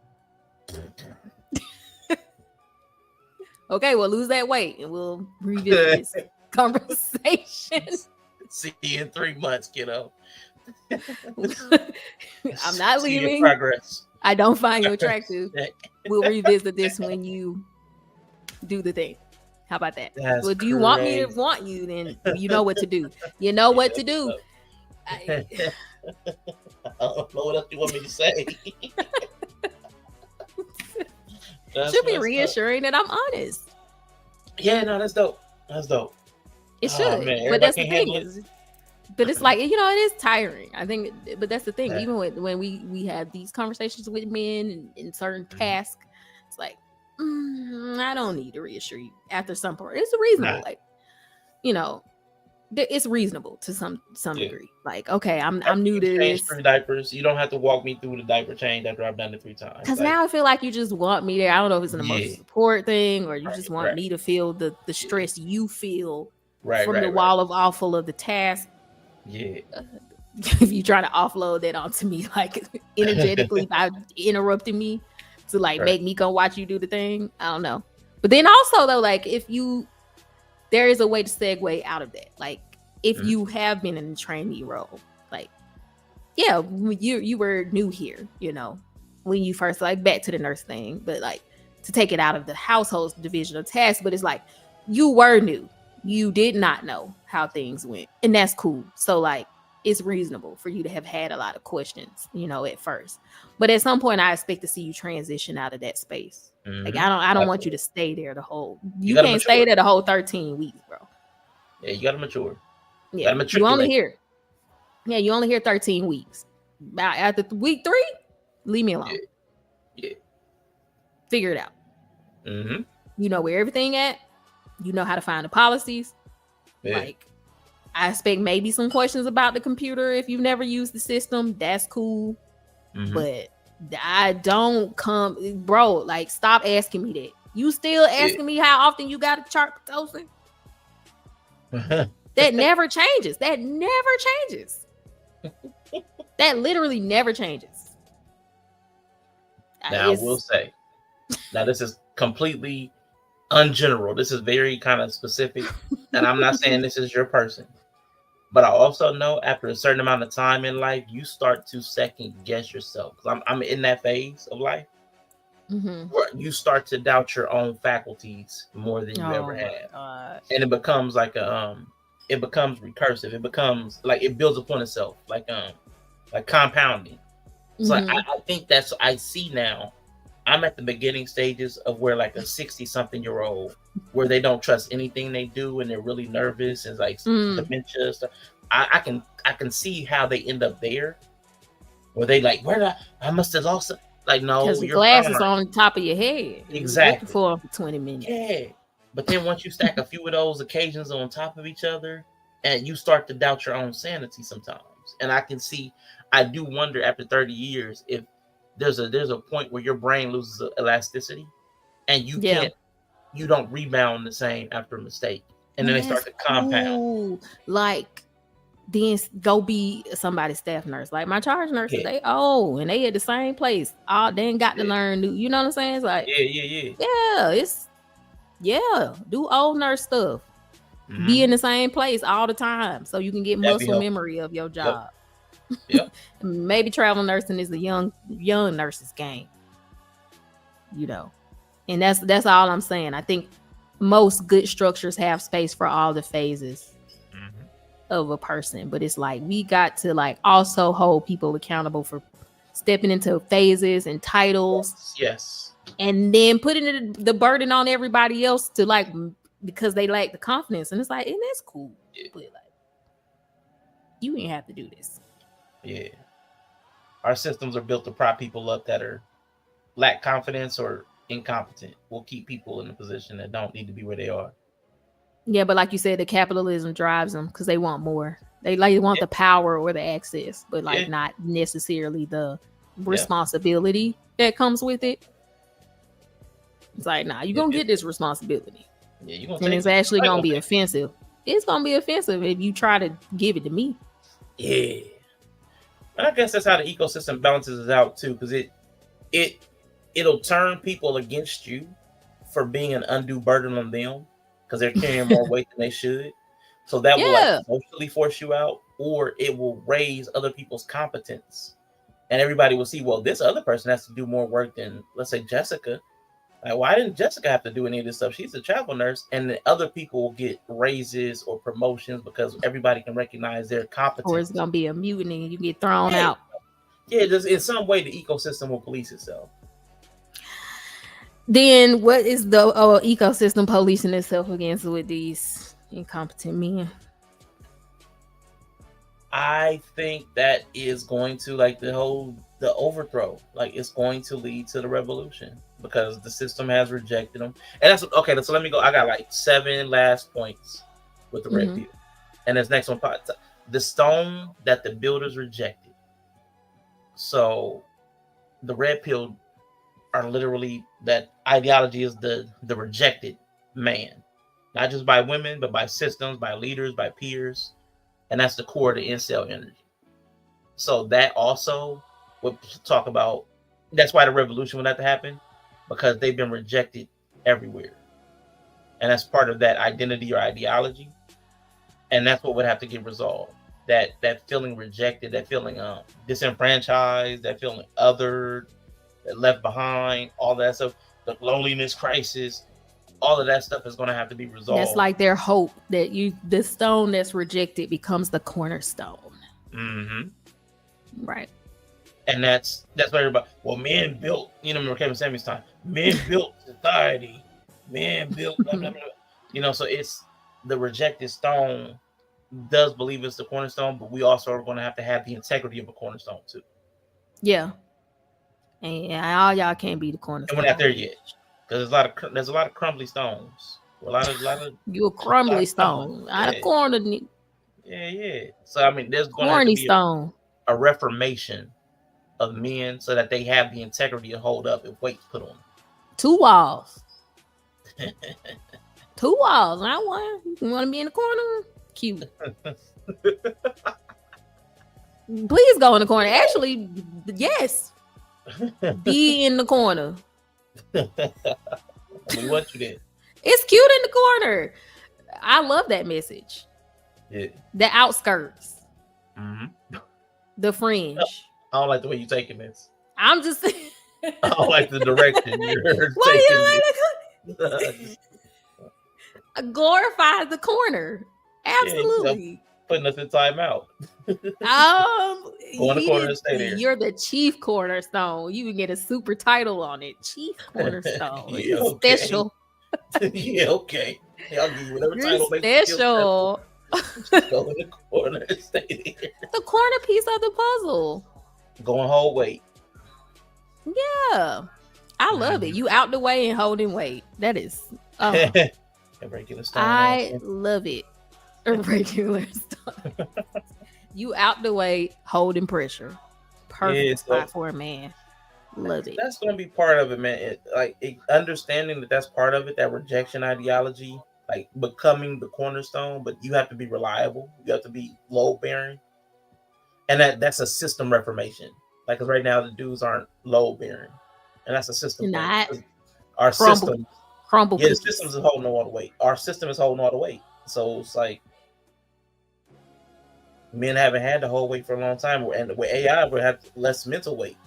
Okay, well, lose that weight and we'll revisit this conversation. See you in 3 months, kiddo. I'm not leaving. Progress. I don't find you attractive. We'll revisit this when you do the thing. How about that? Well, do you want me to want you? Then you know what to do. You know what to do. I don't know what else you want me to say. Should be reassuring that I'm honest. Yeah, no, that's dope. That's dope. It should, but that's the thing. But it's like, it is tiring. I think, but that's the thing. Yeah. Even when we have these conversations with men in certain tasks, it's like, I don't need to reassure you after some point. It's reasonable, like, it's reasonable to some degree. Like, okay, I'm new to this. 3 diapers. You don't have to walk me through the diaper change after I've done it 3 times. Because now I feel like you just want me there. I don't know if it's an emotional support thing or you just want me to feel the stress you feel from the wall of awful of the task. Yeah. If you try to offload that onto me, like energetically by interrupting me to like make me go watch you do the thing, I don't know. But then also though, like there is a way to segue out of that. Like if you have been in a trainee role, like you were new here, when you first, like, back to the nurse thing, but like to take it out of the household division of tasks, but it's like you were new. You did not know how things went, and that's cool. So like, it's reasonable for you to have had a lot of questions, at first. But at some point, I expect to see you transition out of that space. Mm-hmm. Like I don't want you to stay there the whole. You can't stay there the whole 13 weeks, bro. Yeah, you gotta mature. Yeah, you only hear. Yeah, you only hear 13 weeks. After week 3, leave me alone. Yeah. Figure it out. Mm-hmm. You know where everything at. You know how to find the policies. Yeah. Like, I expect maybe some questions about the computer if you've never used the system. That's cool. Mm-hmm. But I don't bro, like, stop asking me that. You still asking me how often you got a chart Pitocin? That never changes. That literally never changes. Now, I will say, now this is completely ungeneral. This is very kind of specific, and I'm not saying this is your person, but I also know after a certain amount of time in life, you start to second guess yourself. Because I'm in that phase of life where you start to doubt your own faculties more than you ever had, and it becomes like it becomes recursive. It becomes like it builds upon itself, like compounding. So I think I see now. I'm at the beginning stages of where like a 60-something-year-old, where they don't trust anything they do and they're really nervous and like dementia stuff. I can see how they end up there, where they like, I must have lost it. Like, no, because the glass is on top of your head. Exactly. For 20 minutes. Yeah, but then once you stack a few of those occasions on top of each other, and you start to doubt your own sanity sometimes. And I do wonder after 30 years if there's a point where your brain loses elasticity and you don't rebound the same after a mistake. And then they start to compound. Like, then go be somebody's staff nurse. Like my charge nurses, they and they at the same place. They ain't got to learn new, you know what I'm saying? It's like, do old nurse stuff. Be in the same place all the time so you can get muscle memory of your job. Yep. Maybe travel nursing is the young nurses game, and that's all I'm saying. I think most good structures have space for all the phases of a person, but it's like we got to like also hold people accountable for stepping into phases and titles. Yes. And then putting the burden on everybody else to like, because they lack the confidence, and it's like, and that's cool, but like, you ain't have to do this. Yeah, our systems are built to prop people up that lack confidence or incompetent. We'll keep people in a position that don't need to be where they are. Yeah, but like you said, the capitalism drives them because they want more. They want the power or the access, but like not necessarily the responsibility that comes with it. It's like, nah, you're gonna get this responsibility. Yeah, you're gonna, and it's actually gonna be offensive. It's gonna be offensive if you try to give it to me. Yeah. I guess that's how the ecosystem balances it out too, because it'll turn people against you for being an undue burden on them because they're carrying more weight than they should. So that will like socially force you out, or it will raise other people's competence. And everybody will see, well, this other person has to do more work than, let's say, Jessica. Like, why didn't Jessica have to do any of this stuff? She's a travel nurse. And the other people will get raises or promotions because everybody can recognize their competence. Or it's going to be a mutiny and you get thrown out. Yeah, just in some way, the ecosystem will police itself. Then what is the ecosystem policing itself against with these incompetent men? I think that is going to, like, the overthrow, like, it's going to lead to the revolution because the system has rejected them. And that's okay. So let me go. I got like 7 last points with the red pill. And this next one, the stone that the builders rejected. So the red pill are literally, that ideology is the rejected man, not just by women, but by systems, by leaders, by peers. And that's the core of the incel energy. So that also would talk about, that's why the revolution would have to happen, because they've been rejected everywhere. And that's part of that identity or ideology. And that's what would have to get resolved. That feeling rejected, that feeling disenfranchised, that feeling othered, that left behind, all that stuff, the loneliness crisis, all of that stuff is going to have to be resolved. That's like their hope that the stone that's rejected becomes the cornerstone. Right. And that's what everybody, well, men built, remember Kevin Samuels' time, men built society, men built, blah, blah, blah. So it's the rejected stone does believe it's the cornerstone, but we also are going to have the integrity of a cornerstone too. Yeah. And all y'all can't be the cornerstone. And we're not there yet. Because there's a lot of crumbly stones. A lot of you a crumbly stone. Out of corner. Yeah. So I mean, there's going to have to be a reformation of men so that they have the integrity to hold up if weights put on them. 2 walls. 2 walls. Not one. You want to be in the corner? Cute. Please go in the corner. Actually, yes. Be in the corner. We want you there. It's cute in the corner. I love that message. Yeah. The outskirts. The fringe. I don't like the way you're taking this. I'm just I don't like the direction you're taking. Glorify the corner. Absolutely. Yeah, putting us in timeout. Go in the corner and stay there. You're the chief cornerstone. You can get a super title on it. Chief cornerstone. Yeah, okay. Special. Yeah, okay. I'll give you whatever title makes you special. Go in the corner and stay there. The corner piece of the puzzle. Going whole weight. Yeah. I love it. You out the way and holding weight. That is regular stone. I love it. Regular stuff. You out the way, holding pressure. Perfect spot for a man. Love it. That's going to be part of it, man. Understanding that that's part of it, that rejection ideology, like becoming the cornerstone, but you have to be reliable. You have to be load bearing. And that's a system reformation. Like, cause right now the dudes aren't load bearing. And that's a system. Our system. Crumble. Yeah, the system is holding all the weight. Our system is holding all the weight. So it's like, men haven't had the whole weight for a long time, and with AI, we have less mental weight.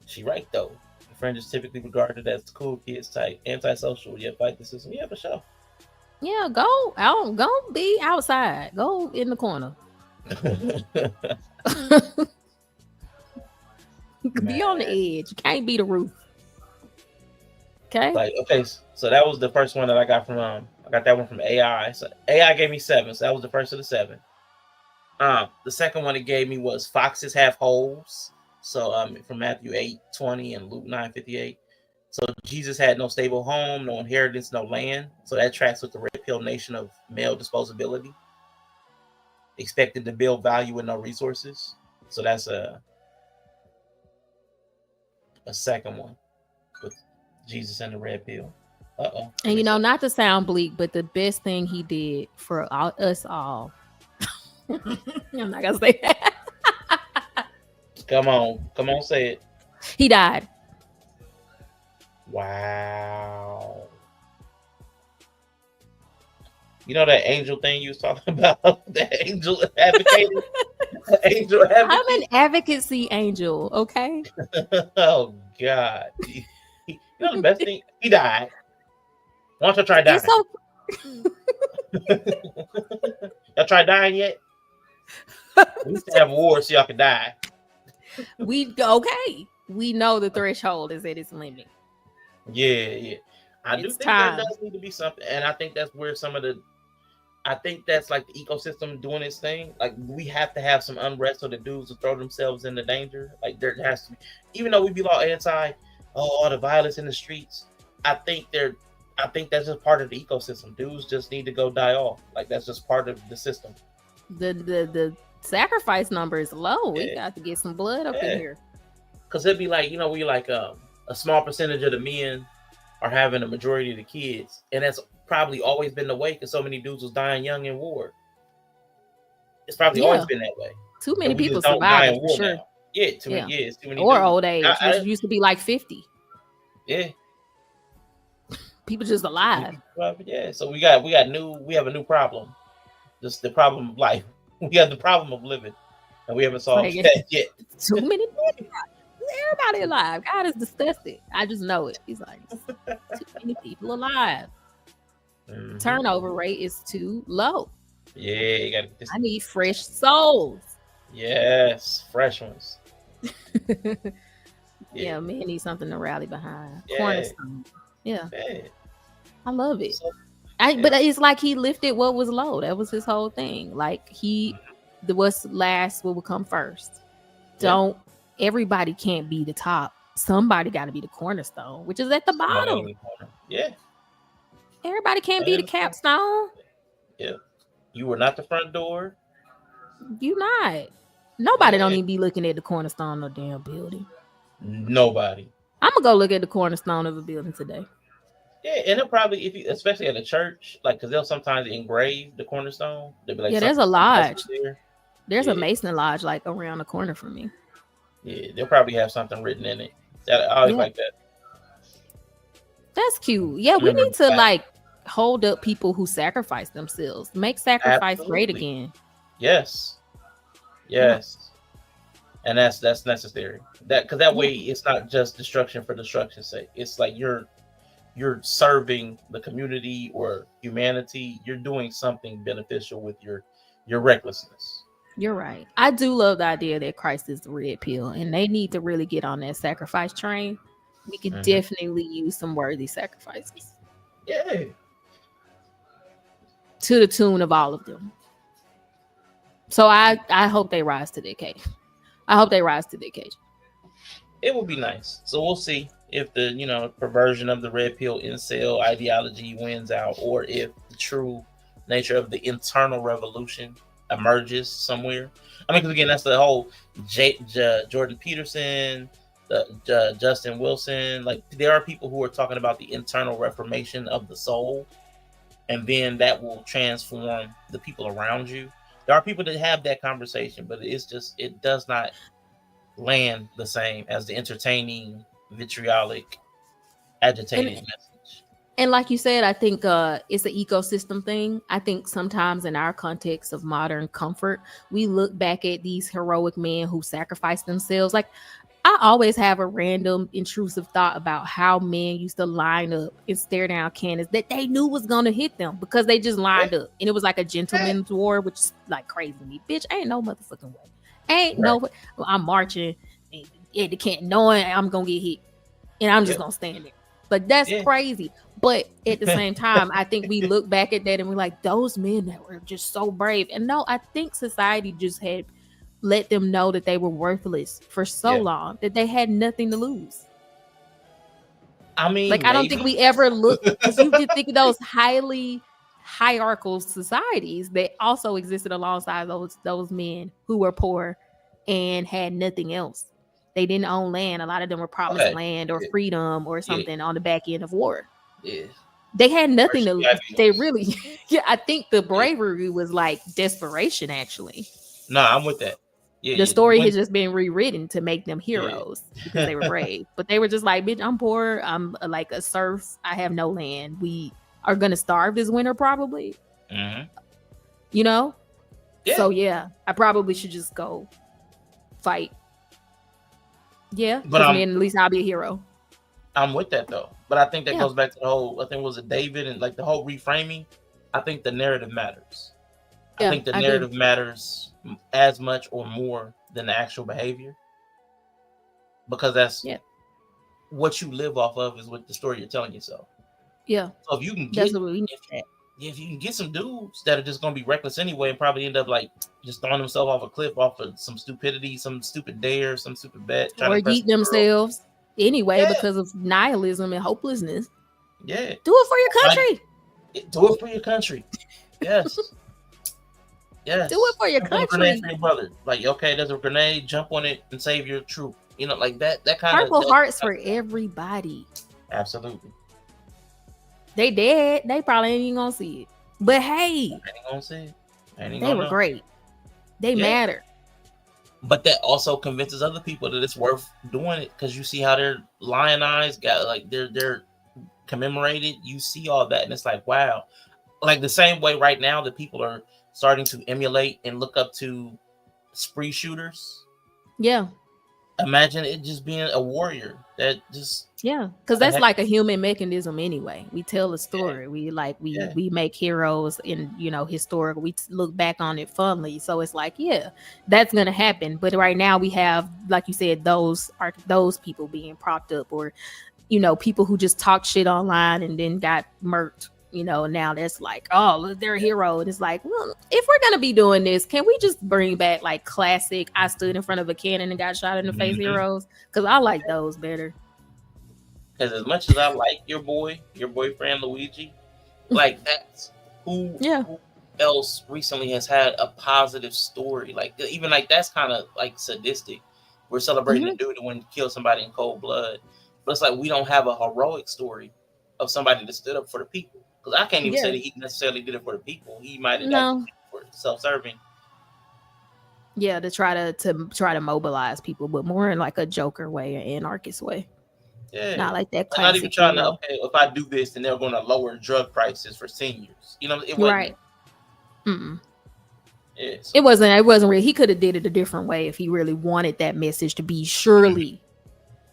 She right though. The fringe is typically regarded as cool kids type, antisocial. Yeah, fight the system. Yeah, for sure. Yeah, go out. Go be outside. Go in the corner. Be on the edge. You can't be the roof. Okay. So that was the first one that I got from I got that one from AI. So AI gave me 7. So that was the first of the 7. The second one it gave me was foxes have holes. So from Matthew 8:20 and Luke 9:58. So Jesus had no stable home, no inheritance, no land. So that tracks with the red pill nation of male disposability. Expected to build value with no resources. So that's a second one with Jesus and the red pill. And not to sound bleak, but the best thing he did for us all. I'm not gonna say that. Come on, say it. He died. Wow. You know that angel thing you was talking about? The angel advocating? Angel advocate? I'm an advocacy angel, okay? Oh, God. You know the best thing? He died. Why don't you try dying? Y'all try dying yet? We used to have wars so y'all could die. Okay. We know the threshold is at its limit. Yeah. I do think there does need to be something, and I think that's where I think that's like the ecosystem doing its thing. Like we have to have some unrest so the dudes will throw themselves into danger. Like there has to be, even though we be all anti, all the violence in the streets. I think that's just part of the ecosystem. Dudes just need to go die off. Like that's just part of the system. The sacrifice number is low. We got to get some blood up in here. Because it'd be like, we like a small percentage of the men are having a majority of the kids, and that's probably always been the way because so many dudes was dying young in war. It's probably always been that way. Too many people survive for sure. Now. Yeah, too many. Yeah, it's too many. Or dudes. Old age, which used to be like 50. Yeah. People just alive. Yeah, so we have a new problem. Just the problem of life. We have the problem of living, and we haven't solved that yet. Too many people. Everybody alive. God is disgusted. I just know it. He's like, too many people alive. Mm-hmm. Turnover rate is too low. Yeah, you gotta get this. I need fresh souls. Yes, fresh ones. Yeah, man need something to rally behind. Cornerstone. Yeah. I love it. But it's like he lifted what was low. That was his whole thing. Like what's last will come first. Everybody can't be the top. Somebody got to be the cornerstone, which is at the bottom. Yeah. Everybody can't be the capstone. Yeah. You were not the front door. You not. Nobody don't even be looking at the cornerstone of the damn building. Nobody. I'm gonna go look at the cornerstone of a building today. Yeah, and it'll probably, especially at a church, like, because they'll sometimes engrave the cornerstone. They'll be like, there's a lodge. There's a Mason lodge like around the corner from me. Yeah, they'll probably have something written in it. I always like that. That's cute. Yeah, we need to like hold up people who sacrifice themselves. Make sacrifice great again. Yes. And that's necessary. Because that way it's not just destruction for destruction's sake. It's like you're serving the community or humanity. You're doing something beneficial with your recklessness. You're right. I do love the idea that Christ is the red pill, and they need to really get on that sacrifice train. We could definitely use some worthy sacrifices. Yeah. To the tune of all of them. So I hope they rise to the occasion. It would be nice. So we'll see if the perversion of the red pill incel ideology wins out, or if the true nature of the internal revolution emerges somewhere. I mean, because again, that's the whole Jordan Peterson, the Justin Wilson. Like, there are people who are talking about the internal reformation of the soul, and then that will transform the people around you. There are people that have that conversation, but it does not land the same as the entertaining, vitriolic, agitated message. And like you said, I think it's an ecosystem thing. I think sometimes in our context of modern comfort, we look back at these heroic men who sacrificed themselves. Like, I always have a random intrusive thought about how men used to line up and stare down cannons that they knew was going to hit them because they just lined up. And it was like a gentleman's war, which is like crazy to me. Bitch, ain't no motherfucking way. I'm marching at the cannon knowing I'm going to get hit. And I'm just going to stand there. But that's crazy. But at the same time, I think we look back at that and we're like, those men that were just so brave. And no, I think society just had let them know that they were worthless for so long that they had nothing to lose. I mean, like, I don't think we ever looked, because you can think of those highly hierarchical societies that also existed alongside those men who were poor and had nothing else. They didn't own land. A lot of them were promised land or freedom or something on the back end of war. Yeah. They had nothing to lose. They really, I think the bravery was like desperation, actually. No, I'm with that. Yeah, the story has just been rewritten to make them heroes because they were brave. But they were just like, bitch, I'm poor. I'm like a serf. I have no land. We are going to starve this winter probably. You know? Yeah. So yeah, I probably should just go fight. Yeah, but then at least I'll be a hero. I'm with that though. But I think that goes back to the whole, I think it was David and like the whole reframing. I think the narrative matters. I think the narrative matters as much or more than the actual behavior. Because that's what you live off of is what the story you're telling yourself. Yeah. So if you can get if you can get some dudes that are just gonna be reckless anyway and probably end up like just throwing themselves off a cliff off of some stupidity, some stupid dare, some stupid bet, or eat themselves anyway because of nihilism and hopelessness. Yeah. Do it for your country. Do it for your country. Yes. Yes. Do it for your country. Grenade for your brother. Like, okay, there's a grenade, jump on it and save your troop. You know, like that kind of Purple hearts for everybody. Absolutely. They dead. They probably ain't even gonna see it. But hey, ain't gonna see it. They were great. They matter. But that also convinces other people that it's worth doing it because you see how they're lionized, got like they're commemorated. You see all that, and it's like, wow. Like the same way right now that people are starting to emulate and look up to spree shooters. Yeah. Imagine it just being a warrior that just because that's like a human mechanism anyway. We tell a story. We we make heroes in historical. We look back on it fondly. So it's like that's gonna happen. But right now we have, like you said, those people being propped up, or people who just talk shit online and then got murked. Now that's like, oh, they're a hero. And it's like, well, if we're gonna be doing this, can we just bring back like classic I stood in front of a cannon and got shot in the face heroes? Because I like those better. Because as much as I like your boyfriend Luigi, like that's who else recently has had a positive story. Like even like that's kind of like sadistic. We're celebrating a dude when he killed somebody in cold blood, but it's like we don't have a heroic story of somebody that stood up for the people. Because I can't even say that he necessarily did it for the people. He might have done it for self-serving. Yeah, to try to mobilize people, but more in like a Joker way, an anarchist way. Yeah, not like that. Not even trying to. Okay, if I do this, then they're going to lower drug prices for seniors. It wasn't right. Yeah, so. It wasn't real. He could have did it a different way if he really wanted that message to be surely.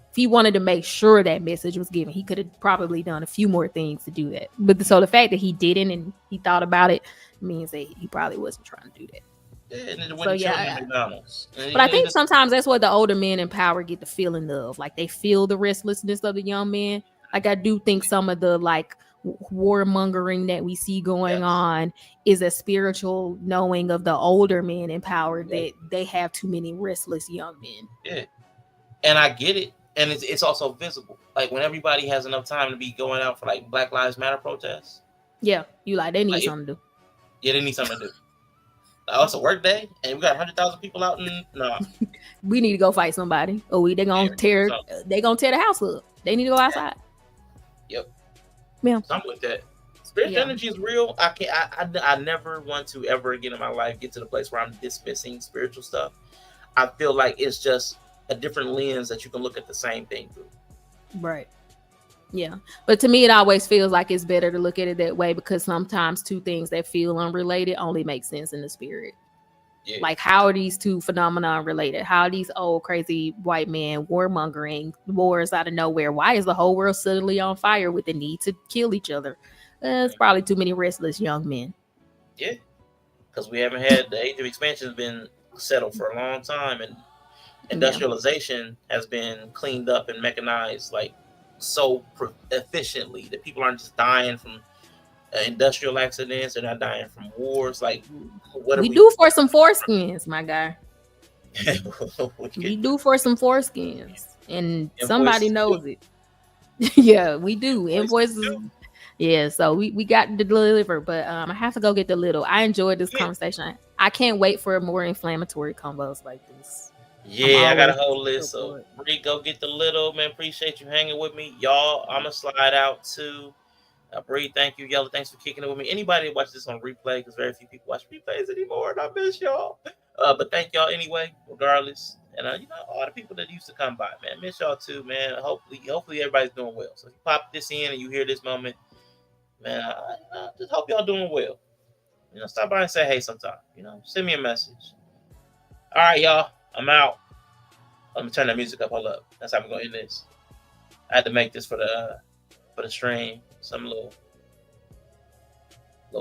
If he wanted to make sure that message was given, he could have probably done a few more things to do that. But so the fact that he didn't and he thought about it means that he probably wasn't trying to do that. But I think sometimes that's what the older men in power get the feeling of. Like they feel the restlessness of the young men. Like I do think some of the like warmongering that we see going on is a spiritual knowing of the older men in power that they have too many restless young men. Yeah, and I get it. And it's also visible. Like when everybody has enough time to be going out for like Black Lives Matter protests. Yeah, they need something to do. Yeah, they need something to do. Oh, it's a work day, and we got 100,000 people out. We need to go fight somebody. Oh, they gonna tear the house up. They need to go outside. Yep. Yeah. So I'm with that. Spiritual energy is real. I never want to ever again in my life get to the place where I'm dismissing spiritual stuff. I feel like it's just a different lens that you can look at the same thing through. Right. Yeah. But to me, it always feels like it's better to look at it that way because sometimes two things that feel unrelated only make sense in the spirit. Yeah. Like how are these two phenomena related? How are these old crazy white men warmongering wars out of nowhere? Why is the whole world suddenly on fire with the need to kill each other? It's probably too many restless young men. Yeah. Because we haven't had the age of expansion has been settled for a long time, and industrialization has been cleaned up and mechanized like so efficiently that people aren't just dying from industrial accidents. They're not dying from wars. Like what we do for some foreskins, my guy. We do for some foreskins, and somebody knows it. Yeah, we do. Invoices. Yeah, so we got to deliver, but I have to go get the little. I enjoyed this conversation. I can't wait for more inflammatory combos like this. Yeah, I got a whole list. So Bree, go get the little, man. Appreciate you hanging with me, y'all. I'm gonna slide out to Bree. Thank you, Yella. Thanks for kicking it with me. Anybody that watches this on replay, because very few people watch replays anymore, and I miss y'all. But thank y'all anyway, regardless. And all the people that used to come by, man, miss y'all too, man. Hopefully everybody's doing well. So if you pop this in and you hear this moment, man, I just hope y'all doing well. stop by and say hey sometime. Send me a message. All right, y'all. I'm out. Let me turn the music up. Hold up. That's how we're gonna end this. I had to make this for the stream. Some little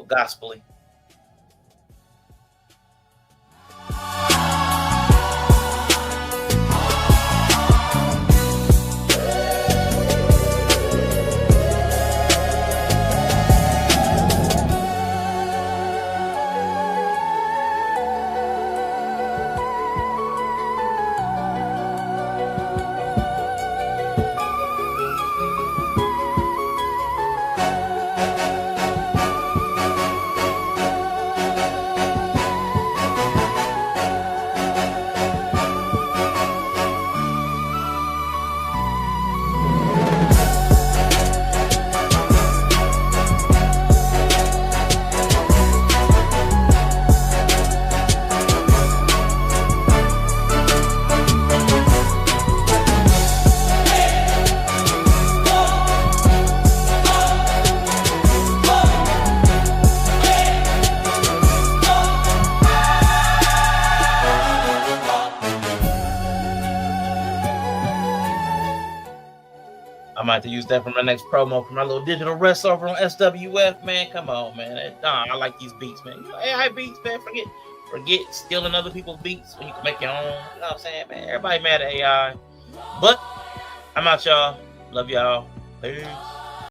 gospel-y. I might have to use that for my next promo for my little digital wrestler over on SWF, man. Come on, man. I like these beats, man. AI beats, man. Forget stealing other people's beats when you can make your own. You know what I'm saying, man? Everybody mad at AI. But I'm out, y'all. Love y'all. Peace.